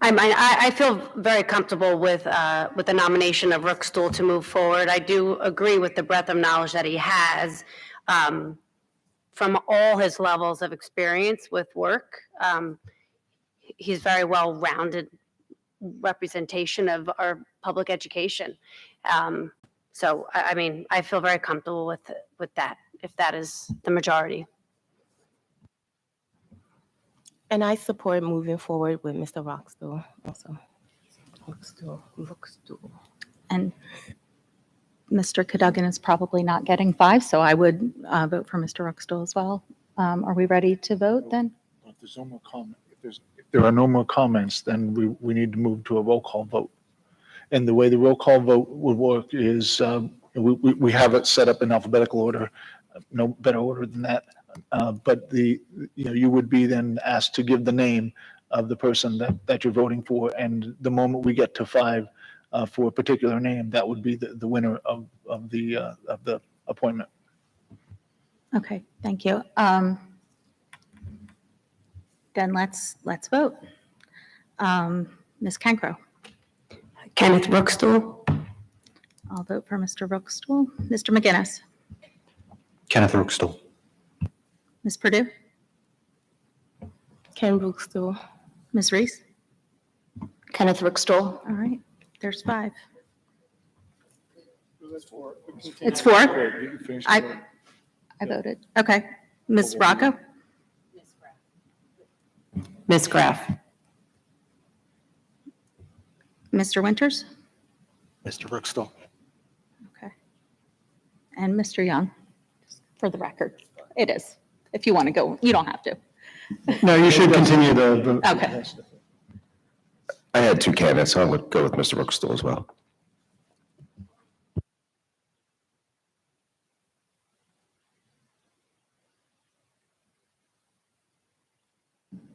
I feel very comfortable with the nomination of Bookstall to move forward. I do agree with the breadth of knowledge that he has from all his levels of experience with work. He's very well-rounded representation of our public education. So, I feel very comfortable with that, if that is the majority. And I support moving forward with Mr. Bookstall also. Bookstall. And Mr. Cadugan is probably not getting 5, so I would vote for Mr. Bookstall as well. Are we ready to vote then? If there's no more comment, if there are no more comments, then we need to move to a roll call vote. And the way the roll call vote would work is we have it set up in alphabetical order, no better order than that. But you would be then asked to give the name of the person that you're voting for. And the moment we get to 5, for a particular name, that would be the winner of the appointment. Okay, thank you. Then let's vote. Ms. Cancro. Kenneth Bookstall. I'll vote for Mr. Bookstall. Mr. McGinnis. Kenneth Bookstall. Ms. Purdue. Ken Bookstall. Ms. Reese. Kenneth Bookstall. All right, there's 5. It's It's 4? I voted. Okay. Ms. Rocco? Ms. Graf. Mr. Winters? Mr. Bookstall. Okay. And Mr. Young, just for the record. It is. If you want to go, you don't have to. No, you should continue the. Okay. I had 2 candidates, so I would go with Mr. Bookstall as well.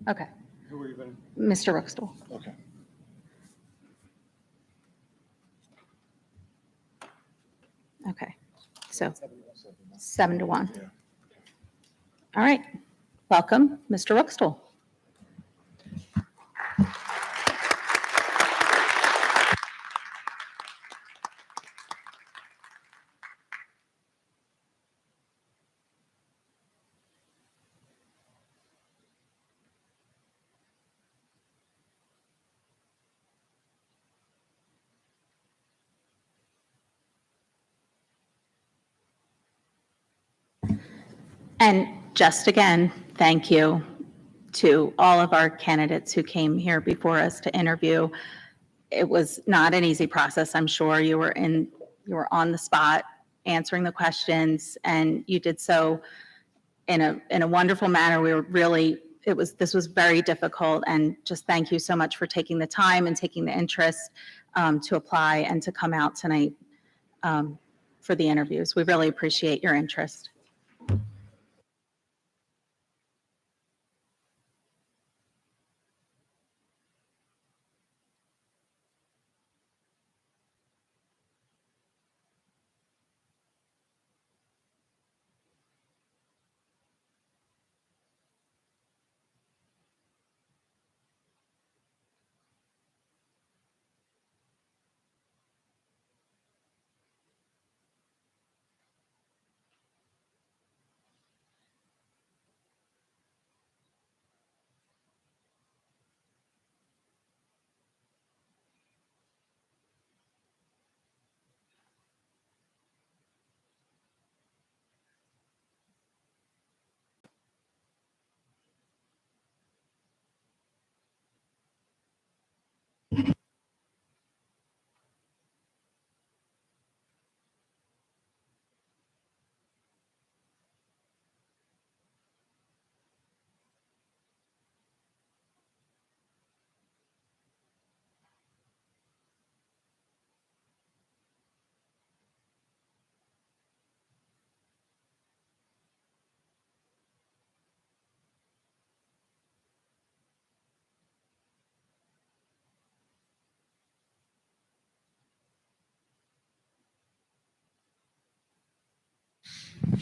Okay. Who are you voting? Mr. Bookstall. Okay. Okay. So 7-1. All right. Welcome, Mr. Bookstall. And just again, thank you to all of our candidates who came here before us to interview. It was not an easy process. I'm sure you were on the spot answering the questions, and you did so in a wonderful manner. We were really, this was very difficult, and just thank you so much for taking the time and taking the interest to apply and to come out tonight for the interviews. We really appreciate your interest.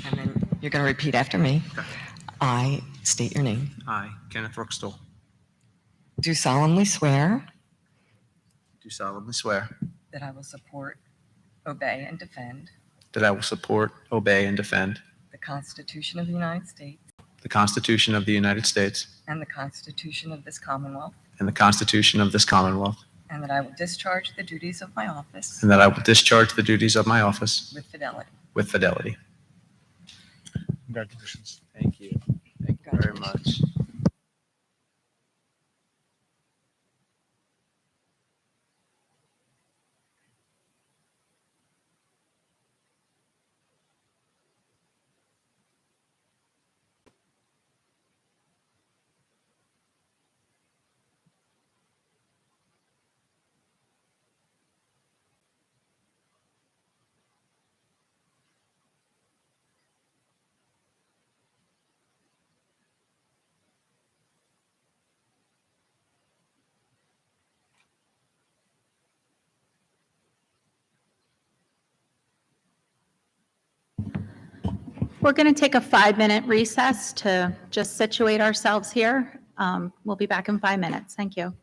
And then you're going to repeat after me. I state your name. I, Kenneth Bookstall, Do solemnly swear do solemnly swear that I will support, obey, and defend that I will support, obey, and defend the Constitution of the United States the Constitution of the United States and the Constitution of this Commonwealth, and the Constitution of this Commonwealth, and that I will discharge the duties of my office and that I will discharge the duties of my office with fidelity. with fidelity. Congratulations. Thank you. Thank you very much. We're going to take a 5-minute recess to just situate ourselves here. We'll be back in 5 minutes. Thank you.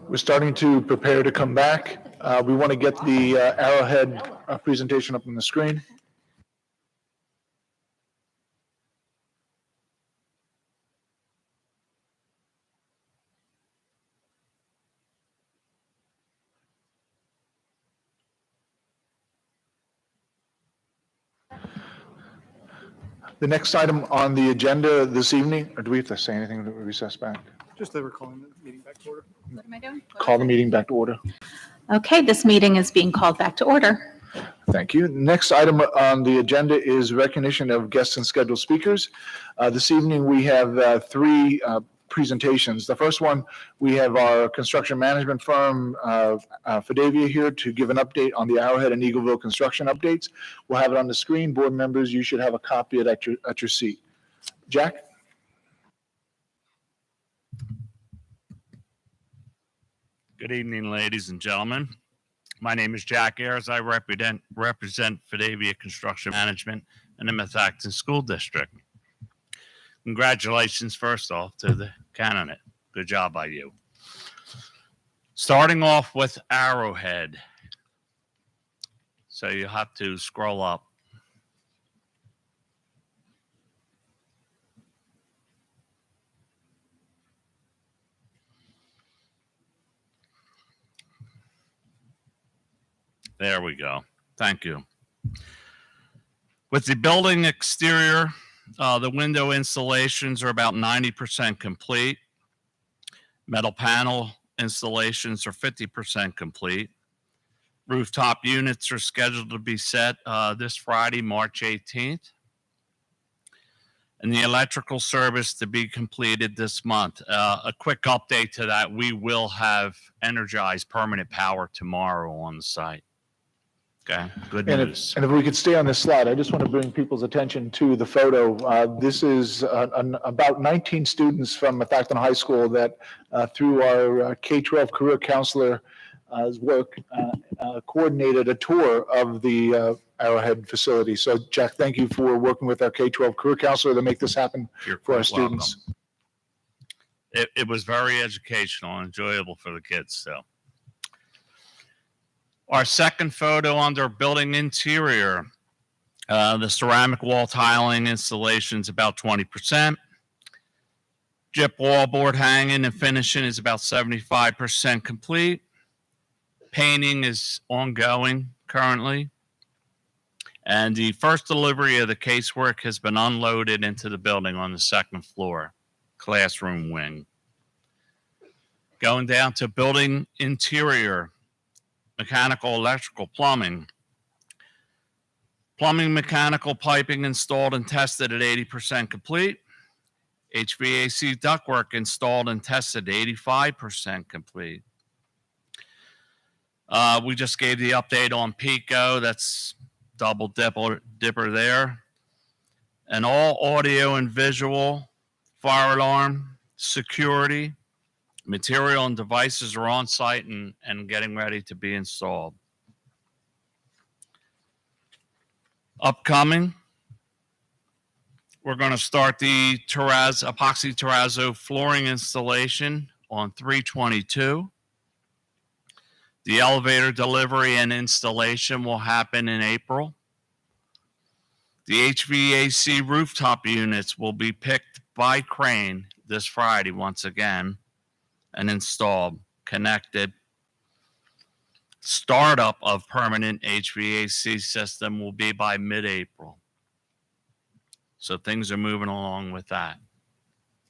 We're starting to prepare to come back. We want to get the Arrowhead presentation up on the screen. The next item on the agenda this evening, or do we have to say anything to recess back? Just that we're calling the meeting back to order. What am I doing? Call the meeting back to order. Okay, this meeting is being called back to order. Thank you. Next item on the agenda is recognition of guests and scheduled speakers. This evening, we have three presentations. The first one, we have our construction management firm, Fidavia, here to give an update on the Arrowhead and Eagleville construction updates. We'll have it on the screen. Board members, you should have a copy of it at your seat. Jack? Good evening, ladies and gentlemen. My name is Jack Ayers. I represent Fidavia Construction Management in the Methacton School District. Congratulations, first off, to the candidate. Good job by you. Starting off with Arrowhead. So you have to scroll up. There we go. Thank you. With the building exterior, the window installations are about 90% complete. Metal panel installations are 50% complete. Rooftop units are scheduled to be set this Friday, March 18th. And the electrical service to be completed this month. A quick update to that, we will have energized permanent power tomorrow on the site. Okay, good news. And if we could stay on this slide, I just want to bring people's attention to the photo. This is about 19 students from Methacton High School that through our K-12 career counselor's work coordinated a tour of the Arrowhead facility. So Jack, thank you for working with our K-12 career counselor to make this happen for our students. It was very educational and enjoyable for the kids, so. Our second photo under building interior, the ceramic wall tiling installation is about 20%. Gyp wallboard hanging and finishing is about 75% complete. Painting is ongoing currently. And the first delivery of the casework has been unloaded into the building on the second floor, classroom wing. Going down to building interior, mechanical, electrical, plumbing. Plumbing, mechanical, piping installed and tested at 80% complete. HVAC ductwork installed and tested 85% complete. We just gave the update on Pico. That's double dipper there. And all audio and visual, fire alarm, security, material and devices are on site and getting ready to be installed. Upcoming, we're going to start the epoxy terrazzo flooring installation on 3/22. The elevator delivery and installation will happen in April. The HVAC rooftop units will be picked by crane this Friday once again and installed, connected. Startup of permanent HVAC system will be by mid-April. So things are moving along with that.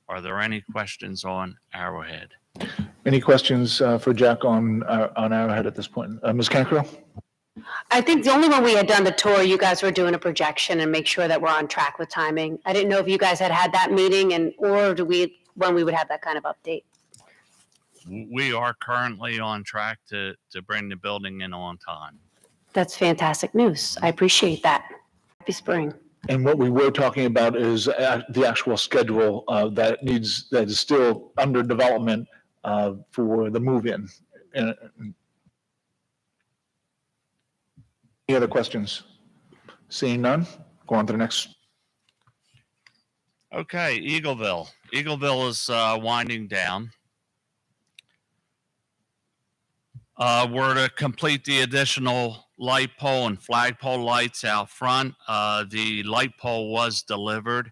Are there any questions on Arrowhead? Any questions for Jack on Arrowhead at this point? Ms. Cancro? I think the only one we had done the tour, you guys were doing a projection and make sure that we're on track with timing. I didn't know if you guys had that meeting or when we would have that kind of update. We are currently on track to bring the building in on time. That's fantastic news. I appreciate that. Happy spring. And what we were talking about is the actual schedule that is still under development for the move-in. Any other questions? Seeing none, go on to the next. Okay, Eagleville. Eagleville is winding down. We're to complete the additional light pole and flagpole lights out front. The light pole was delivered.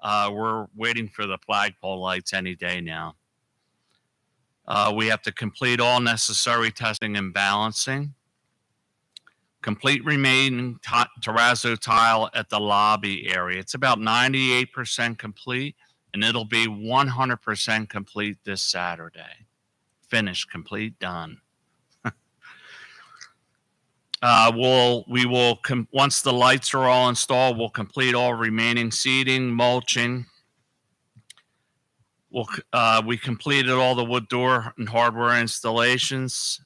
We're waiting for the flagpole lights any day now. We have to complete all necessary testing and balancing. Complete remaining terrazzo tile at the lobby area. It's about 98% complete, and it'll be 100% complete this Saturday. Finished, complete, done. Once the lights are all installed, we'll complete all remaining seating, mulching. We completed all the wood door and hardware installations.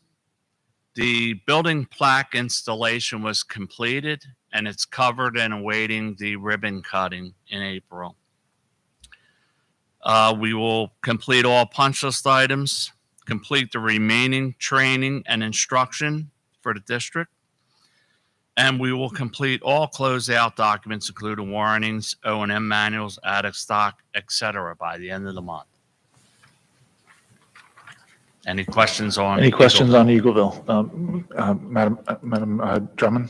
The building plaque installation was completed, and it's covered and awaiting the ribbon cutting in April. We will complete all punch list items, complete the remaining training and instruction for the district, and we will complete all closeout documents, including warnings, O&M manuals, attic stock, etc., by the end of the month. Any questions on? Any questions on Eagleville? Madam Drummond?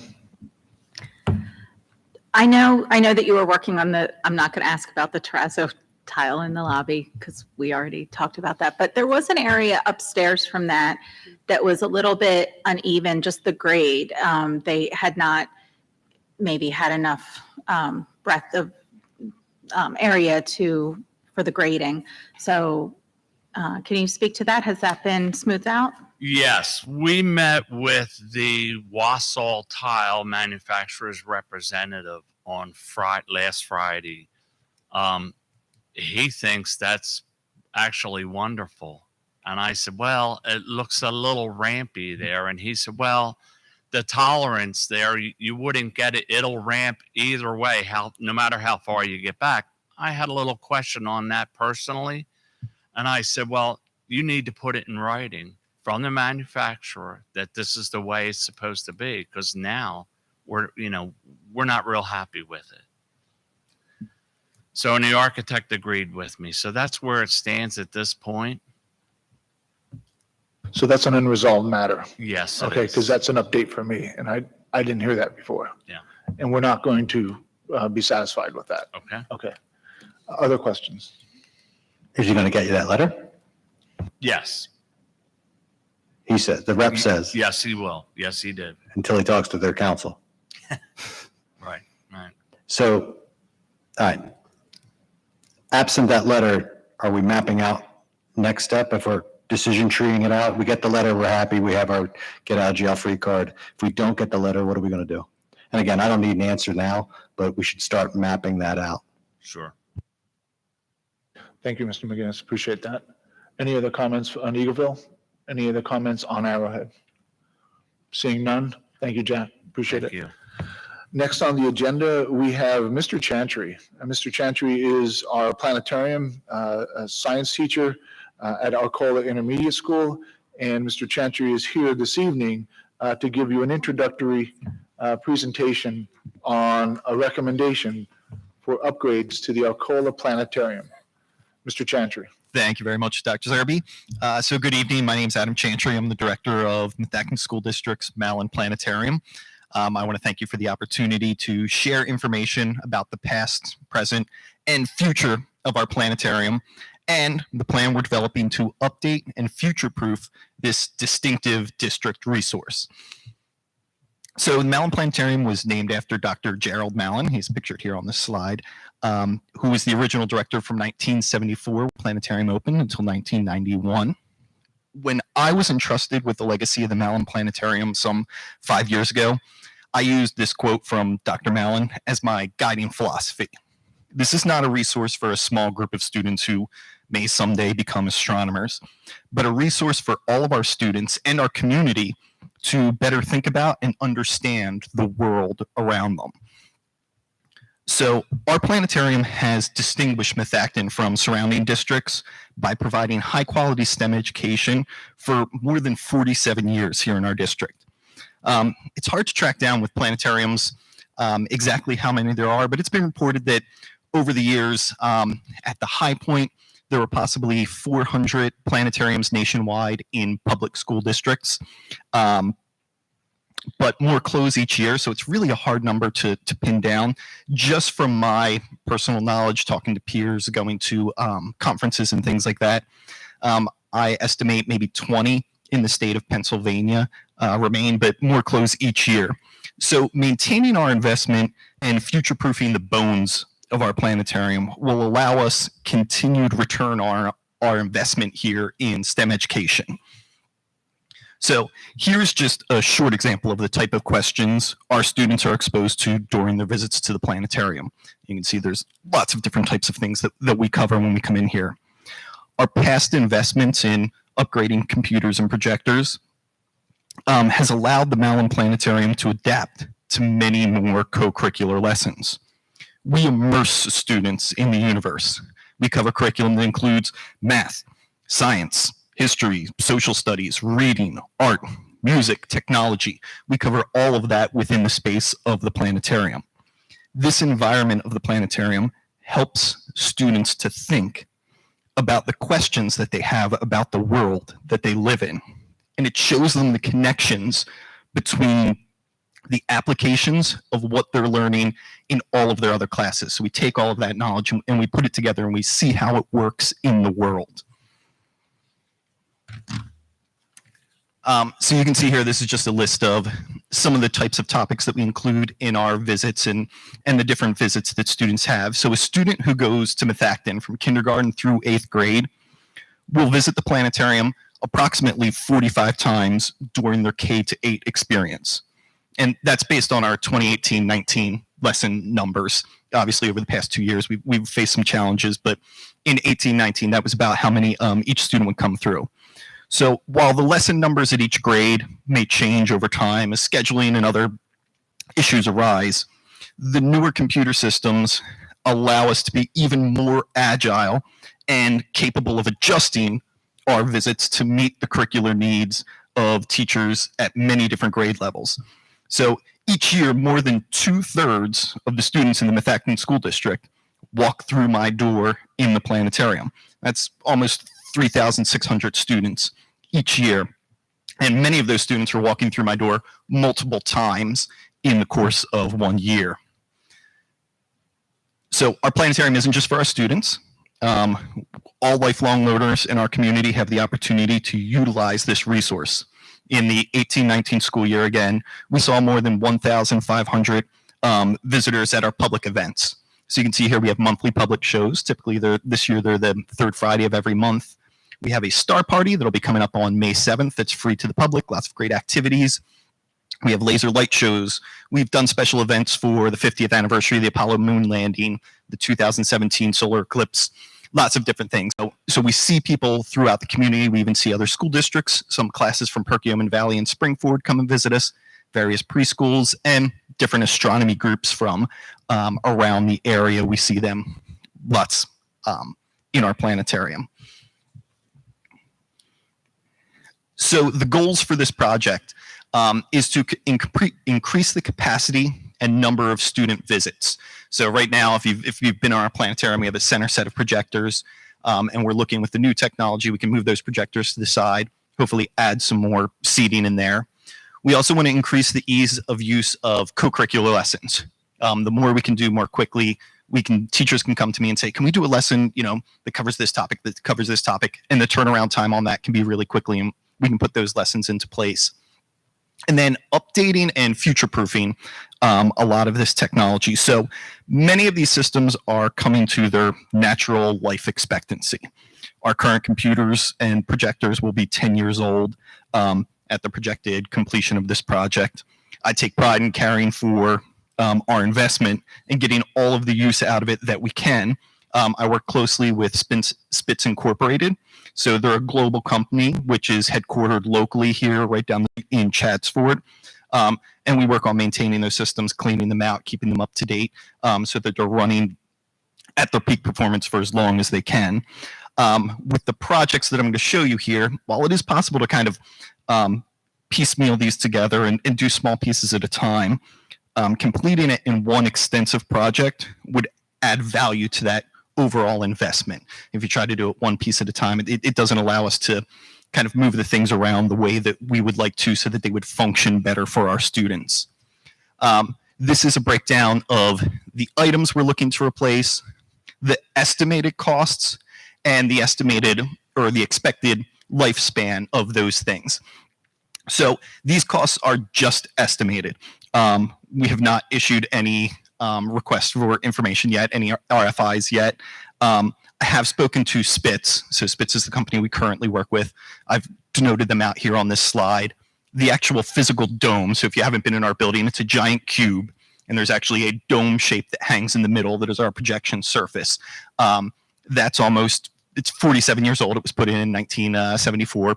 I know that you were working on I'm not going to ask about the terrazzo tile in the lobby because we already talked about that, but there was an area upstairs from that was a little bit uneven, just the grade. They had not maybe had enough breadth of area for the grading. So can you speak to that? Has that been smoothed out? Yes, we met with the Wausau tile manufacturer's representative on last Friday. He thinks that's actually wonderful. And I said, well, it looks a little rampy there. And he said, well, the tolerance there, you wouldn't get it. It'll ramp either way, no matter how far you get back. I had a little question on that personally. And I said, well, you need to put it in writing from the manufacturer that this is the way it's supposed to be, because now we're not real happy with it. So, and the architect agreed with me. So that's where it stands at this point. So that's an unresolved matter. Yes. Okay, because that's an update for me, and I didn't hear that before. Yeah. And we're not going to be satisfied with that. Okay. Okay. Other questions? Is he going to get you that letter? Yes. He says, the rep says, Yes, he will. Yes, he did. until he talks to their counsel. Right. Right. So, all right. Absent that letter, are we mapping out next step? If we're decision treeing it out, we get the letter, we're happy, we have our get out of jail free card. If we don't get the letter, what are we going to do? And again, I don't need an answer now, but we should start mapping that out. Sure. Thank you, Mr. McGinnis. Appreciate that. Any other comments on Eagleville? Any other comments on Arrowhead? Seeing none. Thank you, Jack. Appreciate it. Thank you. Next on the agenda, we have Mr. Chantry. Mr. Chantry is our planetarium science teacher at Arcola Intermediate School. And Mr. Chantry is here this evening to give you an introductory presentation on a recommendation for upgrades to the Arcola Planetarium. Mr. Chantry. Thank you very much, Dr. Zerbe. So good evening. My name is Adam Chantry. I'm the director of Methacton School District's Malin Planetarium. I want to thank you for the opportunity to share information about the past, present, and future of our planetarium and the plan we're developing to update and future-proof this distinctive district resource. So the Malin Planetarium was named after Dr. Gerald Malin. He's pictured here on this slide, who was the original director from 1974, Planetarium opened until 1991. When I was entrusted with the legacy of the Malin Planetarium some 5 years ago, I used this quote from Dr. Malin as my guiding philosophy. This is not a resource for a small group of students who may someday become astronomers, but a resource for all of our students and our community to better think about and understand the world around them. So our planetarium has distinguished Methacton from surrounding districts by providing high quality STEM education for more than 47 years here in our district. It's hard to track down with planetariums exactly how many there are, but it's been reported that over the years, at the high point, there are possibly 400 planetariums nationwide in public school districts. But more close each year, so it's really a hard number to pin down. Just from my personal knowledge, talking to peers, going to conferences and things like that, I estimate maybe 20 in the state of Pennsylvania remain, but more close each year. So maintaining our investment and future-proofing the bones of our planetarium will allow us continued return on our investment here in STEM education. So here's just a short example of the type of questions our students are exposed to during their visits to the planetarium. You can see there's lots of different types of things that we cover when we come in here. Our past investments in upgrading computers and projectors has allowed the Malin Planetarium to adapt to many more co-curricular lessons. We immerse students in the universe. We cover curriculum that includes math, science, history, social studies, reading, art, music, technology. We cover all of that within the space of the planetarium. This environment of the planetarium helps students to think about the questions that they have about the world that they live in. And it shows them the connections between the applications of what they're learning in all of their other classes. So we take all of that knowledge and we put it together and we see how it works in the world. So you can see here, this is just a list of some of the types of topics that we include in our visits and the different visits that students have. So a student who goes to Methacton from kindergarten through 8th grade will visit the planetarium approximately 45 times during their K-8 experience. And that's based on our 2018-19 lesson numbers. Obviously, over the past 2 years, we've faced some challenges, but in 18-19, that was about how many each student would come through. So while the lesson numbers at each grade may change over time as scheduling and other issues arise, the newer computer systems allow us to be even more agile and capable of adjusting our visits to meet the curricular needs of teachers at many different grade levels. So each year, more than 2/3 of the students in the Methacton School District walk through my door in the planetarium. That's almost 3,600 students each year. And many of those students are walking through my door multiple times in the course of 1 year. So our planetarium isn't just for our students. All lifelong learners in our community have the opportunity to utilize this resource. In the 18-19 school year, again, we saw more than 1,500 visitors at our public events. So you can see here we have monthly public shows. Typically, this year they're the third Friday of every month. We have a star party that'll be coming up on May 7th. That's free to the public, lots of great activities. We have laser light shows. We've done special events for the 50th anniversary of the Apollo moon landing, the 2017 solar eclipse, lots of different things. So we see people throughout the community. We even see other school districts, some classes from Perkiomen Valley and Springford come and visit us, various preschools, and different astronomy groups from around the area. We see them lots in our planetarium. So the goals for this project is to increase the capacity and number of student visits. So right now, if you've been on our planetarium, we have a center set of projectors, and we're looking with the new technology, we can move those projectors to the side, hopefully add some more seating in there. We also want to increase the ease of use of co-curricular lessons. The more we can do more quickly, teachers can come to me and say, can we do a lesson, that covers this topic, and the turnaround time on that can be really quickly, and we can put those lessons into place. And then updating and future-proofing a lot of this technology. So many of these systems are coming to their natural life expectancy. Our current computers and projectors will be 10 years old at the projected completion of this project. I take pride in caring for our investment and getting all of the use out of it that we can. I work closely with Spitz Incorporated. So they're a global company, which is headquartered locally here, right down in Chatsford. And we work on maintaining those systems, cleaning them out, keeping them up to date, so that they're running at their peak performance for as long as they can. With the projects that I'm going to show you here, while it is possible to kind of piecemeal these together and do small pieces at a time, completing it in one extensive project would add value to that overall investment. If you try to do it one piece at a time, it doesn't allow us to kind of move the things around the way that we would like to so that they would function better for our students. This is a breakdown of the items we're looking to replace, the estimated costs, and the estimated or the expected lifespan of those things. So these costs are just estimated. We have not issued any requests for information yet, any RFIs yet. I have spoken to Spitz. So Spitz is the company we currently work with. I've denoted them out here on this slide. The actual physical dome, so if you haven't been in our building, it's a giant cube, and there's actually a dome shape that hangs in the middle that is our projection surface. It's 47 years old. It was put in 1974.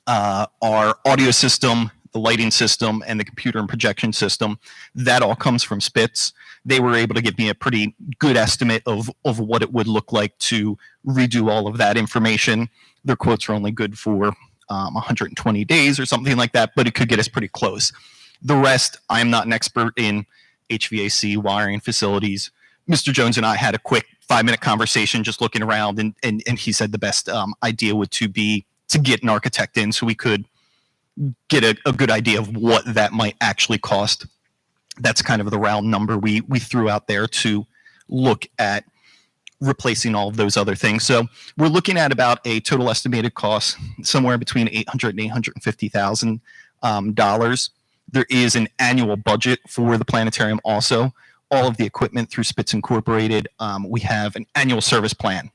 Our audio system, the lighting system, and the computer and projection system, that all comes from Spitz. They were able to give me a pretty good estimate of what it would look like to redo all of that information. Their quotes are only good for 120 days or something like that, but it could get us pretty close. The rest, I am not an expert in HVAC, wiring, facilities. Mr. Jones and I had a quick 5-minute conversation just looking around, and he said the best idea would be to get an architect in so we could get a good idea of what that might actually cost. That's kind of the round number we threw out there to look at replacing all of those other things. So we're looking at about a total estimated cost somewhere between $800,000 and $850,000. There is an annual budget for the planetarium also. All of the equipment through Spitz Incorporated, we have an annual service plan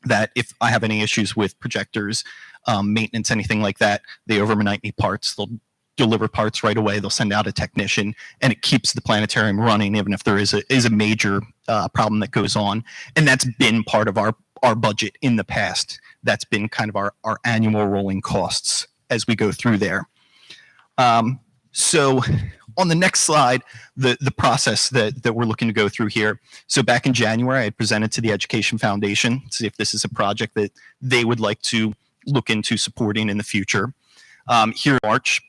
that if I have any issues with projectors, maintenance, anything like that, they overnight me parts. They'll deliver parts right away. They'll send out a technician, and it keeps the planetarium running even if there is a major problem that goes on. And that's been part of our budget in the past. That's been kind of our annual rolling costs as we go through there. So on the next slide, the process that we're looking to go through here. So back in January, I presented to the Education Foundation to see if this is a project that they would like to look into supporting in the future. Here in March,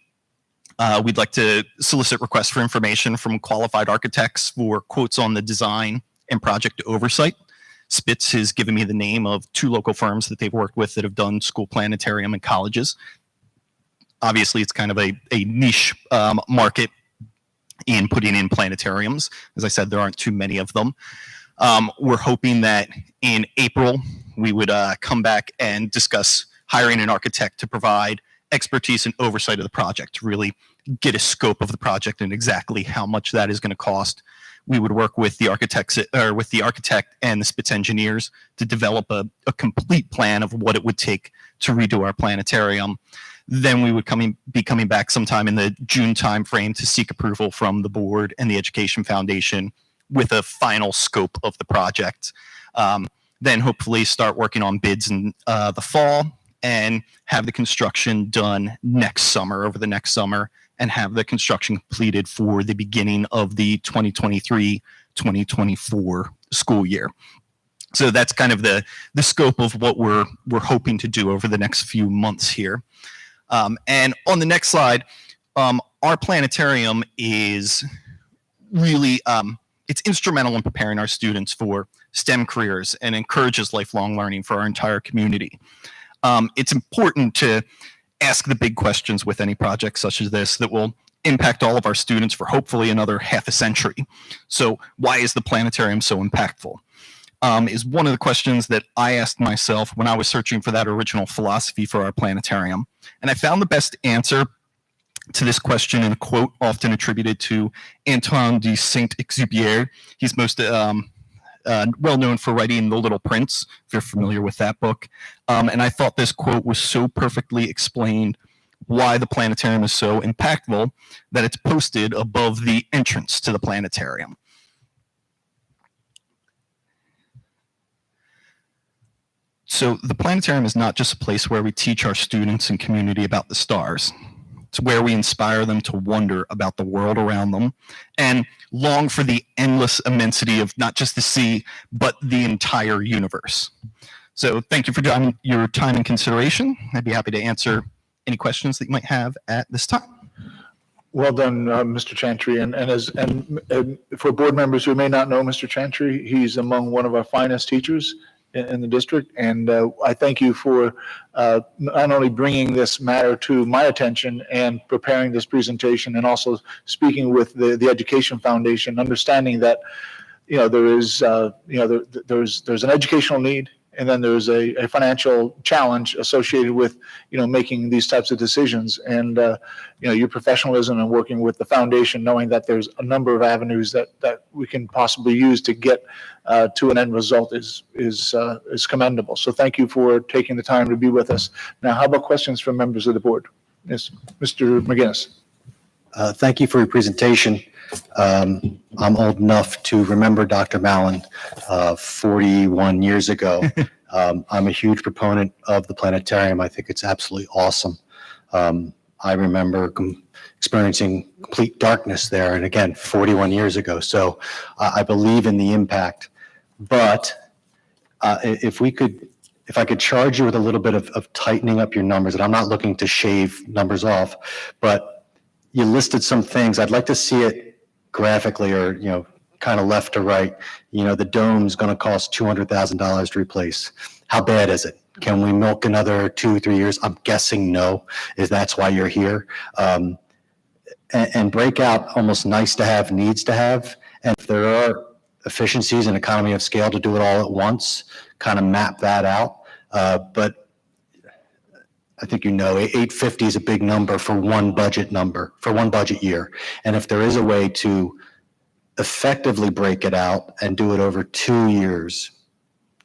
we'd like to solicit requests for information from qualified architects for quotes on the design and project oversight. Spitz has given me the name of 2 local firms that they've worked with that have done school planetarium in colleges. Obviously, it's kind of a niche market in putting in planetariums. As I said, there aren't too many of them. We're hoping that in April, we would come back and discuss hiring an architect to provide expertise and oversight of the project, to really get a scope of the project and exactly how much that is going to cost. We would work with the architect and the Spitz engineers to develop a complete plan of what it would take to redo our planetarium. Then we would be coming back sometime in the June timeframe to seek approval from the board and the Education Foundation with a final scope of the project. Then hopefully start working on bids in the fall and have the construction done over the next summer, and have the construction completed for the beginning of the 2023-2024 school year. So that's kind of the scope of what we're hoping to do over the next few months here. And on the next slide, our planetarium is really, it's instrumental in preparing our students for STEM careers and encourages lifelong learning for our entire community. It's important to ask the big questions with any project such as this that will impact all of our students for hopefully another half a century. So why is the planetarium so impactful? Is one of the questions that I asked myself when I was searching for that original philosophy for our planetarium. And I found the best answer to this question in a quote often attributed to Antoine de Saint-Exupéry. He's most well known for writing The Little Prince, if you're familiar with that book. And I thought this quote was so perfectly explained why the planetarium is so impactful that it's posted above the entrance to the planetarium. So the planetarium is not just a place where we teach our students and community about the stars. It's where we inspire them to wonder about the world around them and long for the endless immensity of not just the sea, but the entire universe. So thank you for your time and consideration. I'd be happy to answer any questions that you might have at this time. Well done, Mr. Chantry. And for board members who may not know Mr. Chantry, he's among one of our finest teachers in the district. And I thank you for not only bringing this matter to my attention and preparing this presentation, and also speaking with the Education Foundation, understanding that there is there's an educational need, and then there's a financial challenge associated with making these types of decisions. And your professionalism and working with the foundation, knowing that there's a number of avenues that we can possibly use to get to an end result is commendable. So thank you for taking the time to be with us. Now, how about questions from members of the board? Yes, Mr. McGinnis. Thank you for your presentation. I'm old enough to remember Dr. Mallon 41 years ago. I'm a huge proponent of the planetarium. I think it's absolutely awesome. I remember experiencing complete darkness there, and again, 41 years ago. So I believe in the impact. But if I could charge you with a little bit of tightening up your numbers, and I'm not looking to shave numbers off, but you listed some things. I'd like to see it graphically, or kind of left to right. The dome's going to cost $200,000 to replace. How bad is it? Can we milk another 2-3 years? I'm guessing no. That's why you're here. And break out almost nice to have, needs to have. And if there are efficiencies and economy of scale to do it all at once, kind of map that out. But I think 850 is a big number for one budget year. And if there is a way to effectively break it out and do it over 2 years,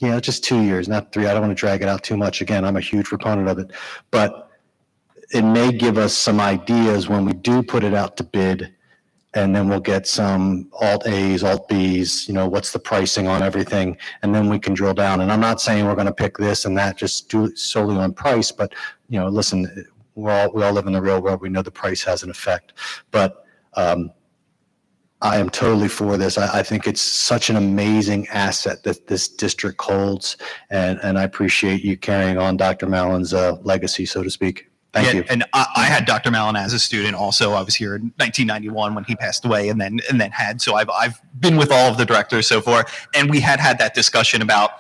just 2 years, not 3. I don't want to drag it out too much. Again, I'm a huge proponent of it, but it may give us some ideas when we do put it out to bid, and then we'll get some alt A's, alt B's, what's the pricing on everything, and then we can drill down. And I'm not saying we're going to pick this and that, just do it solely on price, but listen, we all live in the real world. We know the price has an effect, but I am totally for this. I think it's such an amazing asset that this district holds, and I appreciate you carrying on Dr. Mallon's legacy, so to speak. Thank you. And I had Dr. Mallon as a student also. I was here in 1991 when he passed away, and then so I've been with all of the directors so far, and we had that discussion about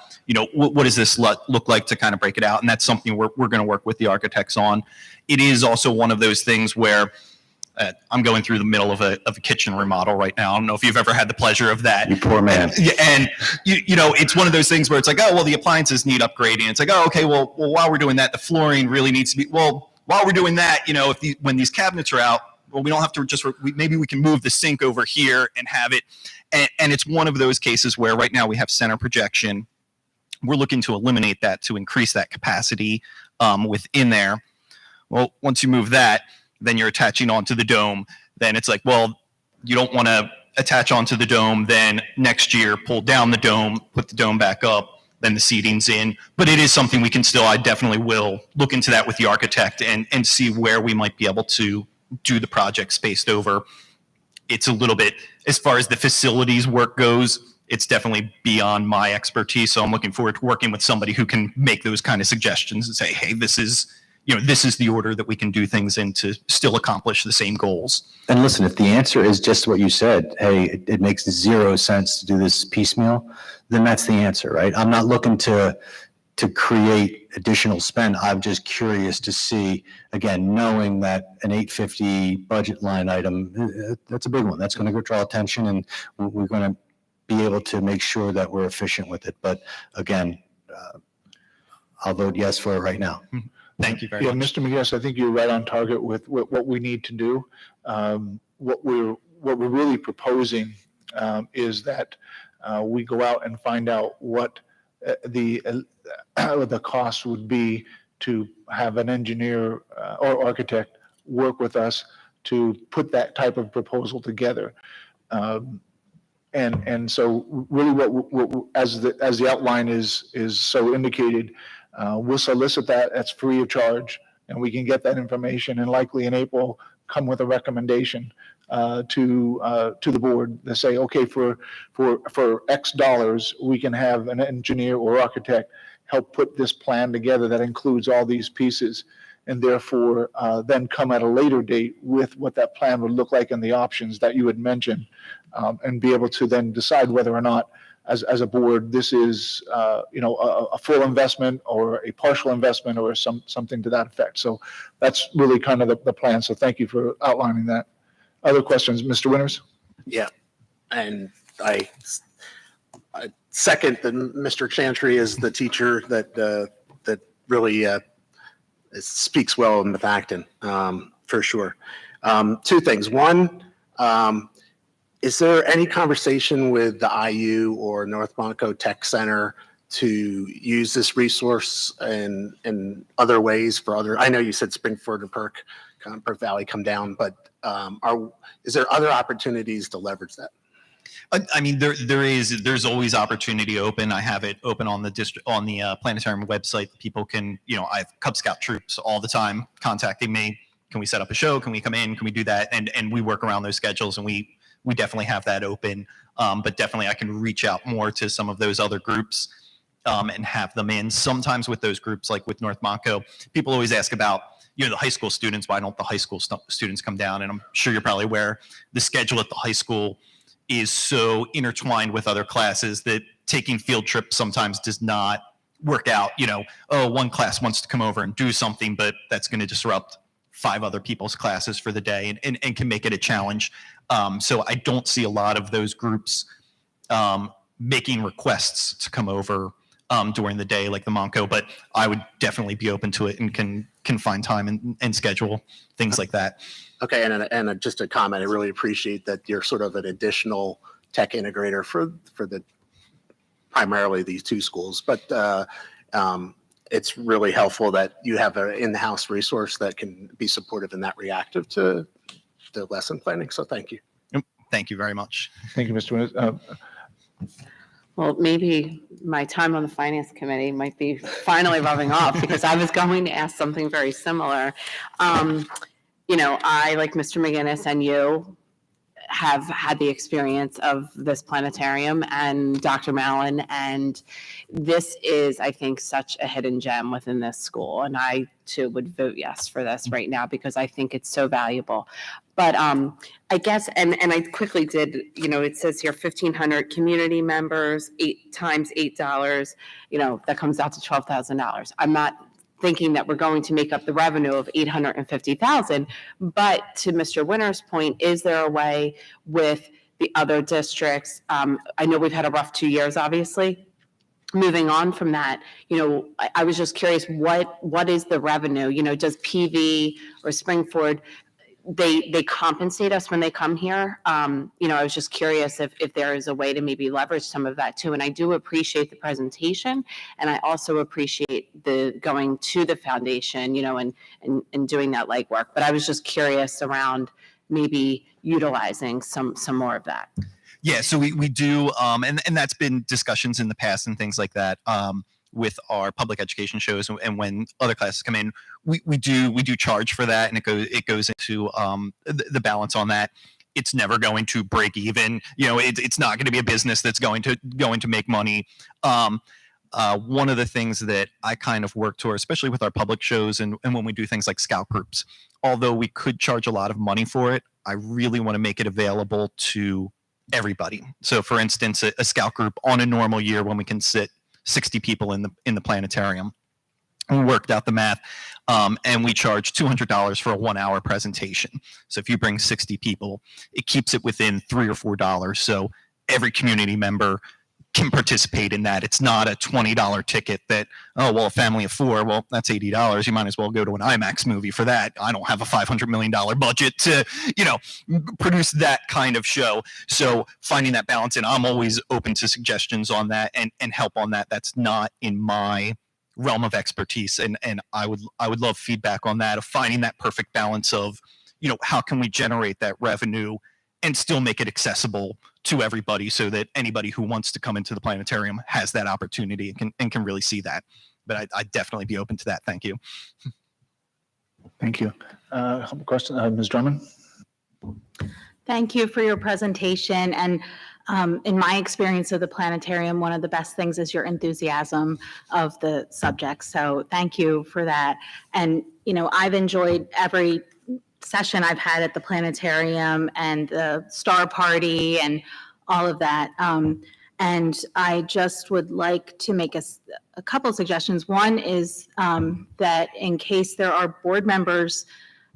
what does this look like to kind of break it out, and that's something we're going to work with the architects on. It is also one of those things where I'm going through the middle of a kitchen remodel right now. I don't know if you've ever had the pleasure of that. You poor man. And it's one of those things where it's like, oh, well, the appliances need upgrading. It's like, oh, okay, well, while we're doing that, the flooring really needs to be, well, while we're doing that, when these cabinets are out, well, we don't have to maybe we can move the sink over here and have it. And it's one of those cases where right now we have center projection. We're looking to eliminate that to increase that capacity within there. Well, once you move that, then you're attaching onto the dome. Then it's like, well, you don't want to attach onto the dome. Then next year, pull down the dome, put the dome back up. Then the seating's in. But it is something we can I definitely will look into that with the architect and see where we might be able to do the project spaced over. It's a little bit, as far as the facilities work goes, it's definitely beyond my expertise. So I'm looking forward to working with somebody who can make those kind of suggestions and say, hey, this is the order that we can do things in to still accomplish the same goals. And listen, if the answer is just what you said, hey, it makes zero sense to do this piecemeal, then that's the answer, right? I'm not looking to create additional spend. I'm just curious to see, again, knowing that an 850 budget line item, that's a big one. That's going to draw attention, and we're going to be able to make sure that we're efficient with it. But again, I'll vote yes for it right now. Thank you very much. Mr. McGinnis, I think you're right on target with what we need to do. What we're really proposing is that we go out and find out what the cost would be to have an engineer or architect work with us to put that type of proposal together. And so really what as the outline is so indicated, we'll solicit that. That's free of charge, and we can get that information, and likely in April come with a recommendation to the board to say, okay, for X dollars, we can have an engineer or architect help put this plan together that includes all these pieces. and therefore then come at a later date with what that plan would look like and the options that you had mentioned, and be able to then decide whether or not, as a board, this is a full investment or a partial investment or something to that effect. So that's really kind of the plan. So thank you for outlining that. Other questions, Mr. Winters? Yeah, and I second that Mr. Chantry is the teacher that really speaks well in Methacton, for sure. Two things. One, is there any conversation with the IU or North Monaco Tech Center to use this resource in other ways for other? I know you said Springford and Perk Valley come down, but is there other opportunities to leverage that? I mean, there's always opportunity open. I have it open on the Planetarium website. People can, I have Cub Scout troops all the time contacting me. Can we set up a show? Can we come in? Can we do that? And we work around those schedules, and we definitely have that open. But definitely I can reach out more to some of those other groups and have them in. Sometimes with those groups, like with North Monaco, people always ask about, the high school students. Why don't the high school students come down? And I'm sure you're probably aware the schedule at the high school is so intertwined with other classes that taking field trips sometimes does not work out. One class wants to come over and do something, but that's going to disrupt 5 other people's classes for the day and can make it a challenge. So I don't see a lot of those groups making requests to come over during the day like the Monco, but I would definitely be open to it and can find time and schedule things like that. Okay, and just a comment, I really appreciate that you're sort of an additional tech integrator for the primarily these 2 schools, but it's really helpful that you have an in-house resource that can be supportive and that reactive to the lesson planning. So thank you. Thank you very much. Thank you, Mr. Winters. Well, maybe my time on the finance committee might be finally rubbing off, because I was going to ask something very similar. I, like Mr. McGinnis and you, have had the experience of this planetarium and Dr. Mallon, and this is, I think, such a hidden gem within this school. And I too would vote yes for this right now, because I think it's so valuable. But I guess, and I quickly did, it says here 1,500 community members, 8 times $8, that comes out to $12,000. I'm not thinking that we're going to make up the revenue of $850,000. But to Mr. Winter's point, is there a way with the other districts? I know we've had a rough 2 years, obviously. Moving on from that, I was just curious, what is the revenue? Does PV or Springford, they compensate us when they come here? I was just curious if there is a way to maybe leverage some of that too. And I do appreciate the presentation, and I also appreciate the going to the foundation, and doing that legwork. But I was just curious around maybe utilizing some more of that. Yeah, so we do, and that's been discussions in the past and things like that. With our public education shows, and when other classes come in, we do charge for that, and it goes into the balance on that. It's never going to break even. It's not going to be a business that's going to make money. One of the things that I kind of work toward, especially with our public shows and when we do things like scout groups, although we could charge a lot of money for it, I really want to make it available to everybody. So for instance, a scout group on a normal year when we can sit 60 people in the planetarium, we worked out the math, and we charge $200 for a 1-hour presentation. So if you bring 60 people, it keeps it within $3 or $4. So every community member can participate in that. It's not a $20 ticket that, a family of 4, well, that's $80. You might as well go to an IMAX movie for that. I don't have a $500 million budget to, produce that kind of show. So finding that balance, and I'm always open to suggestions on that and help on that. That's not in my realm of expertise. And I would love feedback on that, of finding that perfect balance of, how can we generate that revenue and still make it accessible to everybody, so that anybody who wants to come into the planetarium has that opportunity and can really see that. But I'd definitely be open to that. Thank you. Thank you. Question, Ms. Drummond? Thank you for your presentation. And In my experience of the planetarium, one of the best things is your enthusiasm of the subject. So thank you for that. And, I've enjoyed every session I've had at the planetarium and the star party and all of that. And I just would like to make a couple suggestions. One is that in case there are board members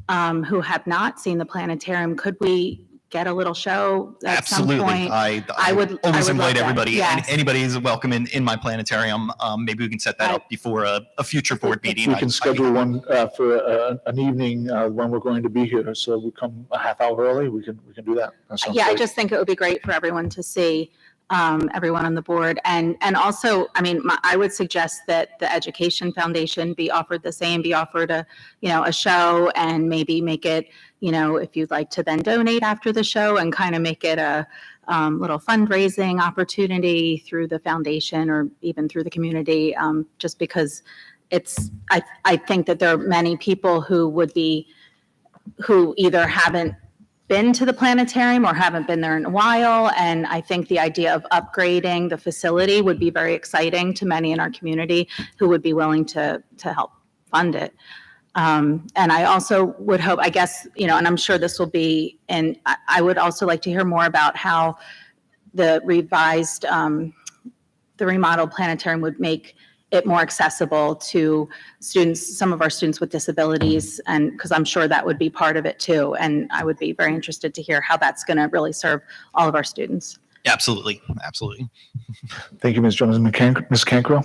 who have not seen the planetarium, could we get a little show at Absolutely. some point? I would always love invite that. everybody. Yes. Anybody is welcome in my planetarium. Maybe we can set that up before a future board meeting. We can schedule one for an evening when we're going to be here. So we come a half hour early. We can do that. That sounds Yeah, I great. just think it would be great for everyone to see, everyone on the board. And also, I would suggest that the Education Foundation be offered a show and maybe make it, if you'd like to then donate after the show and kind of make it a little fundraising opportunity through the foundation or even through the community, just because I think that there are many people who either haven't been to the planetarium or haven't been there in a while. And I think the idea of upgrading the facility would be very exciting to many in our community who would be willing to help fund it. And I also would hope, I guess, and I'm sure this will be, and I would also like to hear more about how the remodeled planetarium would make it more accessible to students, some of our students with disabilities, and because I'm sure that would be part of it too. And I would be very interested to hear how that's going to really serve all of our students. Absolutely. Absolutely. Thank you, Ms. Jones. Ms. Cancro?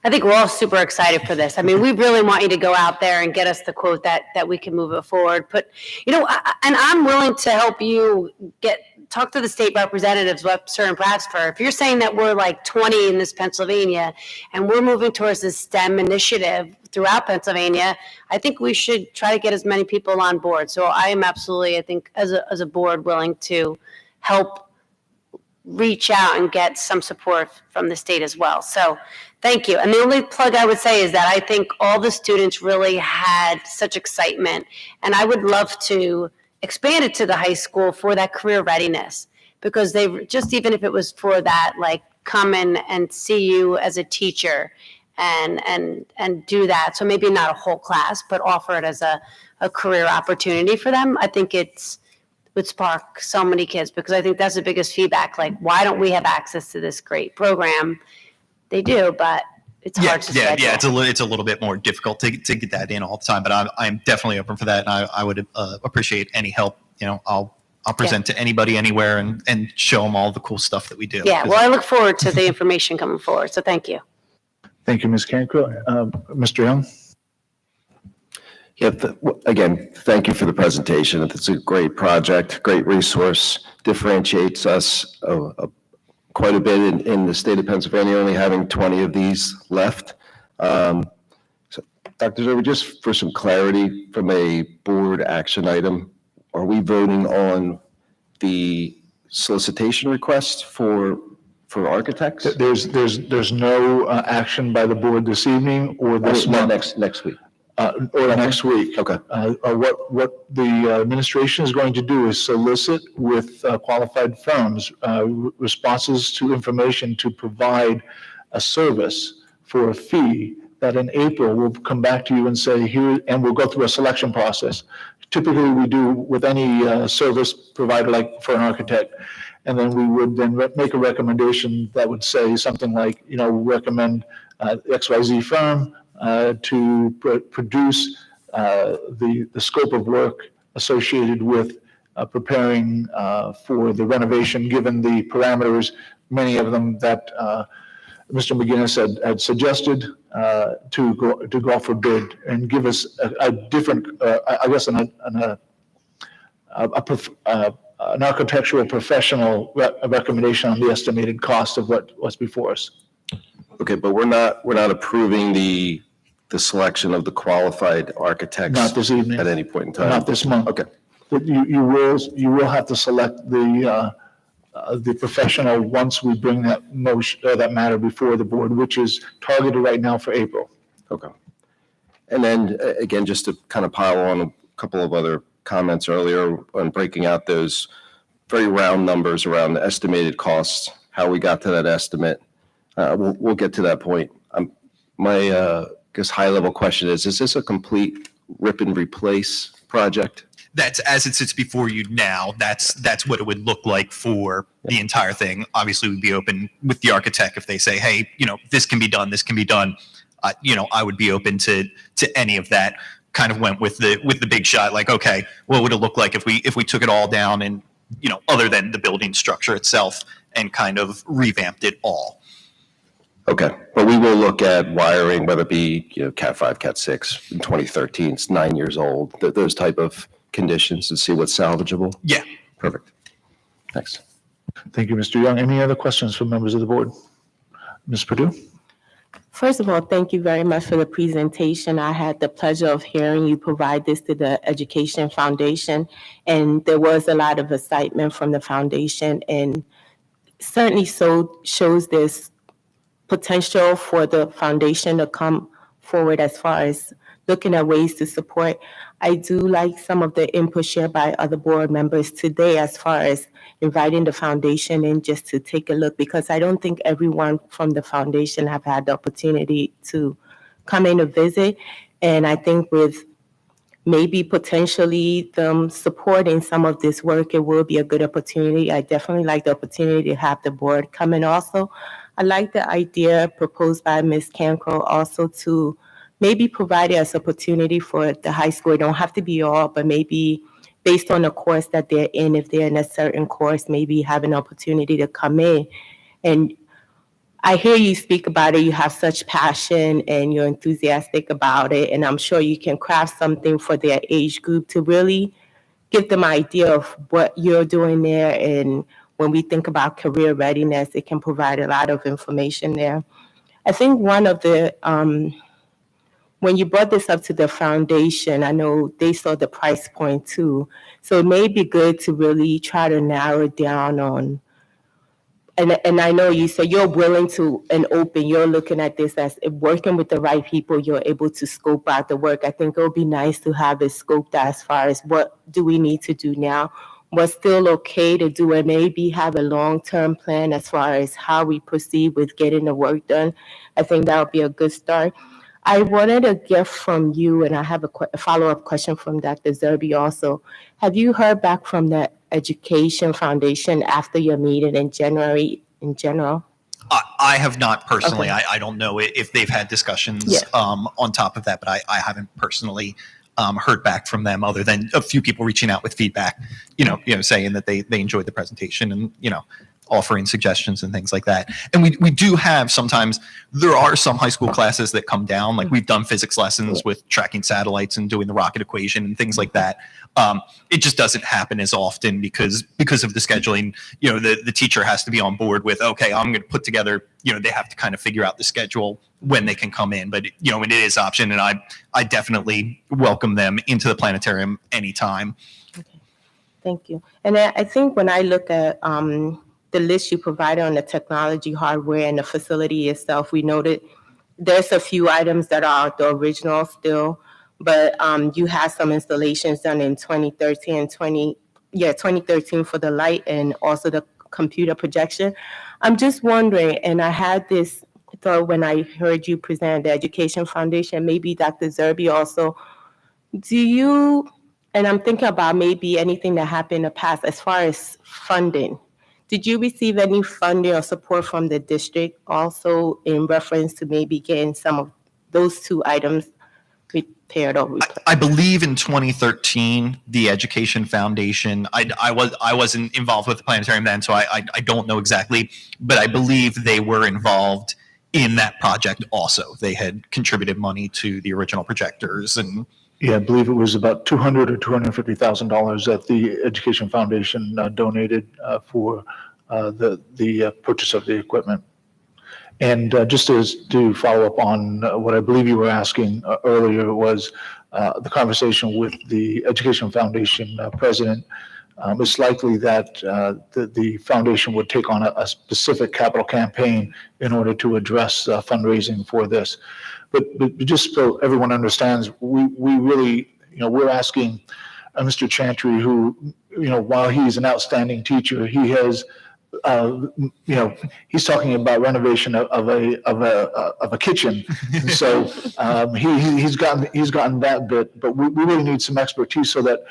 I think we're all super excited for this. We really want you to go out there and get us the quote that we can move it forward. And I'm willing to help you talk to the state representatives, Webster and Bradford. If you're saying that we're like 20 in this Pennsylvania and we're moving towards this STEM initiative throughout Pennsylvania, I think we should try to get as many people on board. So I am absolutely, I think, as a board, willing to help reach out and get some support from the state as well. So thank you. And the only plug I would say is that I think all the students really had such excitement, and I would love to expand it to the high school for that career readiness, because they just, even if it was for that, like come in and see you as a teacher and do that. So maybe not a whole class, but offer it as a career opportunity for them. I think would spark so many kids, because I think that's the biggest feedback. Like, why don't we have access to this great program? They do, but it's hard to schedule. Yeah, it's a little bit more difficult to get that in all the time, but I'm definitely open for that, and I would appreciate any help. I'll present to anybody anywhere and show them all the cool stuff that we do. Yeah, well, I look forward to the information coming forward, so thank you. Thank you, Ms. Cancro. Mr. Young? Yeah, again, thank you for the presentation. It's a great project, great resource, differentiates us quite a bit in the state of Pennsylvania, only having 20 of these left. So, Dr. Zerbe, just for some clarity from a board action item, are we voting on the solicitation request for architects? There's no action by the board this evening or this month. Next week. Or next week. Okay. What the administration is going to do is solicit with qualified firms responses to information to provide a service for a fee that in April we'll come back to you and say here, and we'll go through a selection process. Typically, we do with any service provider, like for an architect, and then we would then make a recommendation that would say something like, recommend XYZ firm to produce the scope of work associated with preparing for the renovation, given the parameters, many of them that Mr. McGinnis had suggested to go for bid, and give us a different, I guess, an architectural professional recommendation on the estimated cost of what's before us. Okay, but we're not approving the selection of the qualified architects. Not this evening. At any point in time. Not this month. Okay. But you will have to select the professional once we bring that motion, that matter before the board, which is targeted right now for April. Okay. And then again, just to kind of pile on a couple of other comments earlier on breaking out those very round numbers around the estimated costs, how we got to that estimate. We'll get to that point. My guess high level question is this a complete rip and replace project? That's as it sits before you now. That's what it would look like for the entire thing. Obviously, we'd be open with the architect if they say, hey, this can be done. This can be done. I would be open to any of that. Kind of went with the big shot. Like, okay, what would it look like if we took it all down and other than the building structure itself and kind of revamped it all. Okay, but we will look at wiring, whether it be Cat 5, Cat 6 in 2013. It's 9 years old. Those type of conditions to see what's salvageable. Yeah. Perfect. Thanks. Thank you, Mr. Young. Any other questions from members of the board? Ms. Perdue? First of all, thank you very much for the presentation. I had the pleasure of hearing you provide this to the Education Foundation, and there was a lot of excitement from the foundation, and certainly shows this potential for the foundation to come forward as far as looking at ways to support. I do like some of the input shared by other board members today as far as inviting the foundation in just to take a look, because I don't think everyone from the foundation have had the opportunity to come in to visit. And I think with maybe potentially them supporting some of this work, it will be a good opportunity. I definitely like the opportunity to have the board come in also. I like the idea proposed by Ms. Cancro also to maybe provide it as opportunity for the high school. It don't have to be all, but maybe based on the course that they're in, if they're in a certain course, maybe have an opportunity to come in. And I hear you speak about it. You have such passion and you're enthusiastic about it. And I'm sure you can craft something for their age group to really give them an idea of what you're doing there. And when we think about career readiness, it can provide a lot of information there. I think one of the, when you brought this up to the foundation, I know they saw the price point too. So it may be good to really try to narrow it down on, and I know you said you're willing to and open, you're looking at this as working with the right people, you're able to scope out the work. I think it would be nice to have it scoped out as far as what do we need to do now, what's still okay to do, and maybe have a long-term plan as far as how we proceed with getting the work done. I think that would be a good start. I wanted to get from you, and I have a follow-up question from Dr. Zerbe also. Have you heard back from the Education Foundation after your meeting in January in general? I have not personally. Okay. I don't know if they've had discussions on top of that, but I haven't personally heard back from them other than a few people reaching out with feedback, saying that they enjoyed the presentation and, offering suggestions and things like that. And we do have sometimes, there are some high school classes that come down, like we've done physics lessons with tracking satellites and doing the rocket equation and things like that. It just doesn't happen as often because of the scheduling. The teacher has to be on board with, okay, I'm going to put together, they have to kind of figure out the schedule when they can come in. But, it is option, and I definitely welcome them into the planetarium anytime. Okay, thank you. And I think when I look at the list you provided on the technology, hardware, and the facility itself, we noted there's a few items that are the original still, but you had some installations done in 2013 and 2013 for the light and also the computer projection. I'm just wondering, and I had this thought when I heard you present the Education Foundation, maybe Dr. Zerbe also, and I'm thinking about maybe anything that happened in the past as far as funding. Did you receive any funding or support from the district also in reference to maybe getting some of those two items repaired or replaced? I believe in 2013, the Education Foundation, I wasn't involved with the planetarium then, so I don't know exactly, but I believe they were involved in that project also. They had contributed money to the original projectors and Yeah, I believe it was about $200,000 or $250,000 that the Education Foundation donated for the purchase of the equipment. And just to follow up on what I believe you were asking earlier was the conversation with the Education Foundation president. It's likely that the foundation would take on a specific capital campaign in order to address fundraising for this. But just so everyone understands, we really, we're asking Mr. Chantry, who, while he's an outstanding teacher, he has, he's talking about renovation of a kitchen. And so he's gotten that bit, but we really need some expertise so that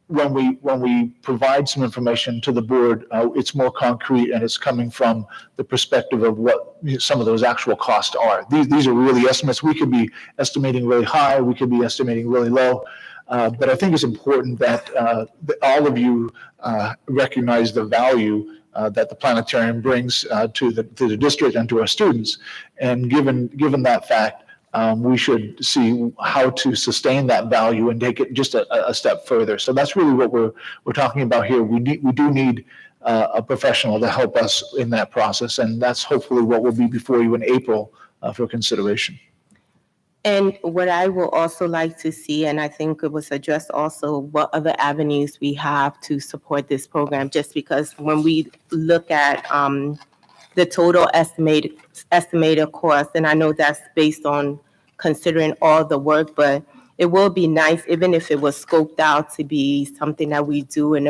when we provide some information to the board, it's more concrete and it's coming from the perspective of what some of those actual costs are. These are really estimates. We could be estimating really high, we could be estimating really low. But I think it's important that all of you recognize the value that the planetarium brings to the district and to our students. And given that fact, we should see how to sustain that value and take it just a step further. So that's really what we're talking about here. We do need a professional to help us in that process, and that's hopefully what will be before you in April for consideration. And what I will also like to see, and I think it was addressed also, what other avenues we have to support this program, just because when we look at the total estimated cost, and I know that's based on considering all the work, but it will be nice, even if it was scoped out to be something that we do in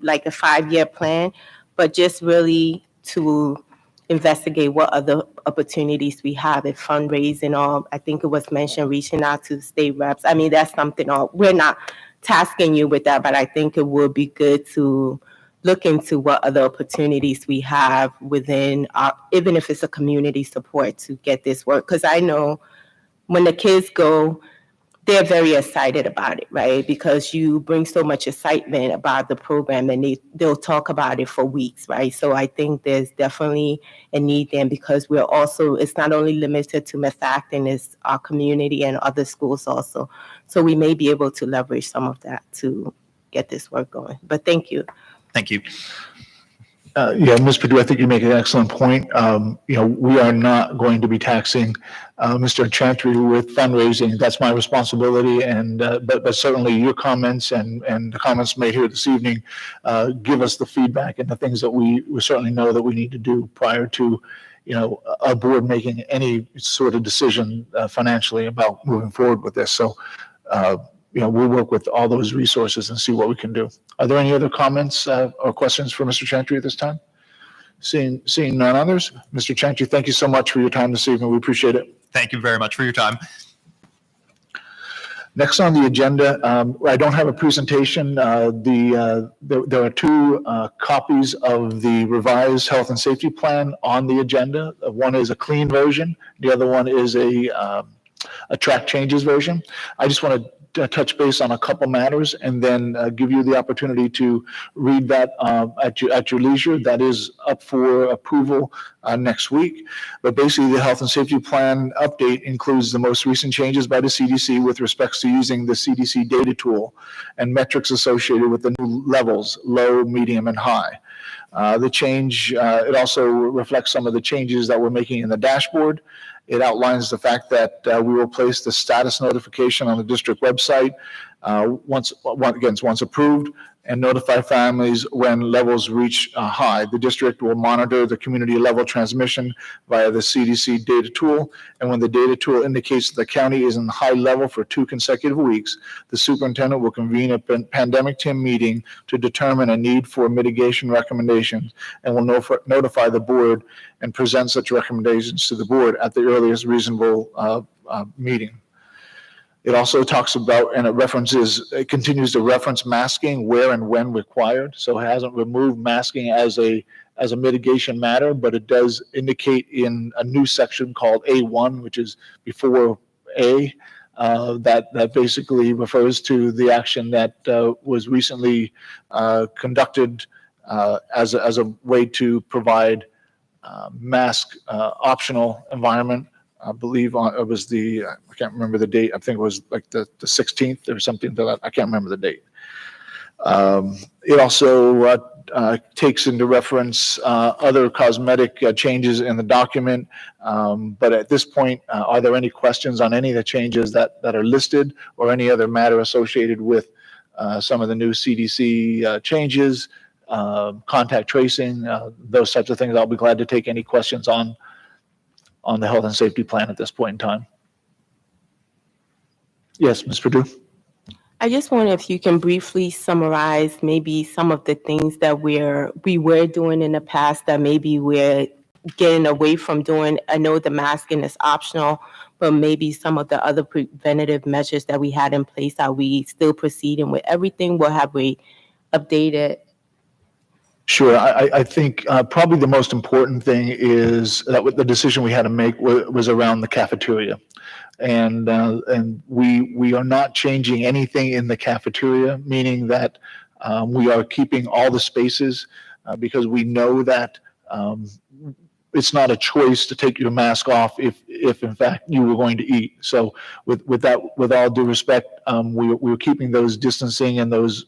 like a 5-year plan, but just really to investigate what other opportunities we have at fundraising, or I think it was mentioned reaching out to state reps. I mean, that's something, we're not tasking you with that, but I think it would be good to look into what other opportunities we have within, even if it's a community support to get this work. Because I know when the kids go, they're very excited about it, right? Because you bring so much excitement about the program and they'll talk about it for weeks, right? So I think there's definitely a need there because it's not only limited to Methacton, it's our community and other schools also. So we may be able to leverage some of that to get this work going. But thank you. Thank you. Yeah, Ms. Perdue, I think you make an excellent point. We are not going to be taxing Mr. Chantry with fundraising. That's my responsibility. And but certainly your comments and the comments made here this evening give us the feedback and the things that we certainly know that we need to do prior to our board making any sort of decision financially about moving forward with this. So we'll work with all those resources and see what we can do. Are there any other comments or questions for Mr. Chantry at this time? Seeing none others, Mr. Chantry, thank you so much for your time this evening. We appreciate it. Thank you very much for your time. Next on the agenda, I don't have a presentation. There are 2 copies of the revised health and safety plan on the agenda. One is a clean version. The other one is a track changes version. I just want to touch base on a couple matters and then give you the opportunity to read that at your leisure. That is up for approval next week. But basically, the health and safety plan update includes the most recent changes by the CDC with respects to using the CDC data tool and metrics associated with the new levels, low, medium, and high. The change, it also reflects some of the changes that we're making in the dashboard. It outlines the fact that we will place the status notification on the district website once approved and notify families when levels reach high. The district will monitor the community level transmission via the CDC data tool. And when the data tool indicates the county is in high level for 2 consecutive weeks, the superintendent will convene a pandemic team meeting to determine a need for mitigation recommendations and will notify the board and present such recommendations to the board at the earliest reasonable meeting. It also talks about, and it continues to reference masking where and when required. So it hasn't removed masking as a mitigation matter, but it does indicate in a new section called A1, which is before A, that basically refers to the action that was recently conducted as a way to provide mask optional environment. I believe it was I can't remember the date. I think it was like the 16th or something. I can't remember the date. It also takes into reference other cosmetic changes in the document. But at this point, are there any questions on any of the changes that are listed or any other matter associated with some of the new CDC changes, contact tracing, those types of things? I'll be glad to take any questions on the health and safety plan at this point in time. Yes, Ms. Perdue. I just wonder if you can briefly summarize maybe some of the things that we were doing in the past that maybe we're getting away from doing. I know the masking is optional, but maybe some of the other preventative measures that we had in place, are we still proceeding with everything? What have we updated? Sure. I think probably the most important thing is that the decision we had to make was around the cafeteria. And we are not changing anything in the cafeteria, meaning that we are keeping all the spaces because we know that it's not a choice to take your mask off if in fact you were going to eat. So with all due respect, we're keeping those distancing and those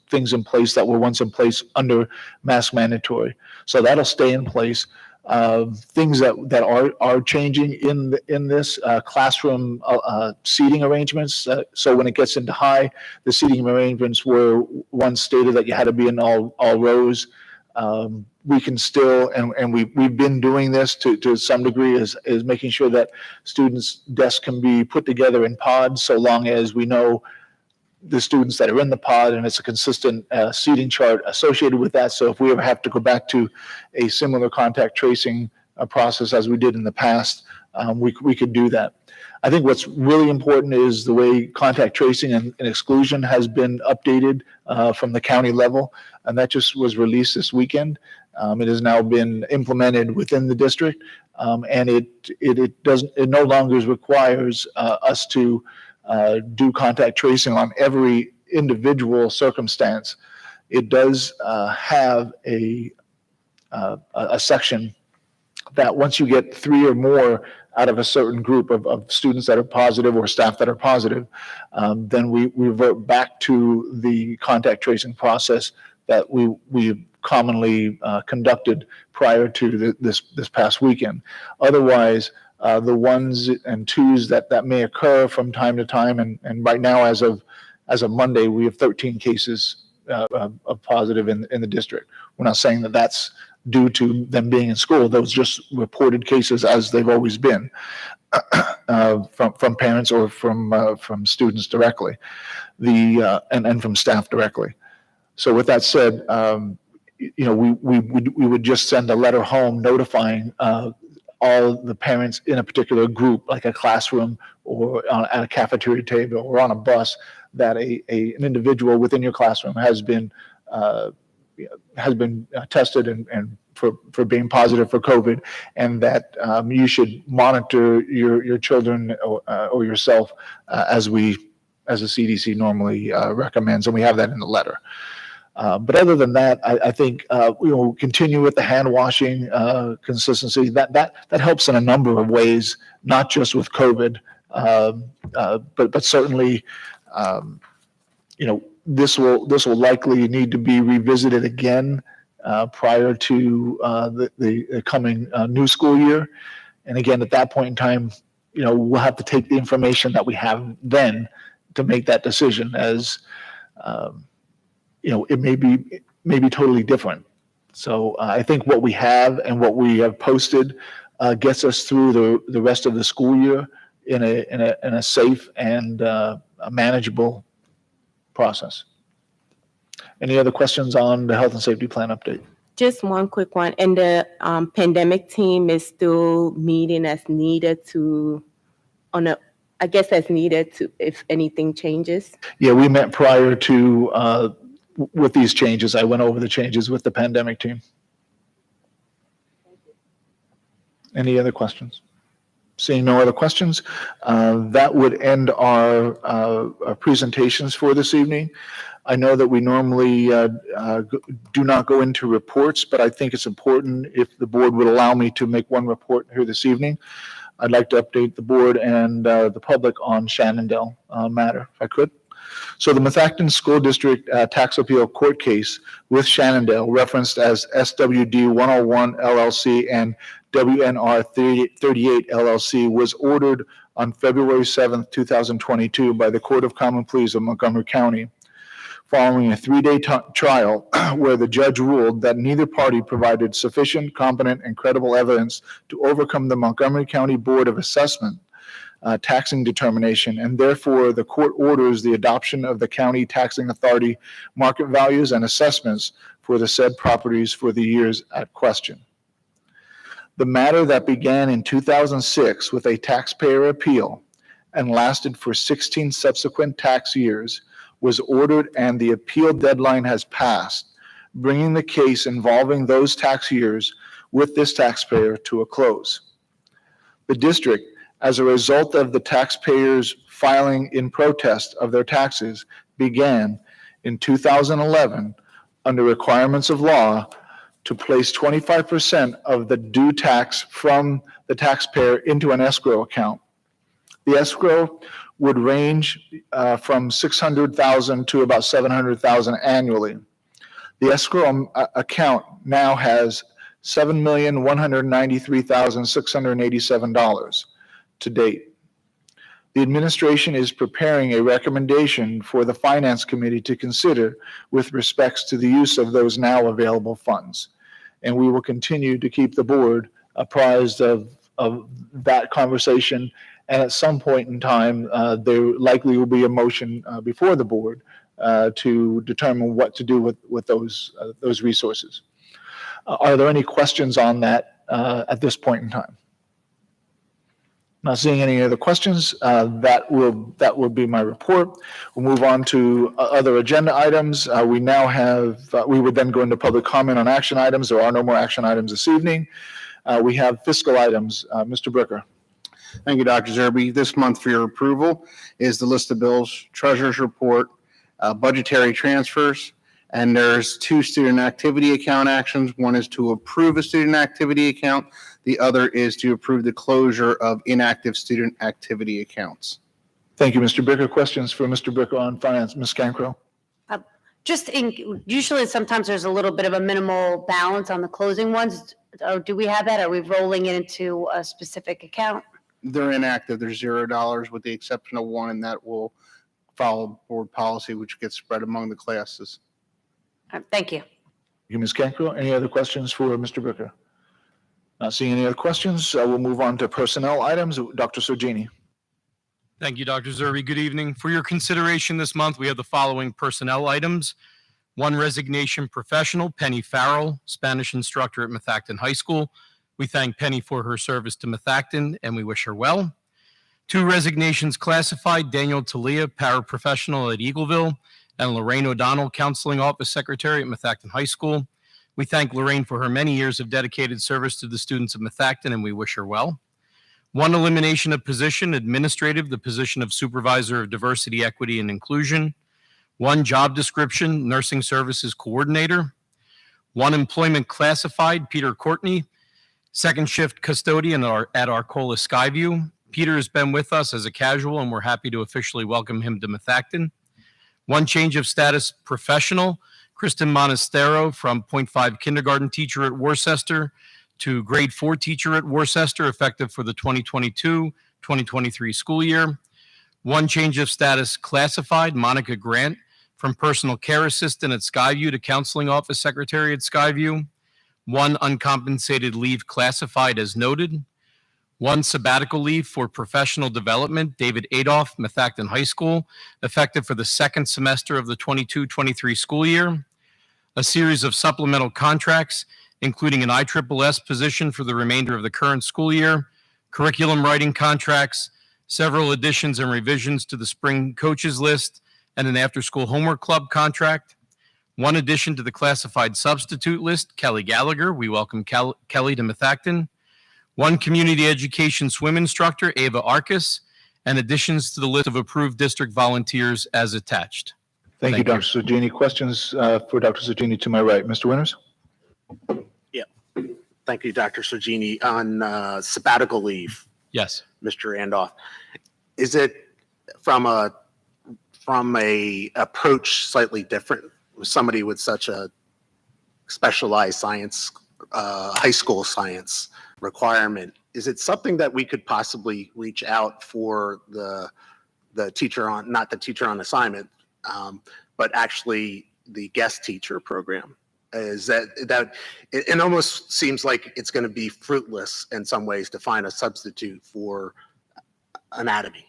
things in place that were once in place under mask mandatory. So that'll stay in place. Things that are changing in this classroom seating arrangements. So when it gets into high, the seating arrangements were once stated that you had to be in all rows. We can still, and we've been doing this to some degree, is making sure that students' desks can be put together in pods, so long as we know the students that are in the pod and it's a consistent seating chart associated with that. So if we ever have to go back to a similar contact tracing process as we did in the past, we could do that. I think what's really important is the way contact tracing and exclusion has been updated from the county level, and that just was released this weekend. It has now been implemented within the district, and it no longer requires us to do contact tracing on every individual circumstance. It does have a section that once you get 3 or more out of a certain group of students that are positive or staff that are positive, then we revert back to the contact tracing process that we commonly conducted prior to this past weekend. Otherwise, the ones and twos that may occur from time to time, and right now as of Monday, we have 13 cases of positive in the district. We're not saying that that's due to them being in school. Those just reported cases as they've always been from parents or from students directly, and from staff directly. So with that said, we would just send a letter home notifying all the parents in a particular group, like a classroom or at a cafeteria table or on a bus, that an individual within your classroom has been tested and for being positive for COVID, and that you should monitor your children or yourself as the CDC normally recommends, and we have that in the letter. But other than that, I think we'll continue with the hand washing consistency. That helps in a number of ways, not just with COVID, but certainly, this will likely need to be revisited again prior to the coming new school year. And again, at that point in time, we'll have to take the information that we have then to make that decision, as it may be totally different. So I think what we have and what we have posted gets us through the rest of the school year in a safe and a manageable process. Any other questions on the health and safety plan update? Just one quick one. And the pandemic team is still meeting as needed as needed to, if anything changes? Yeah, we met prior to with these changes. I went over the changes with the pandemic team. Any other questions? Seeing no other questions, that would end our presentations for this evening. I know that we normally do not go into reports, but I think it's important, if the board would allow me to make one report here this evening. I'd like to update the board and the public on Shannondale matter, if I could. So the Methacton School District Tax Appeal Court case with Shannondale, referenced as SWD 101 LLC and WNR 38 LLC, was ordered on February 7th, 2022 by the Court of Common Pleas of Montgomery County, following a 3-day trial where the judge ruled that neither party provided sufficient, competent, and credible evidence to overcome the Montgomery County Board of Assessment taxing determination, and therefore the court orders the adoption of the county taxing authority market values and assessments for the said properties for the years at question. The matter that began in 2006 with a taxpayer appeal and lasted for 16 subsequent tax years was ordered, and the appeal deadline has passed, bringing the case involving those tax years with this taxpayer to a close. The district, as a result of the taxpayers filing in protest of their taxes, began in 2011, under requirements of law, to place 25% of the due tax from the taxpayer into an escrow account. The escrow would range from $600,000 to about $700,000 annually. The escrow account now has $7,193,687 to date. The administration is preparing a recommendation for the Finance Committee to consider with respects to the use of those now available funds. And we will continue to keep the board apprised of that conversation. And at some point in time, there likely will be a motion before the board to determine what to do with those resources. Are there any questions on that at this point in time? Not seeing any other questions, that will be my report. We'll move on to other agenda items. We now have, we would then go into public comment on action items. There are no more action items this evening. We have fiscal items. Mr. Bricker. Thank you, Dr. Zerbe. This month for your approval is the list of bills, treasurer's report, budgetary transfers, and there's 2 student activity account actions. One is to approve a student activity account. The other is to approve the closure of inactive student activity accounts. Thank you, Mr. Bricker. Questions for Mr. Bricker on finance? Ms. Cancro? Usually sometimes there's a little bit of a minimal balance on the closing ones. Or do we have that? Are we rolling it into a specific account? They're inactive. There's $0 with the exception of one, and that will follow board policy, which gets spread among the classes. Thank you. Thank you, Ms. Cancro. Any other questions for Mr. Bricker? Not seeing any other questions, we'll move on to personnel items. Dr. Sergini. Thank you, Dr. Zerbe. Good evening. For your consideration this month, we have the following personnel items. 1 resignation professional, Penny Farrell, Spanish instructor at Methacton High School. We thank Penny for her service to Methacton, and we wish her well. 2 resignations classified, Daniel Talia, paraprofessional at Eagleville, and Lorraine O'Donnell, counseling office secretary at Methacton High School. We thank Lorraine for her many years of dedicated service to the students of Methacton, and we wish her well. 1 elimination of position, administrative, the position of supervisor of diversity, equity, and inclusion. 1 job description, nursing services coordinator. 1 employment classified, Peter Courtney, second shift custodian at Arcola Skyview. Peter has been with us as a casual, and we're happy to officially welcome him to Methacton. 1 change of status, professional, Kristen Monastero from .5 kindergarten teacher at Worcester to grade 4 teacher at Worcester, effective for the 2022-2023 school year. 1 change of status classified, Monica Grant from personal care assistant at Skyview to counseling office secretary at Skyview. 1 uncompensated leave classified as noted. 1 sabbatical leave for professional development, David Adolph, Methacton High School, effective for the 2nd semester of the 22-23 school year. A series of supplemental contracts, including an ISSS position for the remainder of the current school year, curriculum writing contracts, several additions and revisions to the spring coaches list, and an after-school homework club contract. 1 addition to the classified substitute list, Kelly Gallagher. We welcome Kelly to Methacton. 1 community education swim instructor, Ava Arcus, and additions to the list of approved district volunteers as attached. Thank you, Dr. Sergini. Questions for Dr. Sergini to my right. Mr. Winters? Yeah. Thank you, Dr. Sergini. On sabbatical leave. Yes. Mr. Randolph, is it from a approach slightly different with somebody with such a specialized science, high school science requirement? Is it something that we could possibly reach out for the teacher on, not the teacher on assignment, but actually the guest teacher program? Is that it almost seems like it's going to be fruitless in some ways to find a substitute for anatomy.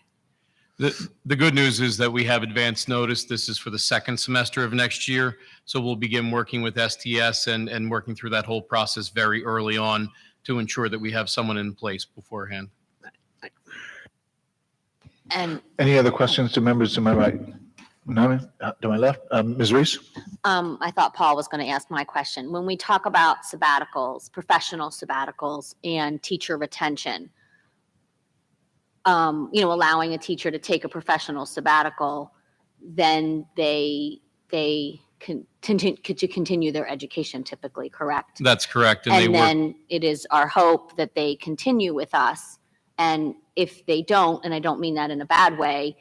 The good news is that we have advance notice. This is for the second semester of next year. So we'll begin working with STS and working through that whole process very early on to ensure that we have someone in place beforehand. And Any other questions to members to my right? None? To my left? Ms. Reese? I thought Paul was going to ask my question. When we talk about sabbaticals, professional sabbaticals, and teacher retention, allowing a teacher to take a professional sabbatical, then they continue their education typically, correct? That's correct. And then it is our hope that they continue with us. And if they don't, and I don't mean that in a bad way,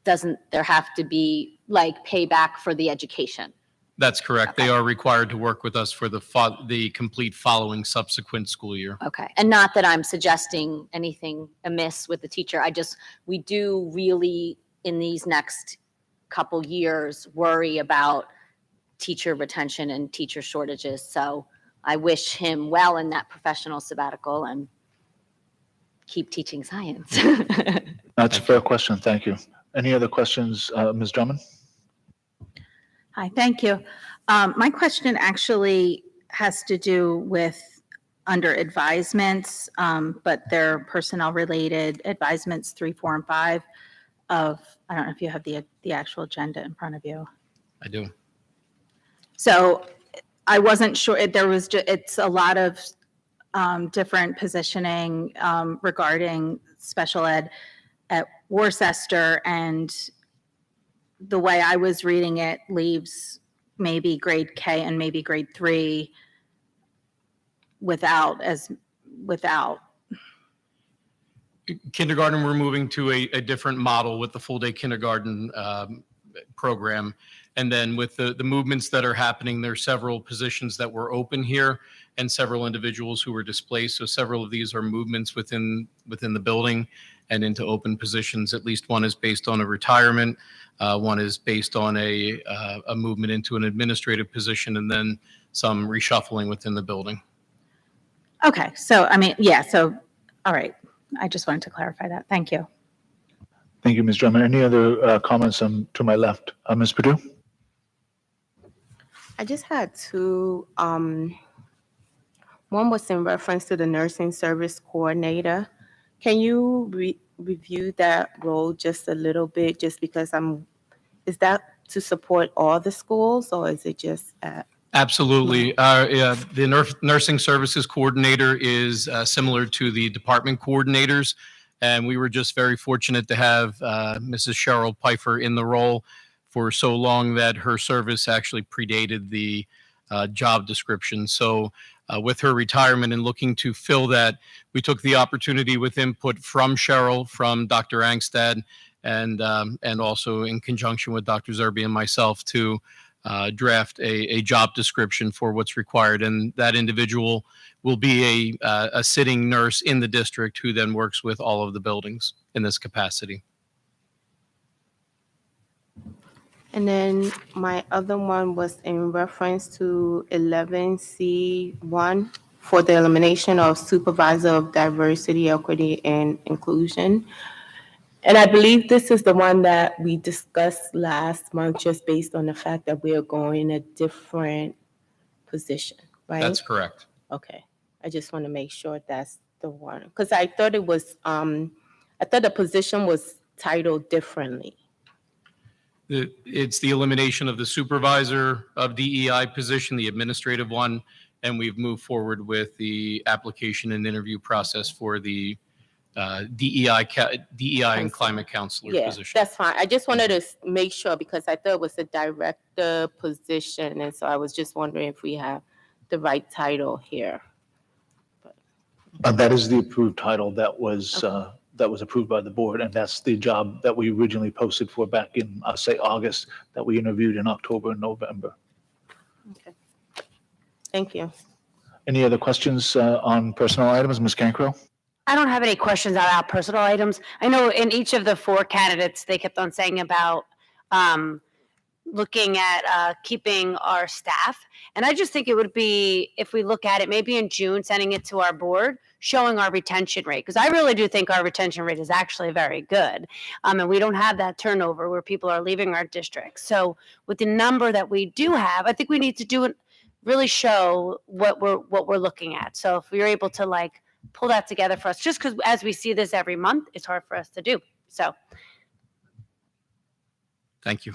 doesn't there have to be like payback for the education? That's correct. They are required to work with us for the complete following subsequent school year. Okay. And not that I'm suggesting anything amiss with the teacher. We do really in these next couple years worry about teacher retention and teacher shortages. So I wish him well in that professional sabbatical and keep teaching science. That's a fair question. Thank you. Any other questions, Ms. Drummond? Hi, thank you. My question actually has to do with under advisements, but they're personnel-related advisements 3, 4, and 5 of, I don't know if you have the actual agenda in front of you. I do. So I wasn't sure, it's a lot of different positioning regarding special ed at Worcester, and the way I was reading it leaves maybe grade K and maybe grade 3 without. Kindergarten, we're moving to a different model with the full day kindergarten program. And then with the movements that are happening, there are several positions that were open here and several individuals who were displaced. So several of these are movements within the building and into open positions. At least one is based on a retirement. One is based on a movement into an administrative position, and then some reshuffling within the building. Okay, so I mean, yeah, so, all right. I just wanted to clarify that. Thank you. Thank you, Ms. Drummond. Any other comments to my left? Ms. Perdue? I just had two. One was in reference to the nursing service coordinator. Can you review that role just a little bit? Just because is that to support all the schools, or is it just at? Absolutely. The nursing services coordinator is similar to the department coordinators. And we were just very fortunate to have Mrs. Cheryl Pfeiffer in the role for so long that her service actually predated the job description. So with her retirement and looking to fill that, we took the opportunity with input from Cheryl, from Dr. Angstad, and also in conjunction with Dr. Zerby and myself to draft a job description for what's required. And that individual will be a sitting nurse in the district who then works with all of the buildings in this capacity. And then my other one was in reference to 11C1 for the elimination of supervisor of diversity, equity, and inclusion. And I believe this is the one that we discussed last month, just based on the fact that we are going a different position, right? That's correct. Okay. I just want to make sure that's the one, because I thought it was, I thought the position was titled differently. It's the elimination of the supervisor of DEI position, the administrative one, and we've moved forward with the application and interview process for the DEI and climate counselor Yeah, position. that's fine. I just wanted to make sure, because I thought it was a director position, and so I was just wondering if we have the right title here. That is the approved title that was approved by the board, and that's the job that we originally posted for back in, I'll say, August, that we interviewed in October and November. Okay. Thank you. Any other questions on personnel items? Ms. Cancro? I don't have any questions about personal items. I know in each of the 4 candidates, they kept on saying about looking at keeping our staff. And I just think it would be, if we look at it, maybe in June, sending it to our board, showing our retention rate, because I really do think our retention rate is actually very good. And we don't have that turnover where people are leaving our district. So with the number that we do have, I think we need to do it, really show what we're looking at. So if you're able to like pull that together for us, just because as we see this every month, it's hard for us to do. So Thank you.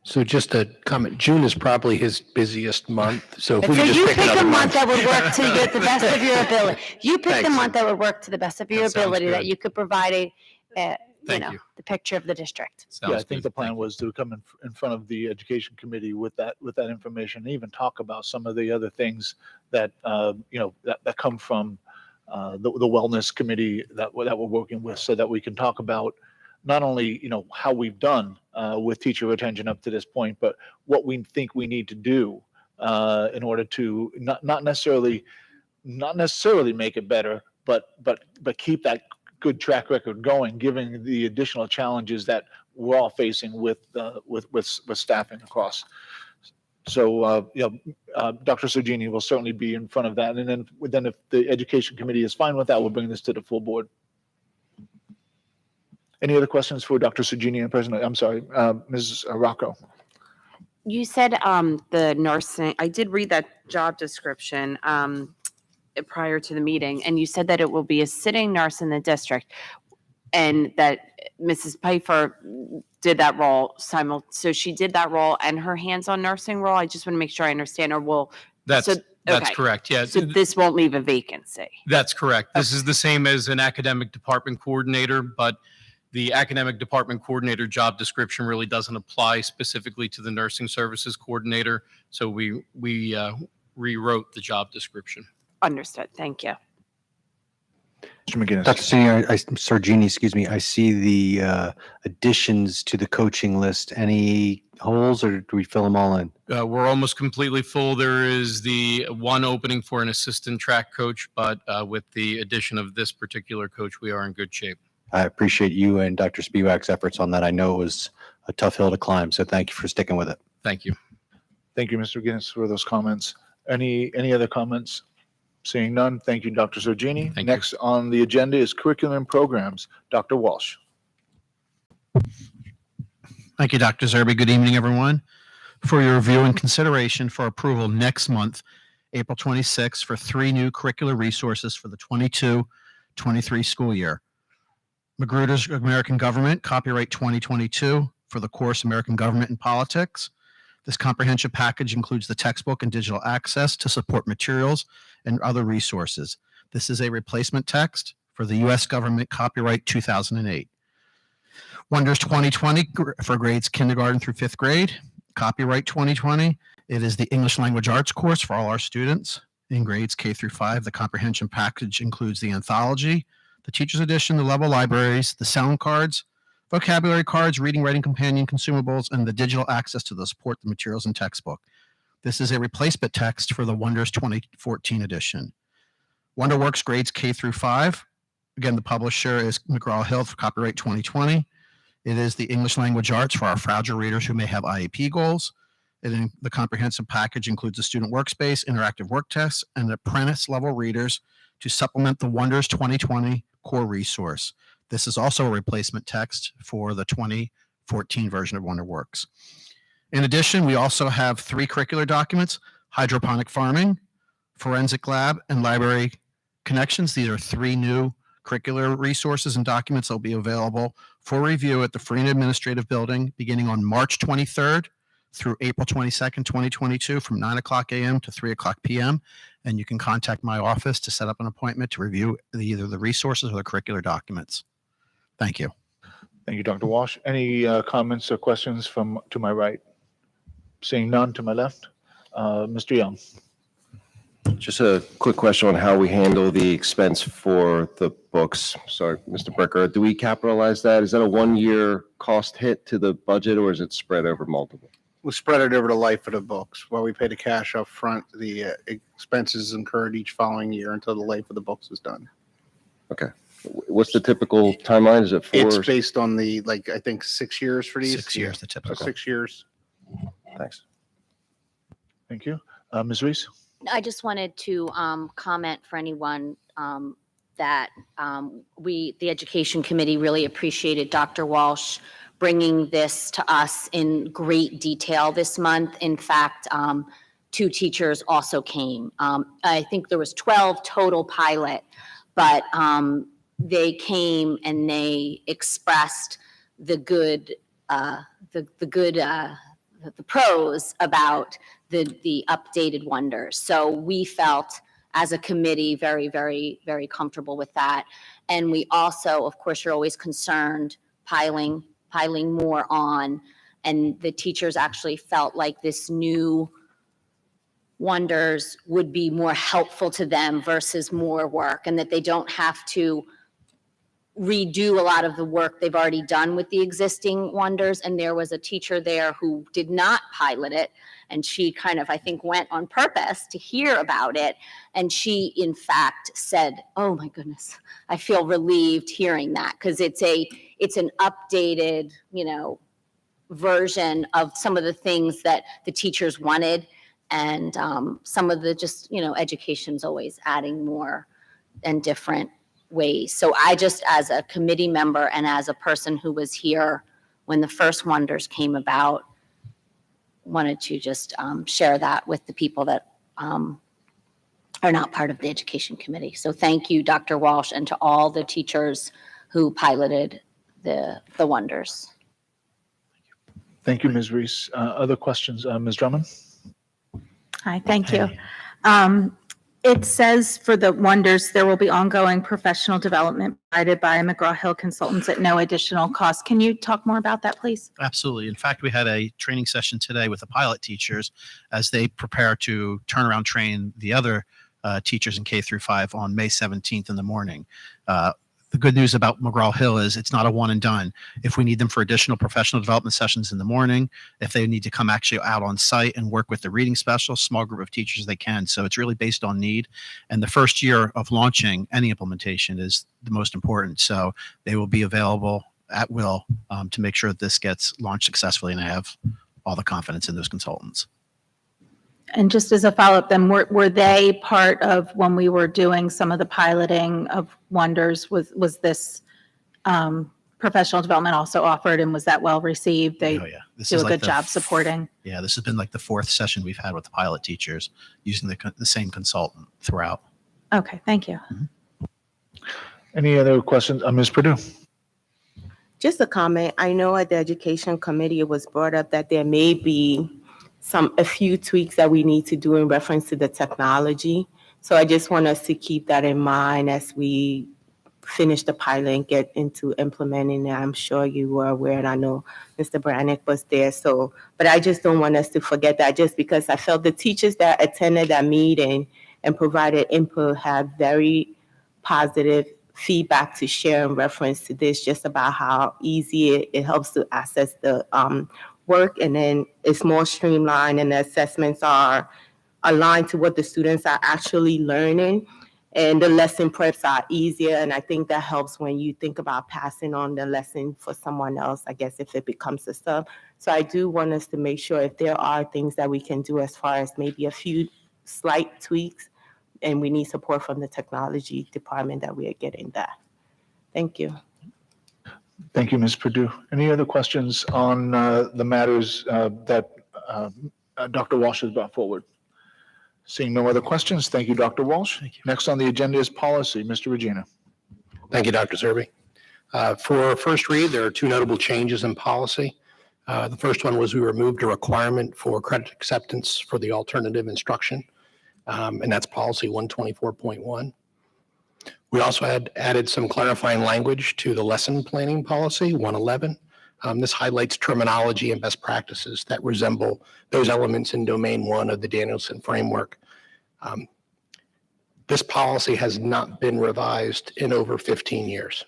So just a comment, June is probably his busiest month, so if we so could just you pick pick a another month month. that would work to get the best of your ability. You pick the Thanks. month that would work to the best of your That sounds ability, that good. you could provide Thank you. the picture of the district. Yeah, I Sounds think good. the plan was to come in front of the education committee with that information, and even talk about some of the other things that, that come from the wellness committee that we're working with, so that we can talk about not only, how we've done with teacher retention up to this point, but what we think we need to do in order to not necessarily make it better, but keep that good track record going, given the additional challenges that we're all facing with staffing across. So, Dr. Sergini will certainly be in front of that. And then if the education committee is fine with that, we'll bring this to the full board. Any other questions for Dr. Sergini and President? I'm sorry, Ms. Rocco. You said the nursing, I did read that job description prior to the meeting, and you said that it will be a sitting nurse in the district, and that Mrs. Pfeiffer did that role so she did that role and her hands-on nursing role. I just want to make sure I understand, or will. That's okay. correct. Yeah. So this won't leave a vacancy. That's correct. This is the same as an academic department coordinator, but the academic department coordinator job description really doesn't apply specifically to the nursing services coordinator. So we rewrote the job description. Understood. Thank you. Mr. McGinnis. Dr. Sargini, excuse me, I see the additions to the coaching list. Any holes, or do we fill them all in? We're almost completely full. There is the one opening for an assistant track coach, but with the addition of this particular coach, we are in good shape. I appreciate you and Dr. Spivak's efforts on that. I know it was a tough hill to climb, so thank you for sticking with it. Thank you. Thank you, Mr. McGinnis, for those comments. Any other comments? Seeing none, thank you, Dr. Sergini. Thank you. Next on the agenda is curriculum programs. Dr. Walsh. Thank you, Dr. Zerby. Good evening, everyone. For your review and consideration for approval next month, April 26th, for 3 new curricular resources for the 22-23 school year. Magruder's American Government, copyright 2022, for the course American Government and Politics. This comprehensive package includes the textbook and digital access to support materials and other resources. This is a replacement text for the U.S. Government, copyright 2008. Wonders 2020 for grades kindergarten through 5th grade, copyright 2020. It is the English Language Arts course for all our students in grades K through 5. The comprehension package includes the anthology, the teacher's edition, the level libraries, the sound cards, vocabulary cards, reading, writing companion consumables, and the digital access to support the materials and textbook. This is a replacement text for the Wonders 2014 edition. WonderWorks grades K through 5. Again, the publisher is McGraw-Hill for copyright 2020. It is the English Language Arts for our fragile readers who may have IEP goals. The comprehensive package includes a student workspace, interactive work tests, and apprentice level readers to supplement the Wonders 2020 core resource. This is also a replacement text for the 2014 version of WonderWorks. In addition, we also have 3 curricular documents: hydroponic farming, forensic lab, and library connections. These are 3 new curricular resources and documents that will be available for review at the Free and Administrative Building beginning on March 23rd through April 22nd, 2022, from 9:00 a.m. to 3:00 p.m. And you can contact my office to set up an appointment to review either the resources or the curricular documents. Thank you. Thank you, Dr. Walsh. Any comments or questions to my right? Seeing none, to my left. Mr. Young. Just a quick question on how we handle the expense for the books. Sorry, Mr. Bricker, do we capitalize that? Is that a 1-year cost hit to the budget, or is it spread over multiple? We spread it over the life of the books. While we pay the cash up front, the expenses incurred each following year until the life of the books is done. Okay. What's the typical timeline? Is it 4? It's based on I think 6 years for these. 6 years, the typical. 6 years. Thanks. Thank you. Ms. Reese? I just wanted to comment for anyone that the Education Committee really appreciated Dr. Walsh bringing this to us in great detail this month. In fact, 2 teachers also came. I think there was 12 total pilot, but they came and they expressed the pros about the updated wonders. So we felt as a committee very, very, very comfortable with that. And we also, of course, you're always concerned piling more on. And the teachers actually felt like this new wonders would be more helpful to them versus more work, and that they don't have to redo a lot of the work they've already done with the existing wonders. And there was a teacher there who did not pilot it, and she kind of, I think, went on purpose to hear about it. And she, in fact, said, oh my goodness, I feel relieved hearing that, because it's an updated, version of some of the things that the teachers wanted. And some of the just, education's always adding more and different ways. So I just, as a committee member and as a person who was here when the first wonders came about, wanted to just share that with the people that are not part of the Education Committee. So thank you, Dr. Walsh, and to all the teachers who piloted the wonders. Thank you, Ms. Reese. Other questions? Ms. Drummond? Hi, thank you. It says for the wonders, there will be ongoing professional development provided by McGraw-Hill Consultants at no additional cost. Can you talk more about that, please? Absolutely. In fact, we had a training session today with the pilot teachers as they prepare to turn around train the other teachers in K through 5 on May 17th in the morning. The good news about McGraw-Hill is it's not a one and done. If we need them for additional professional development sessions in the morning, if they need to come actually out on site and work with the reading specialist, small group of teachers, they can. So it's really based on need. And the first year of launching any implementation is the most important. So they will be available at will to make sure that this gets launched successfully. And I have all the confidence in those consultants. And just as a follow-up, then were they part of when we were doing some of the piloting of wonders? Was this professional development also offered, and was that well received? They This do is a like good the job supporting. Yeah, this has been like the 4th session we've had with the pilot teachers using the same consultant throughout. Okay, thank you. Any other questions? Ms. Purdue? Just a comment. I know at the Education Committee, it was brought up that there may be a few tweaks that we need to do in reference to the technology. So I just want us to keep that in mind as we finish the pilot and get into implementing it. I'm sure you were aware, and I know Mr. Brannick was there. So, but I just don't want us to forget that, just because I felt the teachers that attended that meeting and provided input had very positive feedback to share in reference to this, just about how easy it helps to access the work, and then it's more streamlined and the assessments are aligned to what the students are actually learning, and the lesson preps are easier. And I think that helps when you think about passing on the lesson for someone else, I guess, if it becomes a sub. So I do want us to make sure if there are things that we can do as far as maybe a few slight tweaks, and we need support from the technology department, that we are getting that. Thank you. Thank you, Ms. Purdue. Any other questions on the matters that Dr. Walsh has brought forward? Seeing no other questions, thank you, Dr. Walsh. Next on the agenda is policy. Mr. Regina. Thank you, Dr. Zerbe. For first read, there are 2 notable changes in policy. The first one was we removed a requirement for credit acceptance for the alternative instruction, and that's policy 124.1. We also added some clarifying language to the lesson planning policy 111. This highlights terminology and best practices that resemble those elements in Domain 1 of the Danielson framework. This policy has not been revised in over 15 years.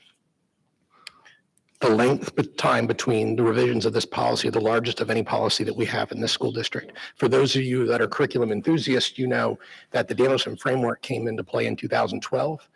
The length of time between the revisions of this policy are the largest of any policy that we have in this school district. For those of you that are curriculum enthusiasts, you know that the Danielson framework came into play in 2012.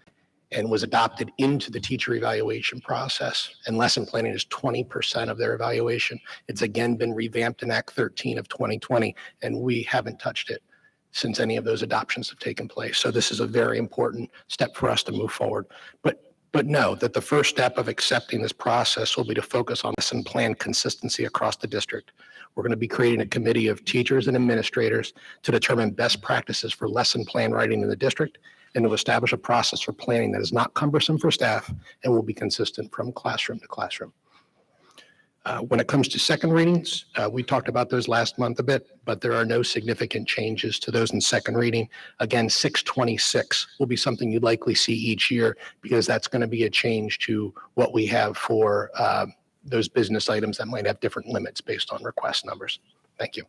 and was adopted into the teacher evaluation process. And lesson planning is 20% of their evaluation. It's again been revamped in Act 13 of 2020, and we haven't touched it since any of those adoptions have taken place. So this is a very important step for us to move forward. But know that the first step of accepting this process will be to focus on lesson plan consistency across the district. We're going to be creating a committee of teachers and administrators to determine best practices for lesson plan writing in the district and to establish a process for planning that is not cumbersome for staff and will be consistent from classroom to classroom. When it comes to second readings, we talked about those last month a bit, but there are no significant changes to those in second reading. Again, 626 will be something you'd likely see each year because that's going to be a change to what we have for those business items that might have different limits based on request numbers. Thank you.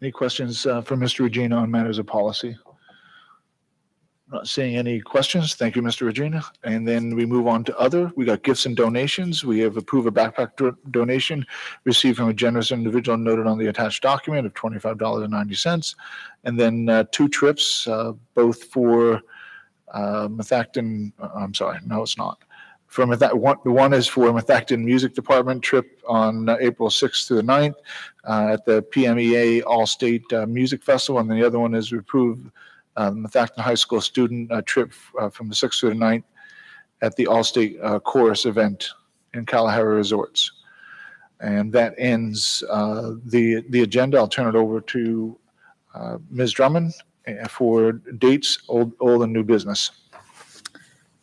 Any questions for Mr. Regina on matters of policy? Not seeing any questions. Thank you, Mr. Regina. And then we move on to other. We got gifts and donations. We have approved a backpack donation received from a generous individual noted on the attached document of $25.90. And then 2 trips, both for Methacton. I'm sorry, no, it's not. One is for Methacton Music Department trip on April 6th to the 9th at the PMEA All-State Music Festival. And the other one is we approved Methacton High School student trip from the 6th to the 9th at the All-State Chorus event in Kalahari Resorts. And that ends the agenda. I'll turn it over to Ms. Drummond for dates, old and new business.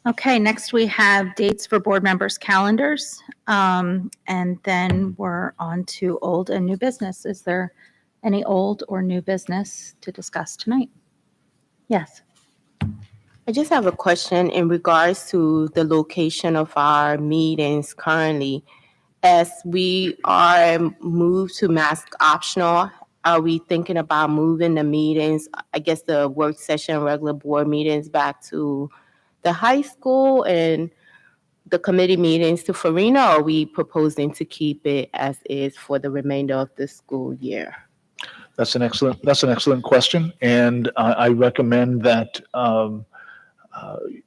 Okay, next we have dates for board members' calendars. And then we're on to old and new business. Is there any old or new business to discuss tonight? Yes. I just have a question in regards to the location of our meetings currently. As we are moved to mask optional, are we thinking about moving the meetings, I guess the work session, regular board meetings back to the high school and the committee meetings to Farina, or are we proposing to keep it as is for the remainder of the school year? That's an excellent question, and I recommend that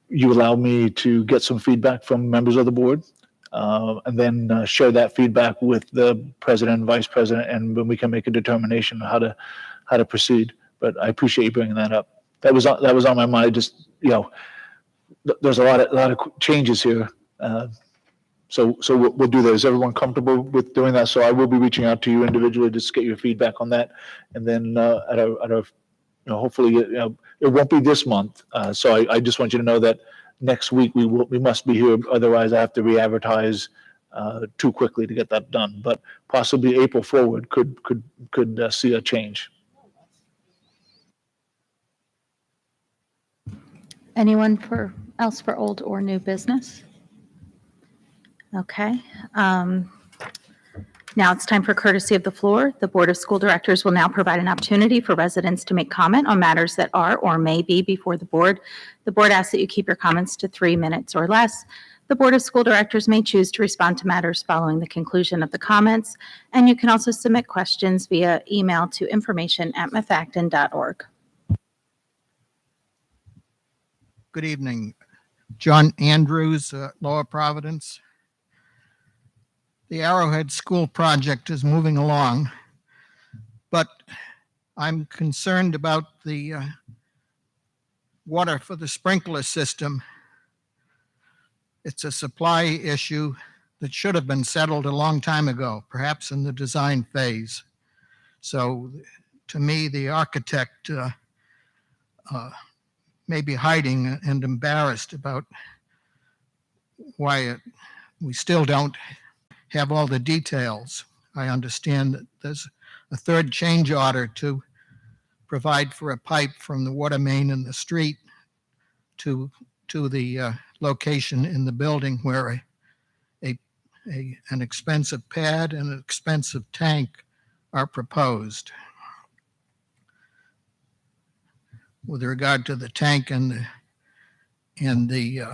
you allow me to get some feedback from members of the board, and then share that feedback with the president and vice president, and when we can make a determination on how to proceed. But I appreciate you bringing that up. That was on my mind. Just there's a lot of changes here. So we'll do that. Is everyone comfortable with doing that? So I will be reaching out to you individually just to get your feedback on that. And then hopefully, it won't be this month. So I just want you to know that next week we must be here. Otherwise, I have to re-advertise too quickly to get that done. But possibly April forward could see a change. Anyone else for old or new business? Okay. Now it's time for courtesy of the floor. The Board of School Directors will now provide an opportunity for residents to make comment on matters that are or may be before the board. The board asks that you keep your comments to 3 minutes or less. The Board of School Directors may choose to respond to matters following the conclusion of the comments, and you can also submit questions via email to information@methacton.org. Good evening. John Andrews, Lower Providence. The Arrowhead School project is moving along, but I'm concerned about the water for the sprinkler system. It's a supply issue that should have been settled a long time ago, perhaps in the design phase. So to me, the architect may be hiding and embarrassed about why we still don't have all the details. I understand that there's a third change order to provide for a pipe from the water main in the street to the location in the building where an expensive pad and an expensive tank are proposed. With regard to the tank and the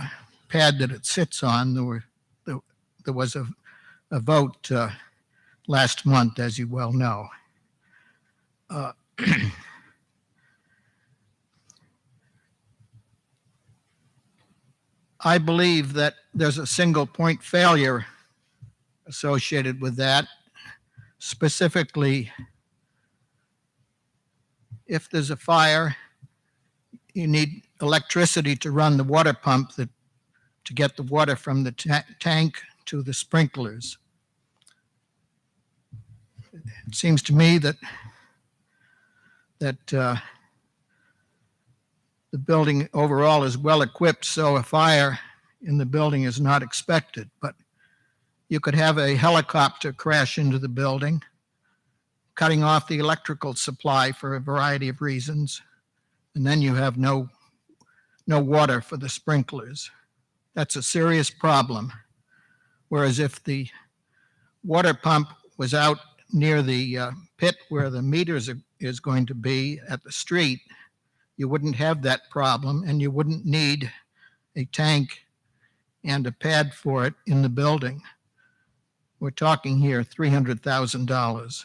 pad that it sits on, there was a vote last month, as you well know. I believe that there's a single point failure associated with that. Specifically, if there's a fire, you need electricity to run the water pump to get the water from the tank to the sprinklers. It seems to me that the building overall is well equipped, so a fire in the building is not expected. But you could have a helicopter crash into the building, cutting off the electrical supply for a variety of reasons, and then you have no water for the sprinklers. That's a serious problem. Whereas if the water pump was out near the pit where the meters is going to be at the street, you wouldn't have that problem, and you wouldn't need a tank and a pad for it in the building. We're talking here $300,000.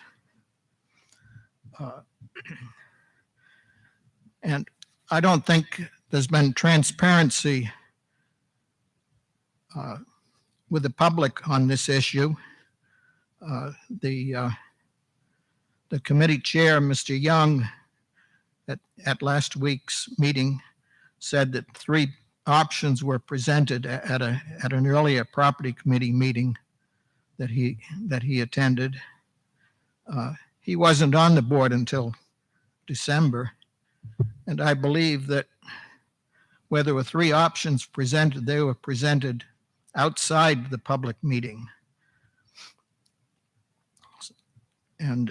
And I don't think there's been transparency with the public on this issue. The committee chair, Mr. Young, at last week's meeting said that 3 options were presented at an earlier property committee meeting that he attended. He wasn't on the board until December, and I believe that where there were 3 options presented, they were presented outside the public meeting. And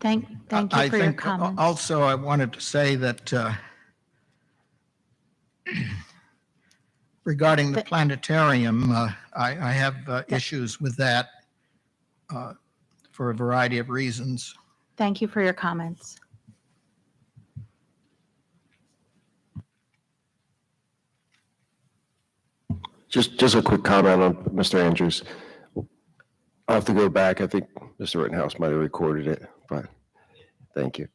Thank you for your comments. Also, I wanted to say that regarding the planetarium, I have issues with that for a variety of reasons. Thank you for your comments. Just a quick comment on Mr. Andrews. I'll have to go back. I think Mr. Rittenhouse might have recorded it, but thank you.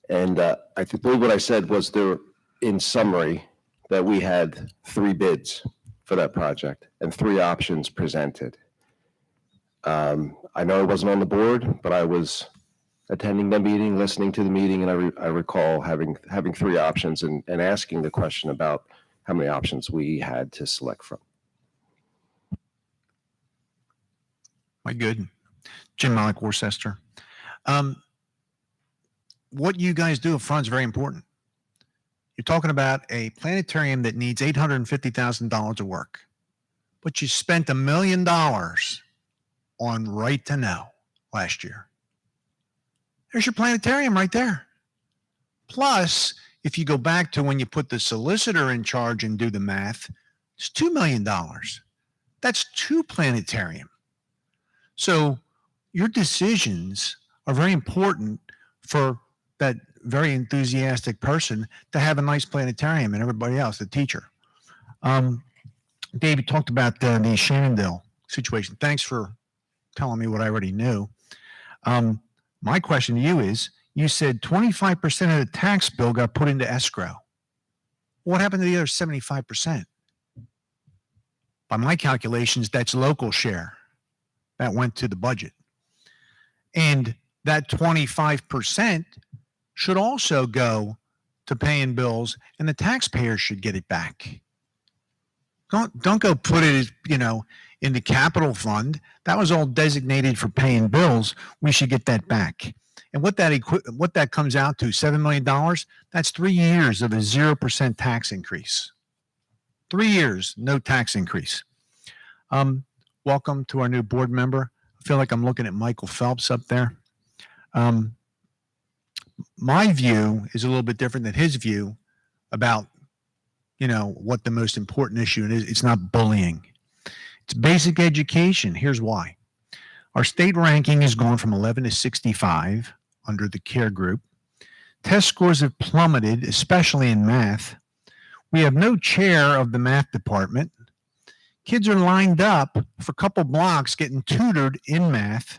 And I believe what I said was there, in summary, that we had 3 bids for that project and 3 options presented. I know I wasn't on the board, but I was attending the meeting, listening to the meeting, and I recall having 3 options and asking the question about how many options we had to select from. My good. Jim Malik, Worcester. What you guys do up front is very important. You're talking about a planetarium that needs $850,000 of work, but you spent $1 million on Right to Know last year. There's your planetarium right there. Plus, if you go back to when you put the solicitor in charge and do the math, it's $2 million. That's 2 planetarium. So your decisions are very important for that very enthusiastic person to have a nice planetarium and everybody else, the teacher. David talked about the Shenandoah situation. Thanks for telling me what I already knew. My question to you is, you said 25% of the tax bill got put into escrow. What happened to the other 75%? By my calculations, that's local share. That went to the budget. And that 25% should also go to paying bills, and the taxpayers should get it back. Don't go put it, in the capital fund. That was all designated for paying bills. We should get that back. And what that comes out to, $7 million, that's 3 years of a 0% tax increase. 3 years, no tax increase. Welcome to our new board member. I feel like I'm looking at Michael Phelps up there. My view is a little bit different than his view about, what the most important issue is. It's not bullying. It's basic education. Here's why. Our state ranking has gone from 11 to 65 under the CARE group. Test scores have plummeted, especially in math. We have no chair of the math department. Kids are lined up for a couple blocks getting tutored in math.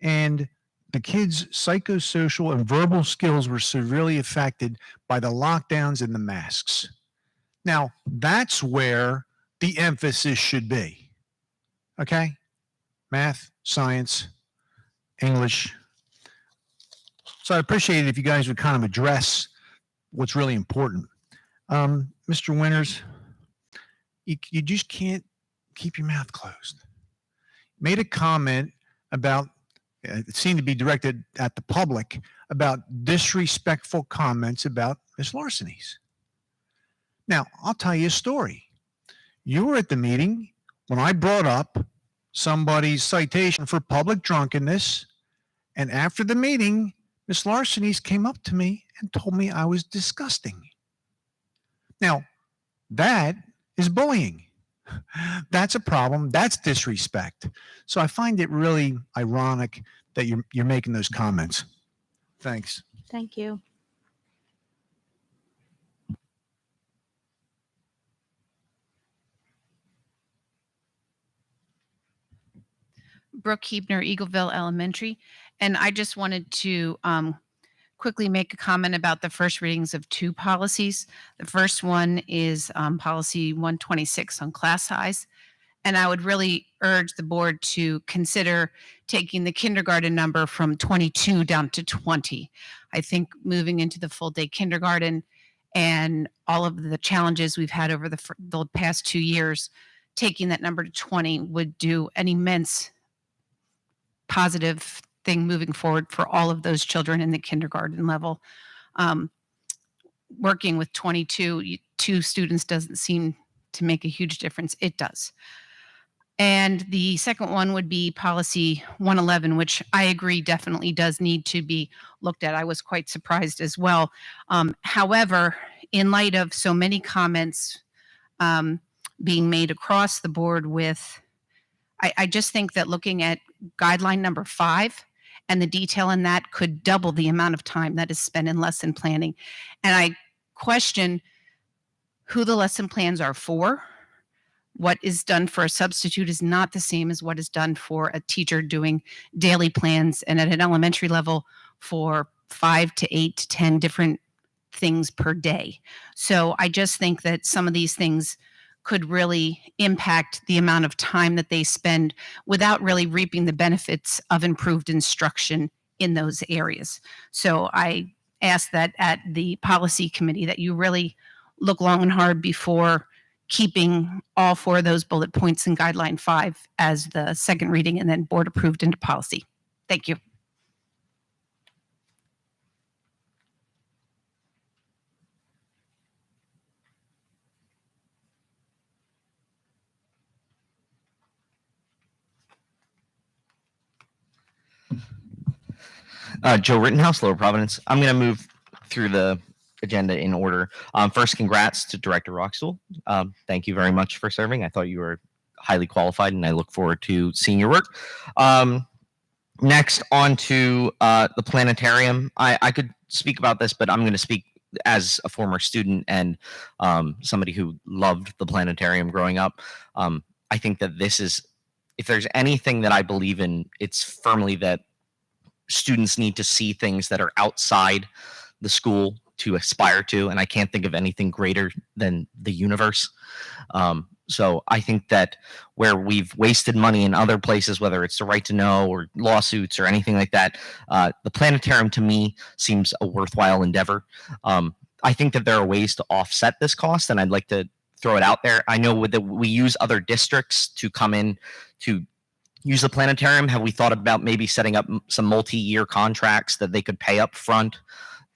And the kids' psychosocial and verbal skills were severely affected by the lockdowns and the masks. Now, that's where the emphasis should be. Okay? Math, science, English. So I'd appreciate it if you guys would kind of address what's really important. Mr. Winters, you just can't keep your mouth closed. Made a comment about, it seemed to be directed at the public, about disrespectful comments about Miss Larceny's. Now, I'll tell you a story. You were at the meeting when I brought up somebody's citation for public drunkenness, and after the meeting, Miss Larceny's came up to me and told me I was disgusting. Now, that is bullying. That's a problem. That's disrespect. So I find it really ironic that you're making those comments. Thanks. Thank you. Brooke Hebner, Eagleville Elementary. And I just wanted to quickly make a comment about the first readings of two policies. The first one is policy 126 on class size. And I would really urge the board to consider taking the kindergarten number from 22 down to 20. I think moving into the full day kindergarten and all of the challenges we've had over the past 2 years, taking that number to 20 would do an immense positive thing moving forward for all of those children in the kindergarten level. Working with 22 students doesn't seem to make a huge difference. It does. And the second one would be policy 111, which I agree definitely does need to be looked at. I was quite surprised as well. However, in light of so many comments being made across the board with, I just think that looking at guideline number 5 and the detail in that could double the amount of time that is spent in lesson planning. And I question who the lesson plans are for. What is done for a substitute is not the same as what is done for a teacher doing daily plans and at an elementary level for 5 to 8 to 10 different things per day. So I just think that some of these things could really impact the amount of time that they spend without really reaping the benefits of improved instruction in those areas. So I ask that at the policy committee that you really look long and hard before keeping all 4 of those bullet points in guideline 5 as the second reading and then board approved into policy. Thank you. Joe Rittenhouse, Lower Providence. I'm going to move through the agenda in order. First, congrats to Director Roxel. Thank you very much for serving. I thought you were highly qualified, and I look forward to seeing your work. Next, on to the planetarium. I could speak about this, but I'm going to speak as a former student and somebody who loved the planetarium growing up. I think that this is, if there's anything that I believe in, it's firmly that students need to see things that are outside the school to aspire to, and I can't think of anything greater than the universe. So I think that where we've wasted money in other places, whether it's the right to know or lawsuits or anything like that, the planetarium to me seems a worthwhile endeavor. I think that there are ways to offset this cost, and I'd like to throw it out there. I know that we use other districts to come in to use the planetarium. Have we thought about maybe setting up some multi-year contracts that they could pay up front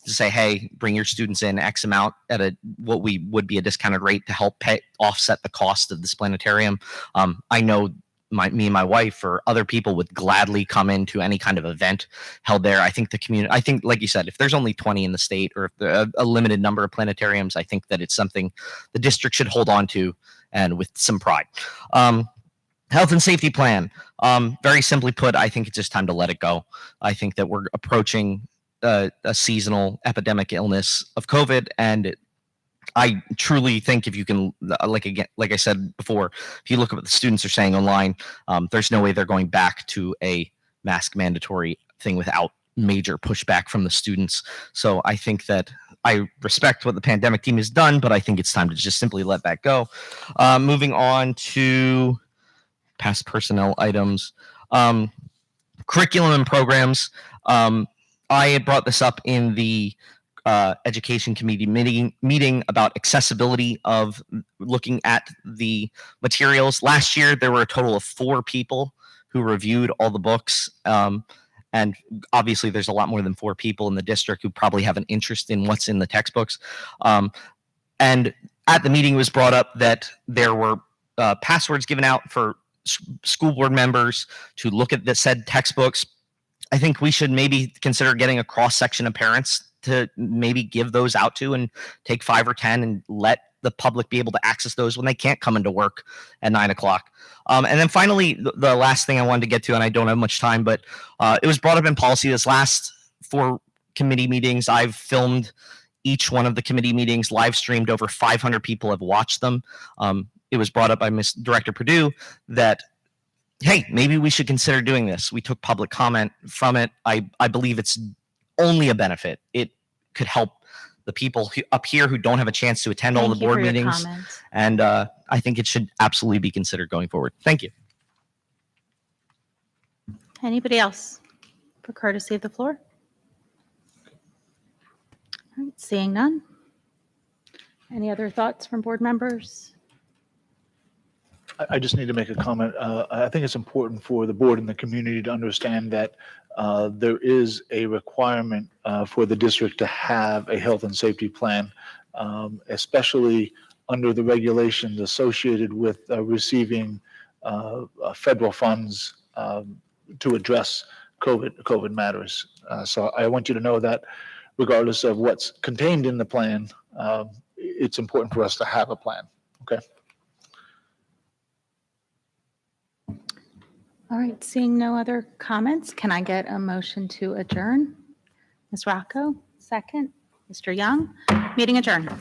to say, hey, bring your students in X amount at what we would be a discounted rate to help offset the cost of this planetarium? I know me and my wife or other people would gladly come into any kind of event held there. I think the community, I think, like you said, if there's only 20 in the state or if there are a limited number of planetariums, I think that it's something the district should hold on to and with some pride. Health and safety plan. Very simply put, I think it's just time to let it go. I think that we're approaching a seasonal epidemic illness of COVID, and I truly think if you can, like I said before, if you look at what the students are saying online, there's no way they're going back to a mask mandatory thing without major pushback from the students. So I think that I respect what the pandemic team has done, but I think it's time to just simply let that go. Moving on to past personnel items. Curriculum and programs. I had brought this up in the education committee meeting about accessibility of looking at the materials. Last year, there were a total of 4 people who reviewed all the books. And obviously, there's a lot more than 4 people in the district who probably have an interest in what's in the textbooks. And at the meeting, it was brought up that there were passwords given out for school board members to look at the said textbooks. I think we should maybe consider getting a cross section of parents to maybe give those out to and take 5 or 10 and let the public be able to access those when they can't come into work at 9 o'clock. And then finally, the last thing I wanted to get to, and I don't have much time, but it was brought up in policy this last 4 committee meetings. I've filmed each one of the committee meetings, live streamed. Over 500 people have watched them. It was brought up by Ms. Director Perdue that, hey, maybe we should consider doing this. We took public comment from it. I believe it's only a benefit. It could help the people up here who don't have a chance to attend all the board meetings. And I think it should absolutely be considered going forward. Thank you. Anybody else for courtesy of the floor? All right, seeing none. Any other thoughts from board members? I just need to make a comment. I think it's important for the board and the community to understand that there is a requirement for the district to have a health and safety plan, especially under the regulations associated with receiving federal funds to address COVID matters. So I want you to know that regardless of what's contained in the plan, it's important for us to have a plan. Okay. All right, seeing no other comments, can I get a motion to adjourn? Ms. Rocco, second. Mr. Young, meeting adjourned.